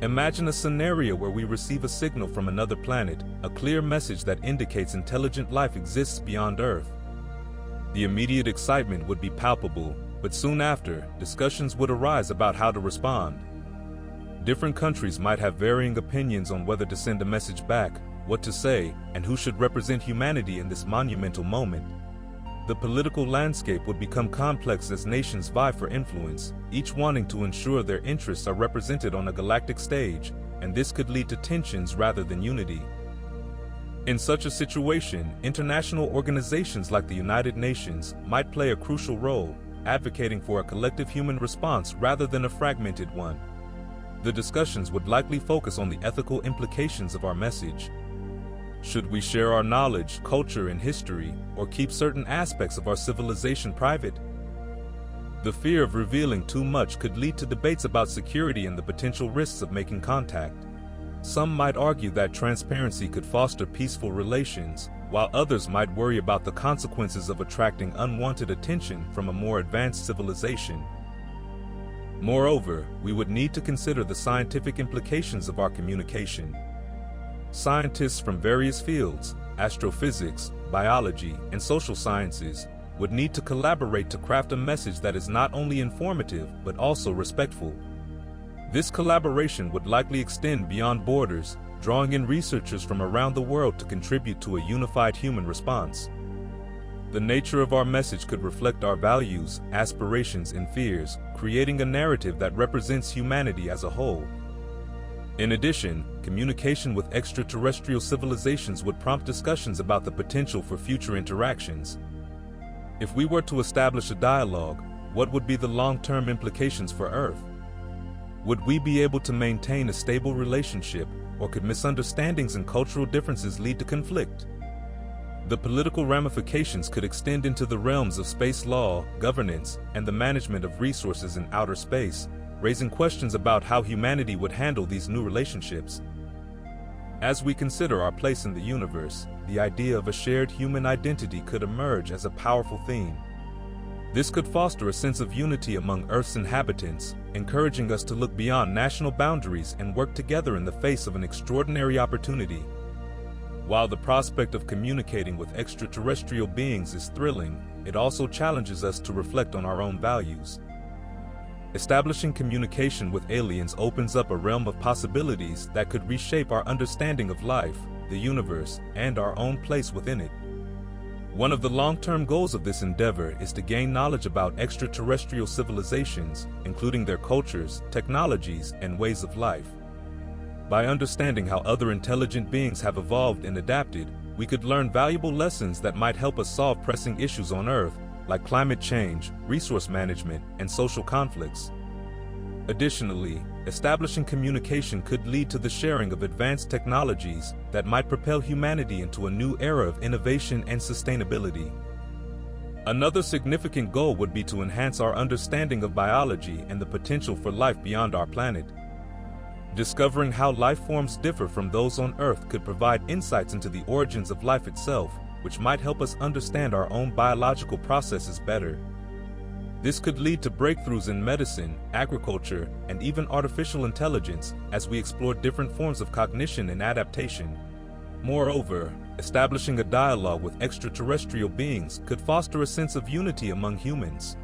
Imagine a scenario where we receive a signal from another planet, a clear message that indicates intelligent life exists beyond Earth. The immediate excitement would be palpable, but soon after, discussions would arise about how to respond. Different countries might have varying opinions on whether to send a message back, what to say, and who should represent humanity in this monumental moment. The political landscape would become complex as nations vie for influence, each wanting to ensure their interests are represented on a galactic stage, and this could lead to tensions rather than unity. In such a situation, international organizations like the United Nations might play a crucial role, advocating for a collective human response rather than a fragmented one. The discussions would likely focus on the ethical implications of our message. Should we share our knowledge, culture, and history, or keep certain aspects of our civilization private? The fear of revealing too much could lead to debates about security and the potential risks of making contact. Some might argue that transparency could foster peaceful relations, while others might worry about the consequences of attracting unwanted attention from a more advanced civilization. Moreover, we would need to consider the scientific implications of our communication. Scientists from various fields, astrophysics, biology, and social sciences, would need to collaborate to craft a message that is not only informative but also respectful. This collaboration would likely extend beyond borders, drawing in researchers from around the world to contribute to a unified human response. The nature of our message could reflect our values, aspirations, and fears, creating a narrative that represents humanity as a whole. In addition, communication with extraterrestrial civilizations would prompt discussions about the potential for future interactions. If we were to establish a dialogue, what would be the long-term implications for Earth? Would we be able to maintain a stable relationship, or could misunderstandings and cultural differences lead to conflict? The political ramifications could extend into the realms of space law, governance, and the management of resources in outer space, raising questions about how humanity would handle these new relationships. As we consider our place in the universe, the idea of a shared human identity could emerge as a powerful theme. This could foster a sense of unity among Earth's inhabitants, encouraging us to look beyond national boundaries and work together in the face of an extraordinary opportunity. While the prospect of communicating with extraterrestrial beings is thrilling, it also challenges us to reflect on our own values. Establishing communication with aliens opens up a realm of possibilities that could reshape our understanding of life, the universe, and our own place within it. One of the long-term goals of this endeavor is to gain knowledge about extraterrestrial civilizations, including their cultures, technologies, and ways of life. By understanding how other intelligent beings have evolved and adapted, we could learn valuable lessons that might help us solve pressing issues on Earth, like climate change, resource management, and social conflicts. Additionally, establishing communication could lead to the sharing of advanced technologies that might propel humanity into a new era of innovation and sustainability. Another significant goal would be to enhance our understanding of biology and the potential for life beyond our planet. Discovering how life forms differ from those on Earth could provide insights into the origins of life itself, which might help us understand our own biological processes better. This could lead to breakthroughs in medicine, agriculture, and even artificial intelligence as we explore different forms of cognition and adaptation. Moreover, establishing a dialogue with extraterrestrial beings could foster a sense of unity among humans.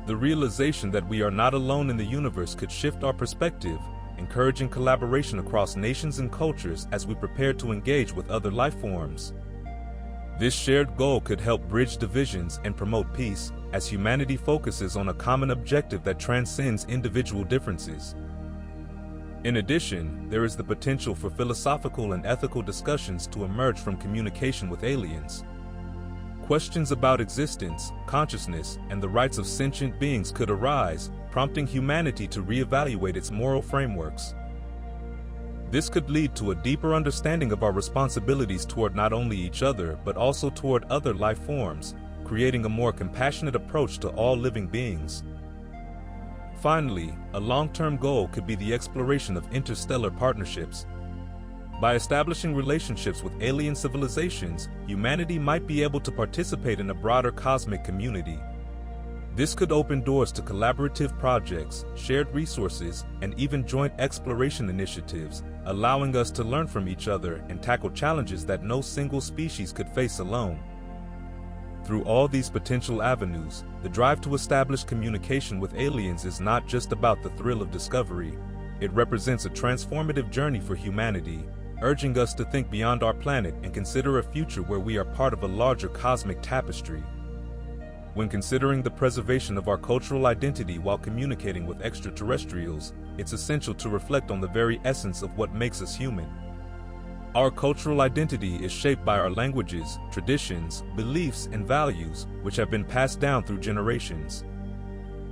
The realization that we are not alone in the universe could shift our perspective, encouraging collaboration across nations and cultures as we prepare to engage with other life forms. This shared goal could help bridge divisions and promote peace, as humanity focuses on a common objective that transcends individual differences. In addition, there is the potential for philosophical and ethical discussions to emerge from communication with aliens. Questions about existence, consciousness, and the rights of sentient beings could arise, prompting humanity to reevaluate its moral frameworks. This could lead to a deeper understanding of our responsibilities toward not only each other, but also toward other life forms, creating a more compassionate approach to all living beings. Finally, a long-term goal could be the exploration of interstellar partnerships. By establishing relationships with alien civilizations, humanity might be able to participate in a broader cosmic community. This could open doors to collaborative projects, shared resources, and even joint exploration initiatives, allowing us to learn from each other and tackle challenges that no single species could face alone. Through all these potential avenues, the drive to establish communication with aliens is not just about the thrill of discovery. It represents a transformative journey for humanity, urging us to think beyond our planet and consider a future where we are part of a larger cosmic tapestry. When considering the preservation of our cultural identity while communicating with extraterrestrials, it's essential to reflect on the very essence of what makes us human. Our cultural identity is shaped by our languages, traditions, beliefs, and values, which have been passed down through generations.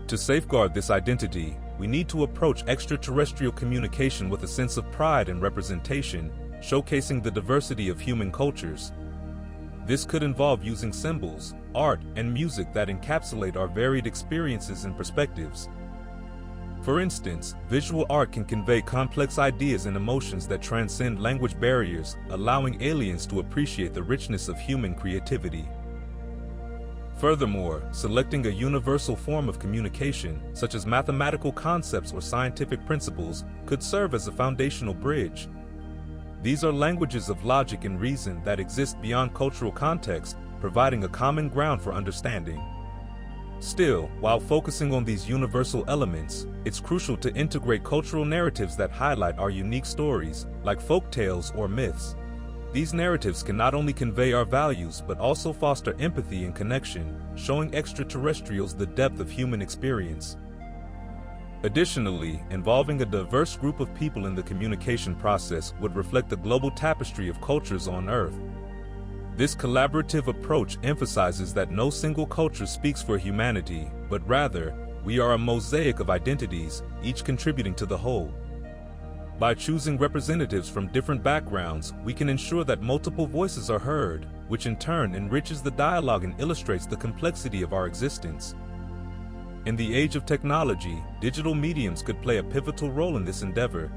To safeguard this identity, we need to approach extraterrestrial communication with a sense of pride and representation, showcasing the diversity of human cultures. This could involve using symbols, art, and music that encapsulate our varied experiences and perspectives. For instance, visual art can convey complex ideas and emotions that transcend language barriers, allowing aliens to appreciate the richness of human creativity. Furthermore, selecting a universal form of communication, such as mathematical concepts or scientific principles, could serve as a foundational bridge. These are languages of logic and reason that exist beyond cultural context, providing a common ground for understanding. Still, while focusing on these universal elements, it's crucial to integrate cultural narratives that highlight our unique stories, like folk tales or myths. These narratives can not only convey our values, but also foster empathy and connection, showing extraterrestrials the depth of human experience. Additionally, involving a diverse group of people in the communication process would reflect the global tapestry of cultures on Earth. This collaborative approach emphasizes that no single culture speaks for humanity, but rather, we are a mosaic of identities, each contributing to the whole. By choosing representatives from different backgrounds, we can ensure that multiple voices are heard, which in turn enriches the dialogue and illustrates the complexity of our existence. In the age of technology, digital mediums could play a pivotal role in this endeavor.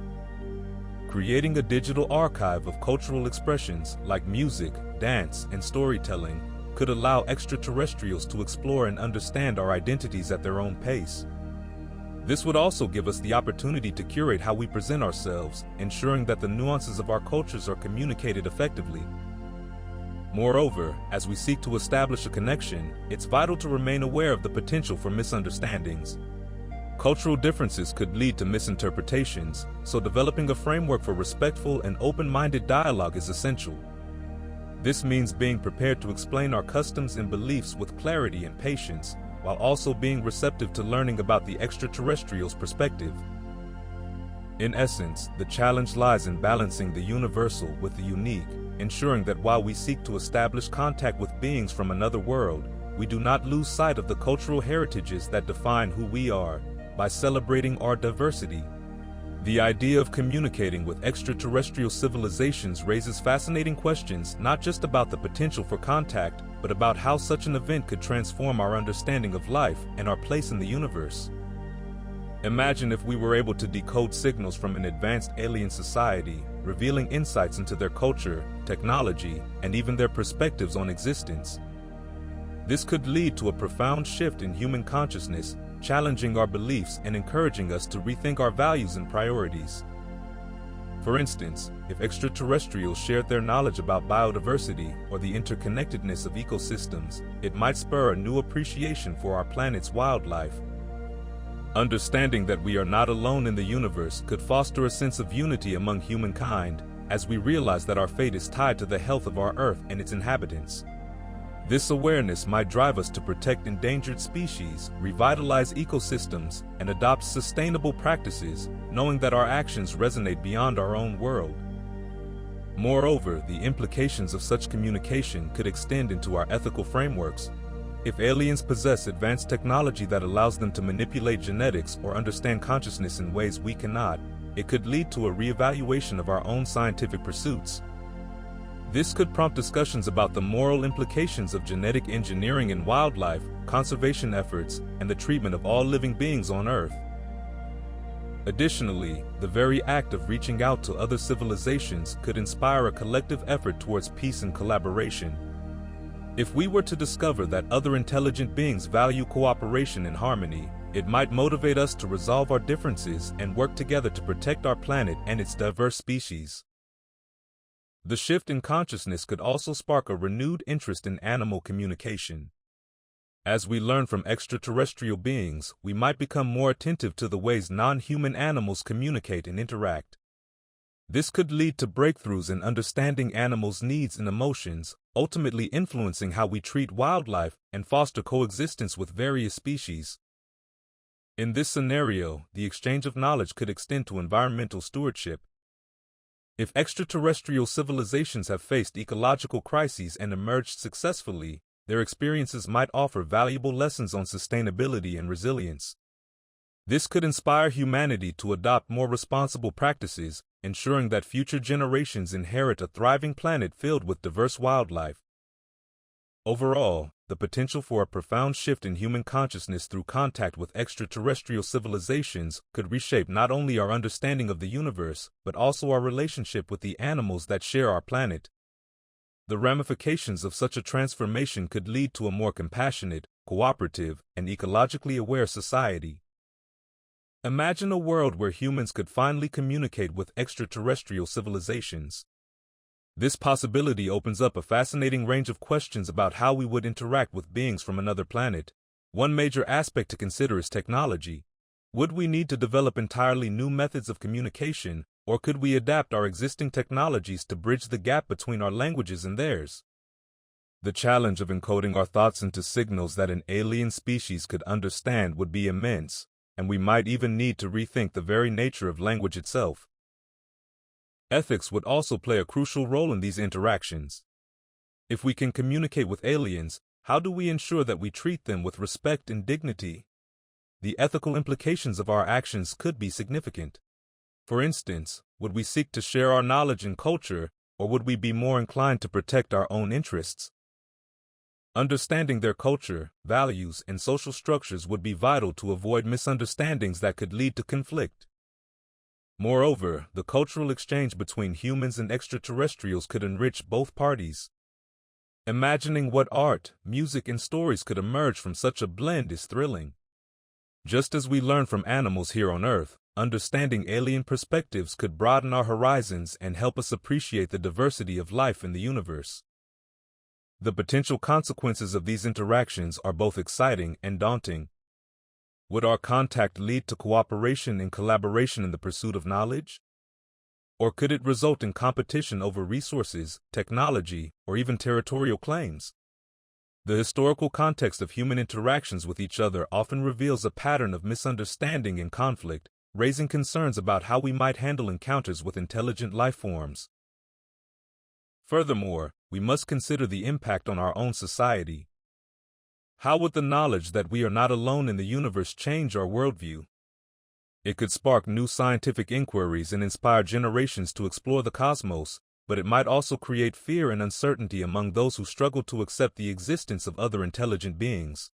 Creating a digital archive of cultural expressions like music, dance, and storytelling could allow extraterrestrials to explore and understand our identities at their own pace. This would also give us the opportunity to curate how we present ourselves, ensuring that the nuances of our cultures are communicated effectively. Moreover, as we seek to establish a connection, it's vital to remain aware of the potential for misunderstandings. Cultural differences could lead to misinterpretations, so developing a framework for respectful and open-minded dialogue is essential. This means being prepared to explain our customs and beliefs with clarity and patience, while also being receptive to learning about the extraterrestrial's perspective. In essence, the challenge lies in balancing the universal with the unique, ensuring that while we seek to establish contact with beings from another world, we do not lose sight of the cultural heritages that define who we are. By celebrating our diversity, the idea of communicating with extraterrestrial civilizations raises fascinating questions not just about the potential for contact, but about how such an event could transform our understanding of life and our place in the universe. Imagine if we were able to decode signals from an advanced alien society, revealing insights into their culture, technology, and even their perspectives on existence. This could lead to a profound shift in human consciousness, challenging our beliefs and encouraging us to rethink our values and priorities. For instance, if extraterrestrials shared their knowledge about biodiversity or the interconnectedness of ecosystems, it might spur a new appreciation for our planet's wildlife. Understanding that we are not alone in the universe could foster a sense of unity among humankind, as we realize that our fate is tied to the health of our Earth and its inhabitants. This awareness might drive us to protect endangered species, revitalize ecosystems, and adopt sustainable practices, knowing that our actions resonate beyond our own world. Moreover, the implications of such communication could extend into our ethical frameworks. If aliens possess advanced technology that allows them to manipulate genetics or understand consciousness in ways we cannot, it could lead to a reevaluation of our own scientific pursuits. This could prompt discussions about the moral implications of genetic engineering in wildlife, conservation efforts, and the treatment of all living beings on Earth. Additionally, the very act of reaching out to other civilizations could inspire a collective effort towards peace and collaboration. If we were to discover that other intelligent beings value cooperation and harmony, it might motivate us to resolve our differences and work together to protect our planet and its diverse species. The shift in consciousness could also spark a renewed interest in animal communication. As we learn from extraterrestrial beings, we might become more attentive to the ways non-human animals communicate and interact. This could lead to breakthroughs in understanding animals' needs and emotions, ultimately influencing how we treat wildlife and foster coexistence with various species. In this scenario, the exchange of knowledge could extend to environmental stewardship. If extraterrestrial civilizations have faced ecological crises and emerged successfully, their experiences might offer valuable lessons on sustainability and resilience. This could inspire humanity to adopt more responsible practices, ensuring that future generations inherit a thriving planet filled with diverse wildlife. Overall, the potential for a profound shift in human consciousness through contact with extraterrestrial civilizations could reshape not only our understanding of the universe, but also our relationship with the animals that share our planet. The ramifications of such a transformation could lead to a more compassionate, cooperative, and ecologically aware society. Imagine a world where humans could finally communicate with extraterrestrial civilizations. This possibility opens up a fascinating range of questions about how we would interact with beings from another planet. One major aspect to consider is technology. Would we need to develop entirely new methods of communication, or could we adapt our existing technologies to bridge the gap between our languages and theirs? The challenge of encoding our thoughts into signals that an alien species could understand would be immense, and we might even need to rethink the very nature of language itself. Ethics would also play a crucial role in these interactions. If we can communicate with aliens, how do we ensure that we treat them with respect and dignity? The ethical implications of our actions could be significant. For instance, would we seek to share our knowledge and culture, or would we be more inclined to protect our own interests? Understanding their culture, values, and social structures would be vital to avoid misunderstandings that could lead to conflict. Moreover, the cultural exchange between humans and extraterrestrials could enrich both parties. Imagining what art, music, and stories could emerge from such a blend is thrilling. Just as we learn from animals here on Earth, understanding alien perspectives could broaden our horizons and help us appreciate the diversity of life in the universe. The potential consequences of these interactions are both exciting and daunting. Would our contact lead to cooperation and collaboration in the pursuit of knowledge? Or could it result in competition over resources, technology, or even territorial claims? The historical context of human interactions with each other often reveals a pattern of misunderstanding and conflict, raising concerns about how we might handle encounters with intelligent life forms. Furthermore, we must consider the impact on our own society. How would the knowledge that we are not alone in the universe change our worldview? It could spark new scientific inquiries and inspire generations to explore the cosmos, but it might also create fear and uncertainty among those who struggle to accept the existence of other intelligent beings.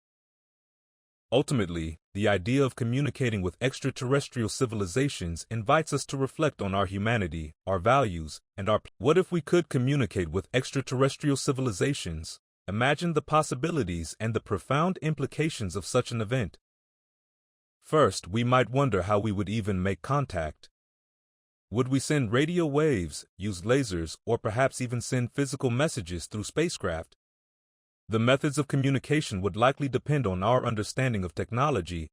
Ultimately, the idea of communicating with extraterrestrial civilizations invites us to reflect on our humanity, our values, and What if we could communicate with extraterrestrial civilizations? Imagine the possibilities and the profound implications of such an event. First, we might wonder how we would even make contact. Would we send radio waves, use lasers, or perhaps even send physical messages through spacecraft? The methods of communication would likely depend on our understanding of technology